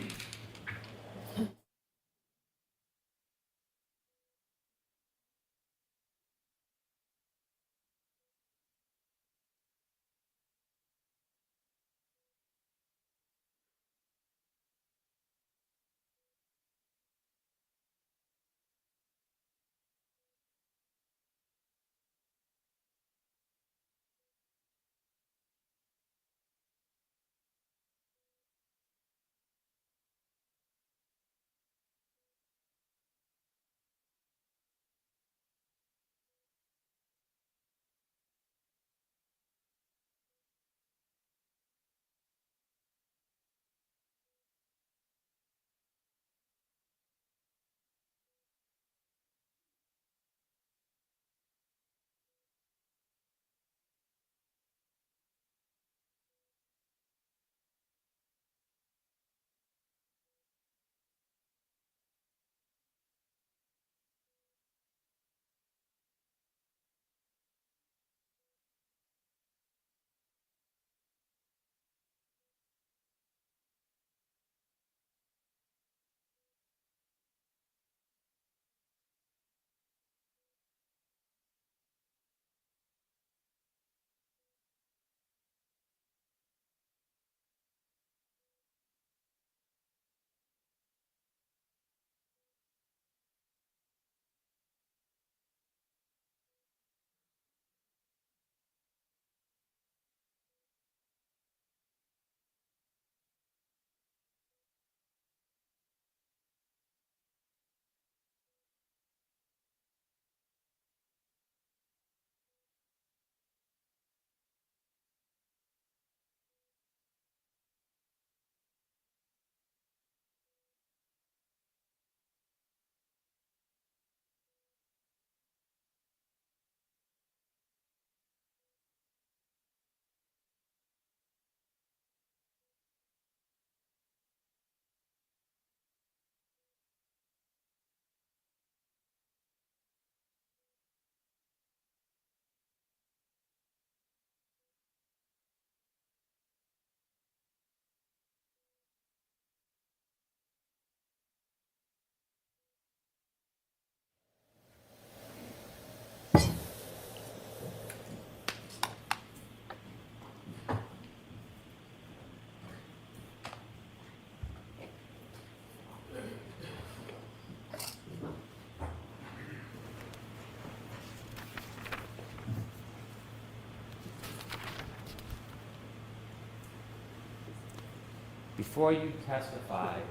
F: Before you testified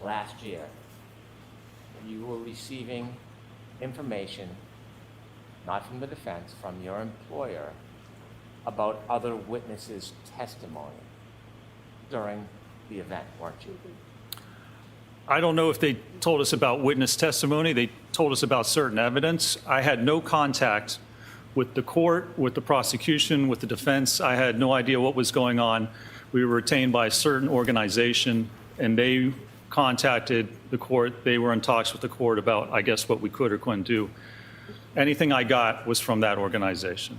F: last year, you were receiving information, not from the defense, from your employer, about other witnesses' testimony during the event, weren't you?
B: I don't know if they told us about witness testimony. They told us about certain evidence. I had no contact with the court, with the prosecution, with the defense. I had no idea what was going on. We were retained by a certain organization, and they contacted the court. They were in talks with the court about, I guess, what we could or couldn't do. Anything I got was from that organization.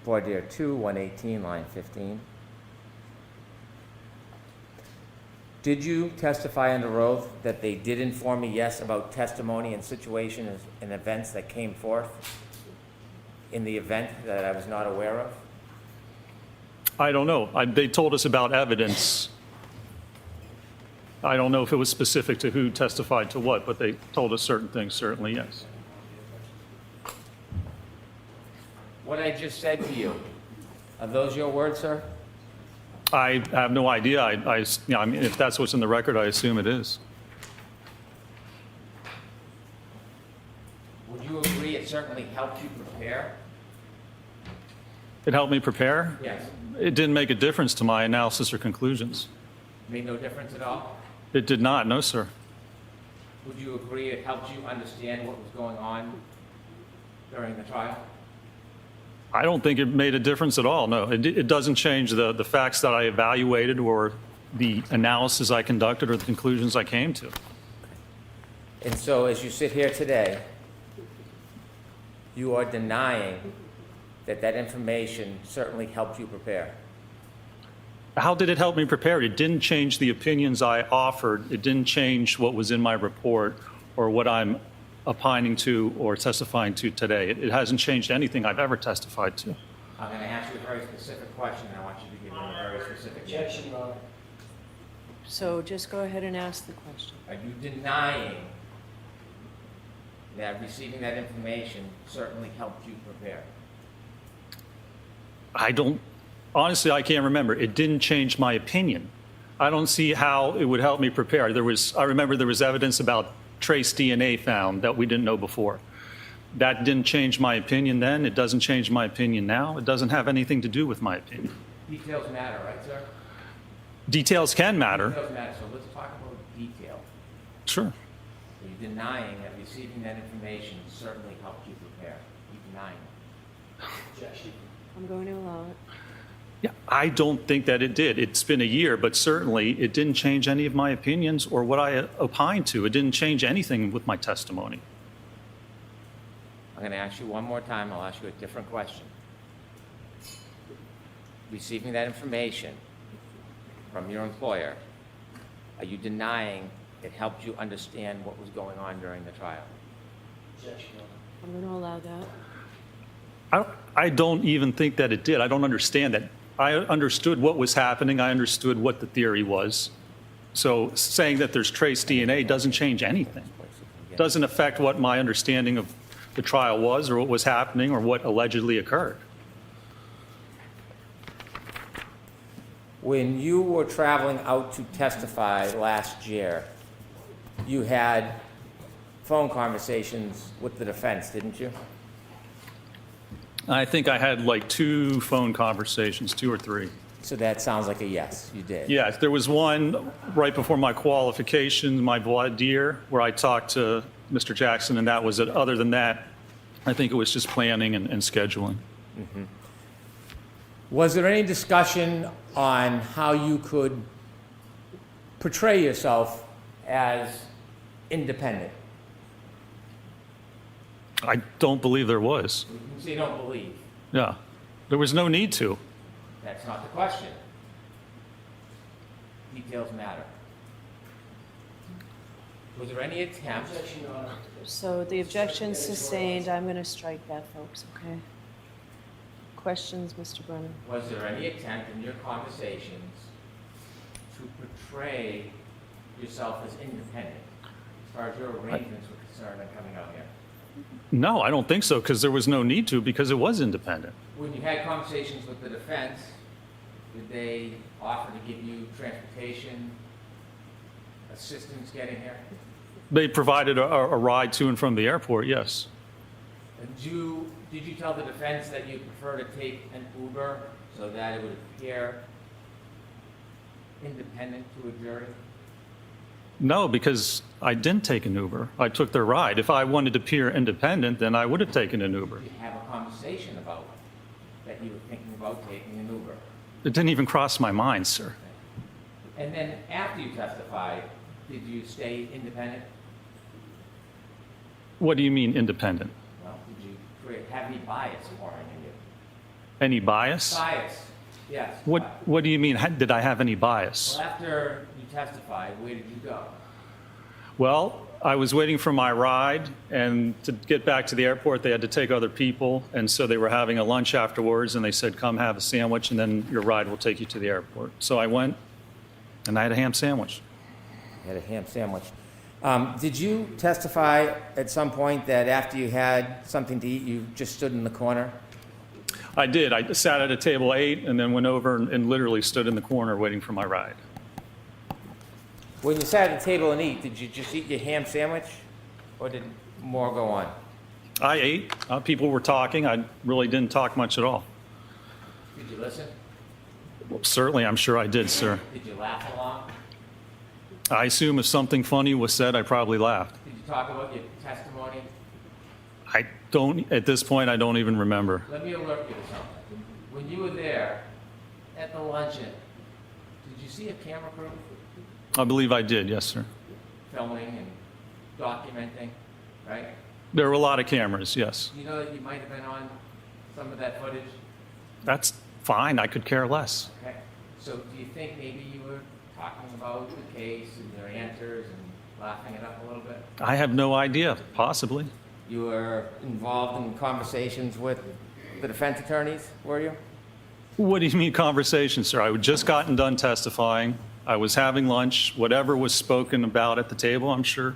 F: Voir dire 2, 118, line 15. Did you testify under oath that they did inform me, yes, about testimony and situations and events that came forth in the event that I was not aware of?
B: I don't know. They told us about evidence. I don't know if it was specific to who testified to what, but they told us certain things, certainly, yes.
F: What I just said to you, are those your words, sir?
B: I have no idea. I mean, if that's what's in the record, I assume it is.
F: Would you agree it certainly helped you prepare?
B: It helped me prepare.
F: Yes.
B: It didn't make a difference to my analysis or conclusions.
F: Made no difference at all?
B: It did not, no, sir.
F: Would you agree it helped you understand what was going on during the trial?
B: I don't think it made a difference at all, no. It doesn't change the facts that I evaluated or the analysis I conducted or the conclusions I came to.
F: And so as you sit here today, you are denying that that information certainly helped you prepare.
B: How did it help me prepare? It didn't change the opinions I offered. It didn't change what was in my report or what I'm opining to or testifying to today. It hasn't changed anything I've ever testified to.
F: I'm going to ask you a very specific question, and I want you to give me a very specific answer.
C: So just go ahead and ask the question.
F: Are you denying that receiving that information certainly helped you prepare?
B: Honestly, I can't remember. It didn't change my opinion. I don't see how it would help me prepare. I remember there was evidence about trace DNA found that we didn't know before. That didn't change my opinion then. It doesn't change my opinion now. It doesn't have anything to do with my opinion.
F: Details matter, right, sir?
B: Details can matter.
F: Details matter, so let's talk about detail.
B: Sure.
F: Are you denying that receiving that information certainly helped you prepare? Are you denying it?
C: I'm going to allow it.
B: Yeah, I don't think that it did. It's been a year, but certainly it didn't change any of my opinions or what I opined to. It didn't change anything with my testimony.
F: I'm going to ask you one more time. I'll ask you a different question. Receiving that information from your employer, are you denying it helped you understand what was going on during the trial?
C: I'm going to allow that.
B: I don't even think that it did. I don't understand that. I understood what was happening. I understood what the theory was. So saying that there's trace DNA doesn't change anything. It doesn't affect what my understanding of the trial was or what was happening or what allegedly occurred.
F: When you were traveling out to testify last year, you had phone conversations with the defense, didn't you?
B: I think I had like 2 phone conversations, 2 or 3.
F: So that sounds like a yes, you did.
B: Yes, there was one right before my qualifications, my voir dire, where I talked to Mr. Jackson, and that was it. Other than that, I think it was just planning and scheduling.
F: Mm-hmm. Was there any discussion on how you could portray yourself as independent?
B: I don't believe there was.
F: You say you don't believe.
B: Yeah, there was no need to.
F: That's not the question. Details matter. Was there any attempt?
C: So the objection's sustained. I'm going to strike that, folks, okay? Questions, Mr. Brennan?
F: Was there any attempt in your conversations to portray yourself as independent as far as your arrangements were concerned in coming out here?
B: No, I don't think so, because there was no need to, because it was independent.
F: When you had conversations with the defense, did they offer to give you transportation, assistance getting here?
B: They provided a ride to and from the airport, yes.
F: And did you tell the defense that you prefer to take an Uber so that it would appear independent to a jury?
B: No, because I didn't take an Uber. I took their ride. If I wanted to appear independent, then I would have taken an Uber.
F: Did you have a conversation about that you were thinking about taking an Uber?
B: It didn't even cross my mind, sir.
F: And then after you testified, did you stay independent?
B: What do you mean independent?
F: Well, did you have any bias foreign in you?
B: Any bias?
F: Bias, yes.
B: What do you mean? Did I have any bias?
F: Well, after you testified, where did you go?
B: Well, I was waiting for my ride, and to get back to the airport, they had to take other people, and so they were having a lunch afterwards, and they said, come have a sandwich, and then your ride will take you to the airport. So I went, and I had a ham sandwich.
F: You had a ham sandwich. Did you testify at some point that after you had something to eat, you just stood in the corner?
B: I did. I sat at a table, ate, and then went over and literally stood in the corner waiting for my ride.
F: When you sat at the table and eat, did you just eat your ham sandwich, or did more go on?
B: I ate. People were talking. I really didn't talk much at all.
F: Did you listen?
B: Well, certainly, I'm sure I did, sir.
F: Did you laugh along?
B: I assume if something funny was said, I probably laughed.
F: Did you talk about your testimony?
B: I don't, at this point, I don't even remember.
F: Let me alert you to something. When you were there at the luncheon, did you see a camera crew
B: I believe I did, yes, sir.
F: filming and documenting, right?
B: There were a lot of cameras, yes.
F: You know that you might have been on some of that footage?
B: That's fine. I could care less.
F: Okay. So do you think maybe you were talking about the case and their answers and laughing it up a little bit?
B: I have no idea, possibly.
F: You were involved in conversations with the defense attorneys, were you?
B: What do you mean conversation, sir? I had just gotten done testifying. I was having lunch. Whatever was spoken about at the table, I'm sure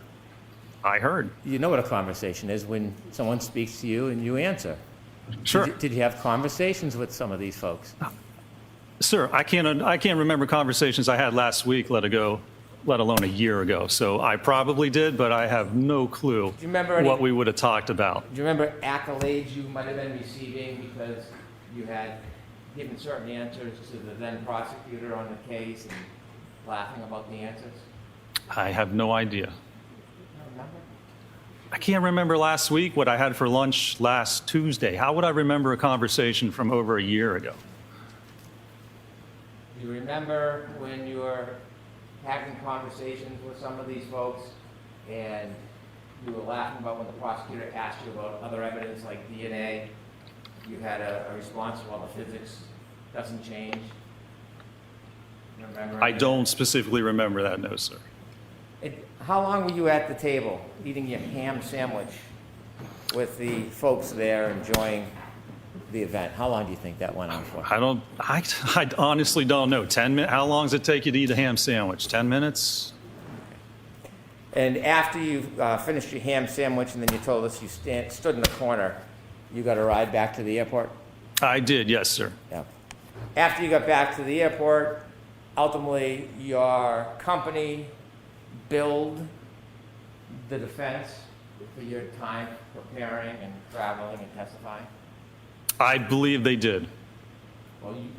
B: I heard.
F: You know what a conversation is when someone speaks to you and you answer.
B: Sure.
F: Did you have conversations with some of these folks?
B: Sir, I can't remember conversations I had last week, let alone a year ago. So I probably did, but I have no clue
F: Do you remember any-
B: what we would have talked about.
F: Do you remember accolades you might have been receiving because you had given certain answers to the then prosecutor on the case and laughing about the answers?
B: I have no idea.
F: You don't remember?
B: I can't remember last week what I had for lunch last Tuesday. How would I remember a conversation from over a year ago?
F: Do you remember when you were having conversations with some of these folks and you were laughing about when the prosecutor asked you about other evidence like DNA? You had a response, well, the physics doesn't change. You remember?
B: I don't specifically remember that, no, sir.
F: How long were you at the table eating your ham sandwich with the folks there enjoying the event? How long do you think that went on for?
B: I honestly don't know. 10 minutes? How long does it take you to eat a ham sandwich? 10 minutes?
F: And after you finished your ham sandwich and then you told us you stood in the corner, you got a ride back to the airport?
B: I did, yes, sir.
F: Yeah. After you got back to the airport, ultimately your company billed the defense for your time preparing and traveling and testifying?
B: I believe they did.
F: Well, you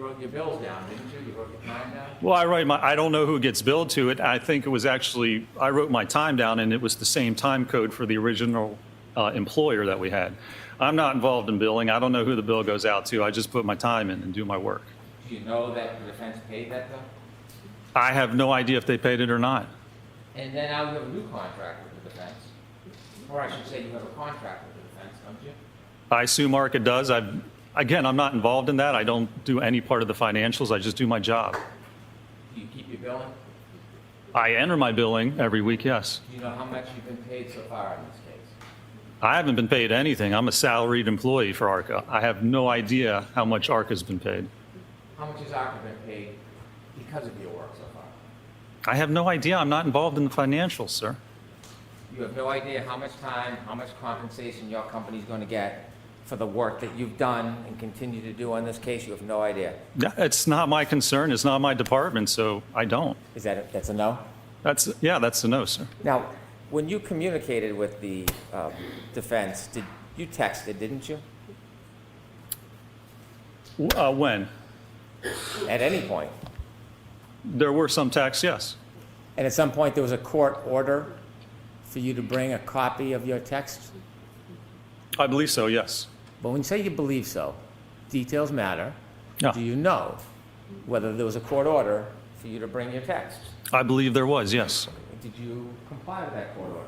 F: wrote your bills down, didn't you? You wrote your time down?
B: Well, I don't know who gets billed to it. I think it was actually, I wrote my time down and it was the same time code for the original employer that we had. I'm not involved in billing. I don't know who the bill goes out to. I just put my time in and do my work.
F: Do you know that the defense paid that bill?
B: I have no idea if they paid it or not.
F: And then now you have a new contract with the defense. Or I should say you have a contract with the defense, don't you?
B: I assume ARCA does. Again, I'm not involved in that. I don't do any part of the financials. I just do my job.
F: Do you keep your billing?
B: I enter my billing every week, yes.
F: Do you know how much you've been paid so far in this case?
B: I haven't been paid anything. I'm a salaried employee for ARCA. I have no idea how much ARCA's been paid.
F: How much has ARCA been paid because of your work so far?
B: I have no idea. I'm not involved in the financials, sir.
F: You have no idea how much time, how much compensation your company's going to get for the work that you've done and continue to do on this case? You have no idea.
B: Yeah, it's not my concern. It's not my department, so I don't.
F: That's a no?
B: That's a no, sir.
F: Now, when you communicated with the defense, you texted, didn't you?
B: When?
F: At any point?
B: There were some texts, yes.
F: And at some point, there was a court order for you to bring a copy of your text?
B: I believe so, yes.
F: But when you say you believe so, details matter.
B: Yeah.
F: Do you know whether there was a court order for you to bring your text?
B: I believe there was, yes.
F: Did you comply with that court order?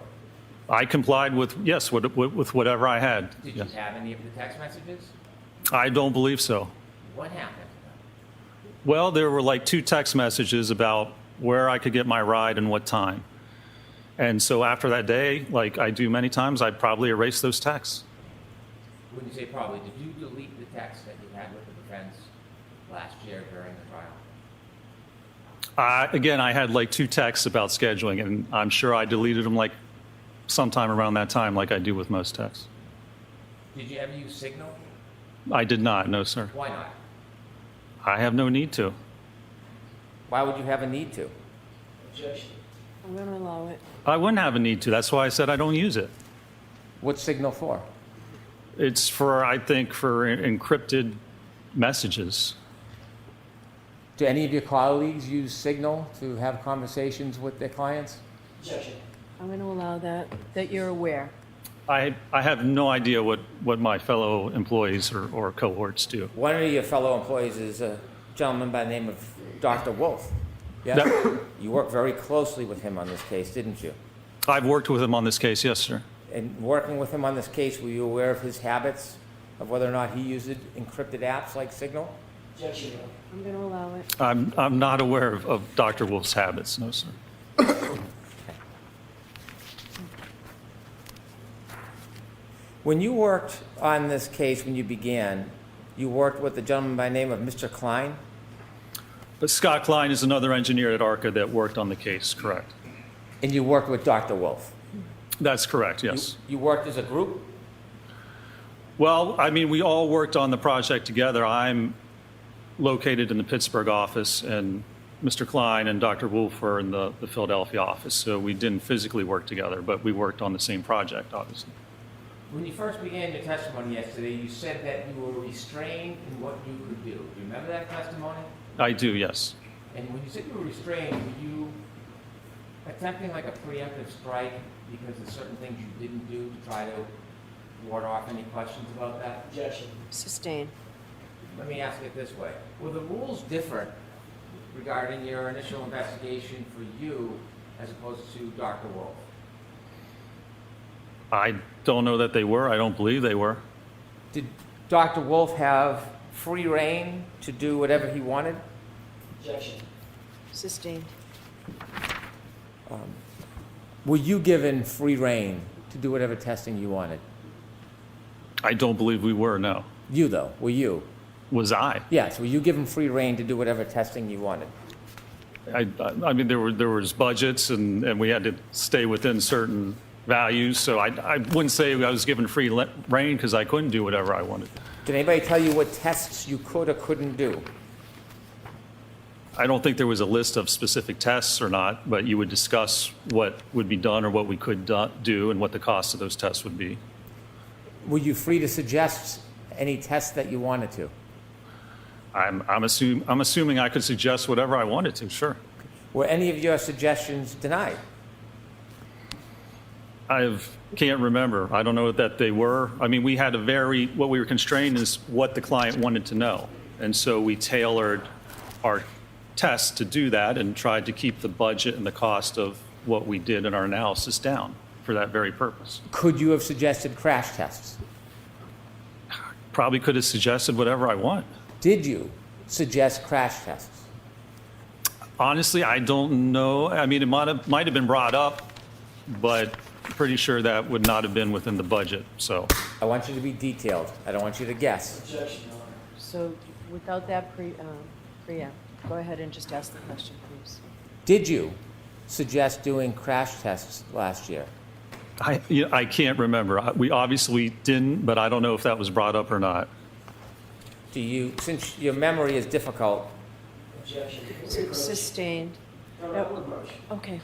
B: I complied with, yes, with whatever I had.
F: Did
B: Yes.
F: you have any of the text messages?
B: I don't believe so.
F: What happened?
B: Well, there were like 2 text messages about where I could get my ride and what time. And so after that day, like I do many times, I'd probably erase those texts.
F: When you say probably, did you delete the text that you had with the defense last year during the trial?
B: Again, I had like 2 texts about scheduling, and I'm sure I deleted them like sometime around that time, like I do with most texts.
F: Did you ever use Signal?
B: I did not, no, sir.
F: Why not?
B: I have no need to.
F: Why would you have a need to?
C: I'm going to allow it.
B: I wouldn't have a need to. That's why I said I don't use it.
F: What's Signal for?
B: It's for, I think, for encrypted messages.
F: Do any of your colleagues use Signal to have conversations with their clients?
C: I'm going to allow that you're aware.
B: I have no idea what my fellow employees or cohorts do.
F: One of your fellow employees is a gentleman by the name of Dr. Wolf. Yes?
B: That-
F: You worked very closely with him on this case, didn't you?
B: I've worked with him on this case, yes, sir.
F: And working with him on this case, were you aware of his habits, of whether or not he used encrypted apps like Signal?
C: I'm going to allow it.
B: I'm not aware of Dr. Wolf's habits, no, sir.
F: When you worked on this case, when you began, you worked with a gentleman by the name of Mr. Klein?
B: But Scott Klein is another engineer at ARCA that worked on the case, correct?
F: And you worked with Dr. Wolf?
B: That's correct, yes.
F: You worked as a group?
B: Well, I mean, we all worked on the project together. I'm located in the Pittsburgh office, and Mr. Klein and Dr. Wolf are in the Philadelphia office, so we didn't physically work together, but we worked on the same project, obviously.
F: When you first began your testimony yesterday, you said that you were restrained in what you could do. Do you remember that testimony?
B: I do, yes.
F: And when you said you were restrained, were you attempting like a preemptive strike because of certain things you didn't do to try to ward off any questions about that?
C: Sustain.
F: Let me ask it this way. Were the rules different regarding your initial investigation for you as opposed to Dr. Wolf?
B: I don't know that they were. I don't believe they were.
F: Did Dr. Wolf have free reign to do whatever he wanted?
C: Sustained.
F: Were you given free reign to do whatever testing you wanted?
B: I don't believe we were, no.
F: You, though, were you?
B: Was I?
F: Yes, were you given free reign to do whatever testing you wanted?
B: I mean, there was budgets, and we had to stay within certain values, so I wouldn't say I was given free reign because I couldn't do whatever I wanted.
F: Did anybody tell you what tests you could or couldn't do?
B: I don't think there was a list of specific tests or not, but you would discuss what would be done or what we could do and what the cost of those tests would be.
F: Were you free to suggest any tests that you wanted to?
B: I'm assuming I could suggest whatever I wanted to, sure.
F: Were any of your suggestions denied?
B: I can't remember. I don't know that they were. I mean, we had what we were constrained is what the client wanted to know. And so we tailored our tests to do that and tried to keep the budget and the cost of what we did in our analysis down for that very purpose.
F: Could you have suggested crash tests?
B: Probably could have suggested whatever I want.
F: Did you suggest crash tests?
B: Honestly, I don't know. I mean, it might have been brought up, but pretty sure that would not have been within the budget, so.
F: I want you to be detailed. I don't want you to guess.
C: So without that preamp, go ahead and just ask the question, please.
F: Did you suggest doing crash tests last year?
B: I can't remember. We obviously didn't, but I don't know if that was brought up or not.
F: Do you, since your memory is difficult,
C: Sustained. Okay.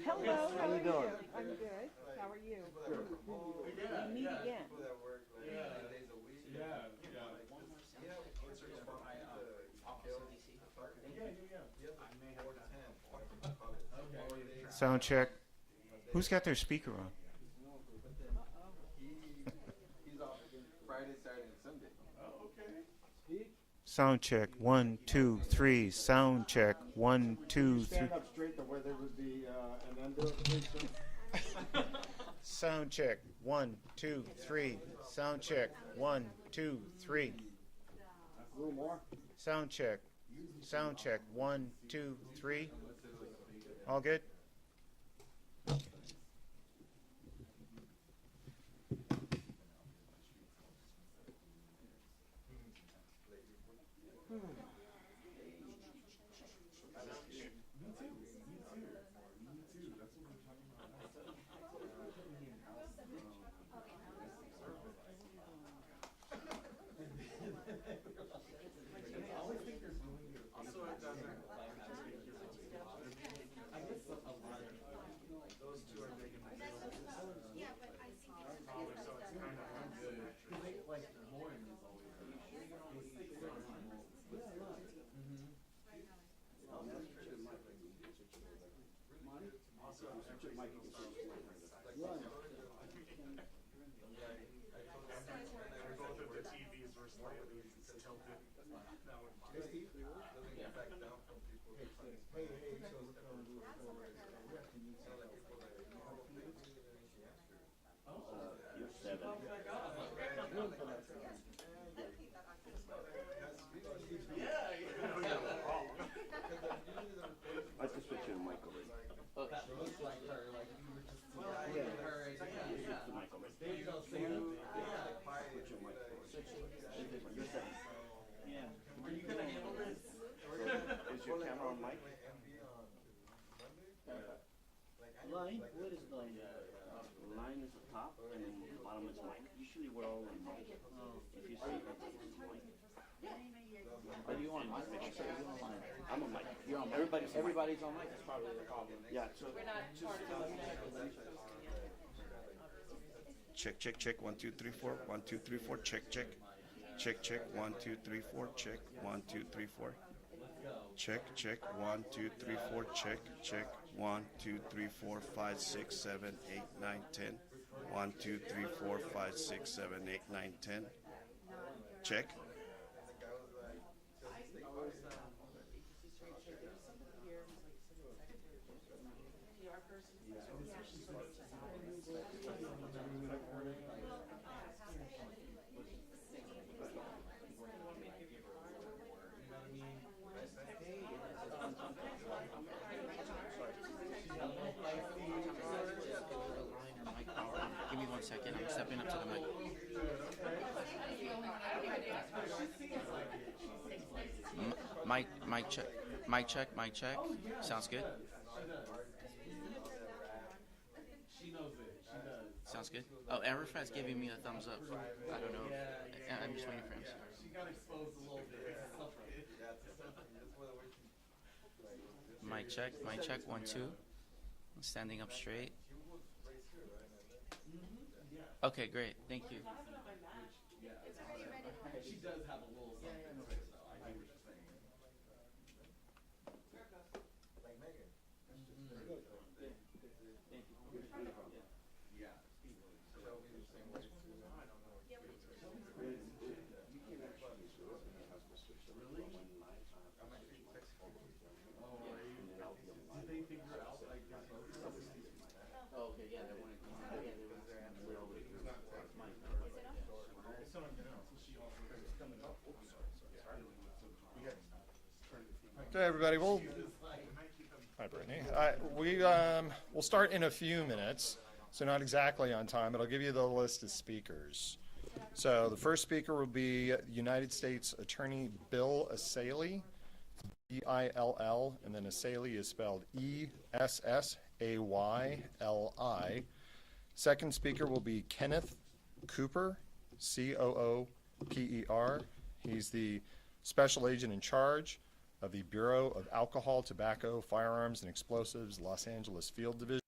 G: Hello, how you doing? I'm good. How are you? We meet again.
H: Sound check. Who's got their speaker on? Sound check. 1, 2, 3. Sound check. 1, 2, 3.
D: Stand up straight the way they would be, and then do it, please, sir.
H: Sound check. 1, 2, 3. Sound check. 1, 2, 3.
D: A little more.
H: Sound check. Sound check. 1, 2, 3. All good?
I: I have to switch your mic over. Is your camera on mic? Line? What is line? Line is the top and then the bottom is mic. Usually we're all on mic. If you see that, it's mic.
J: Are you on mic?
I: I'm on mic.
J: You're on mic. Everybody's on mic. That's probably the problem.
I: Yeah, so
K: Check, check, check. 1, 2, 3, 4. 1, 2, 3, 4. Check, check. Check, check. 1, 2, 3, 4. Check. 1, 2, 3, 4. Check, check. 1, 2, 3, 4. Check, check. 1, 2, 3, 4, 5, 6, 7, 8, 9, 10. 1, 2, 3, 4, 5, 6, 7, 8, 9, 10. Check.
J: Give me 1 second. I'm stepping up to the mic. Mic check. Mic check. Mic check. Sounds good. Sounds good. Oh, Everfat's giving me a thumbs up. I don't know. I'm just waiting for him. Mic check. Mic check. 1, 2. Standing up straight. Okay, great. Thank you.
D: She does have a little something. I know what you're saying. Like Megan. Yeah. She'll be the same way too. I don't know. Really? I'm actually texting. Oh, are you? Did they figure out like this?
J: Oh, okay, yeah, they wanted to. Yeah, they were there after.
D: Okay, everybody. Hi, Brittany. We'll start in a few minutes, so not exactly on time, but I'll give you the list of speakers. So the first speaker will be United States Attorney Bill Essayli, E-I-L-L, and then Essayli is spelled E-S-S-A-Y-L-I. Second speaker will be Kenneth Cooper, C-O-O-P-E-R. He's the Special Agent in charge of the Bureau of Alcohol, Tobacco, Firearms, and Explosives, Los Angeles Field Division.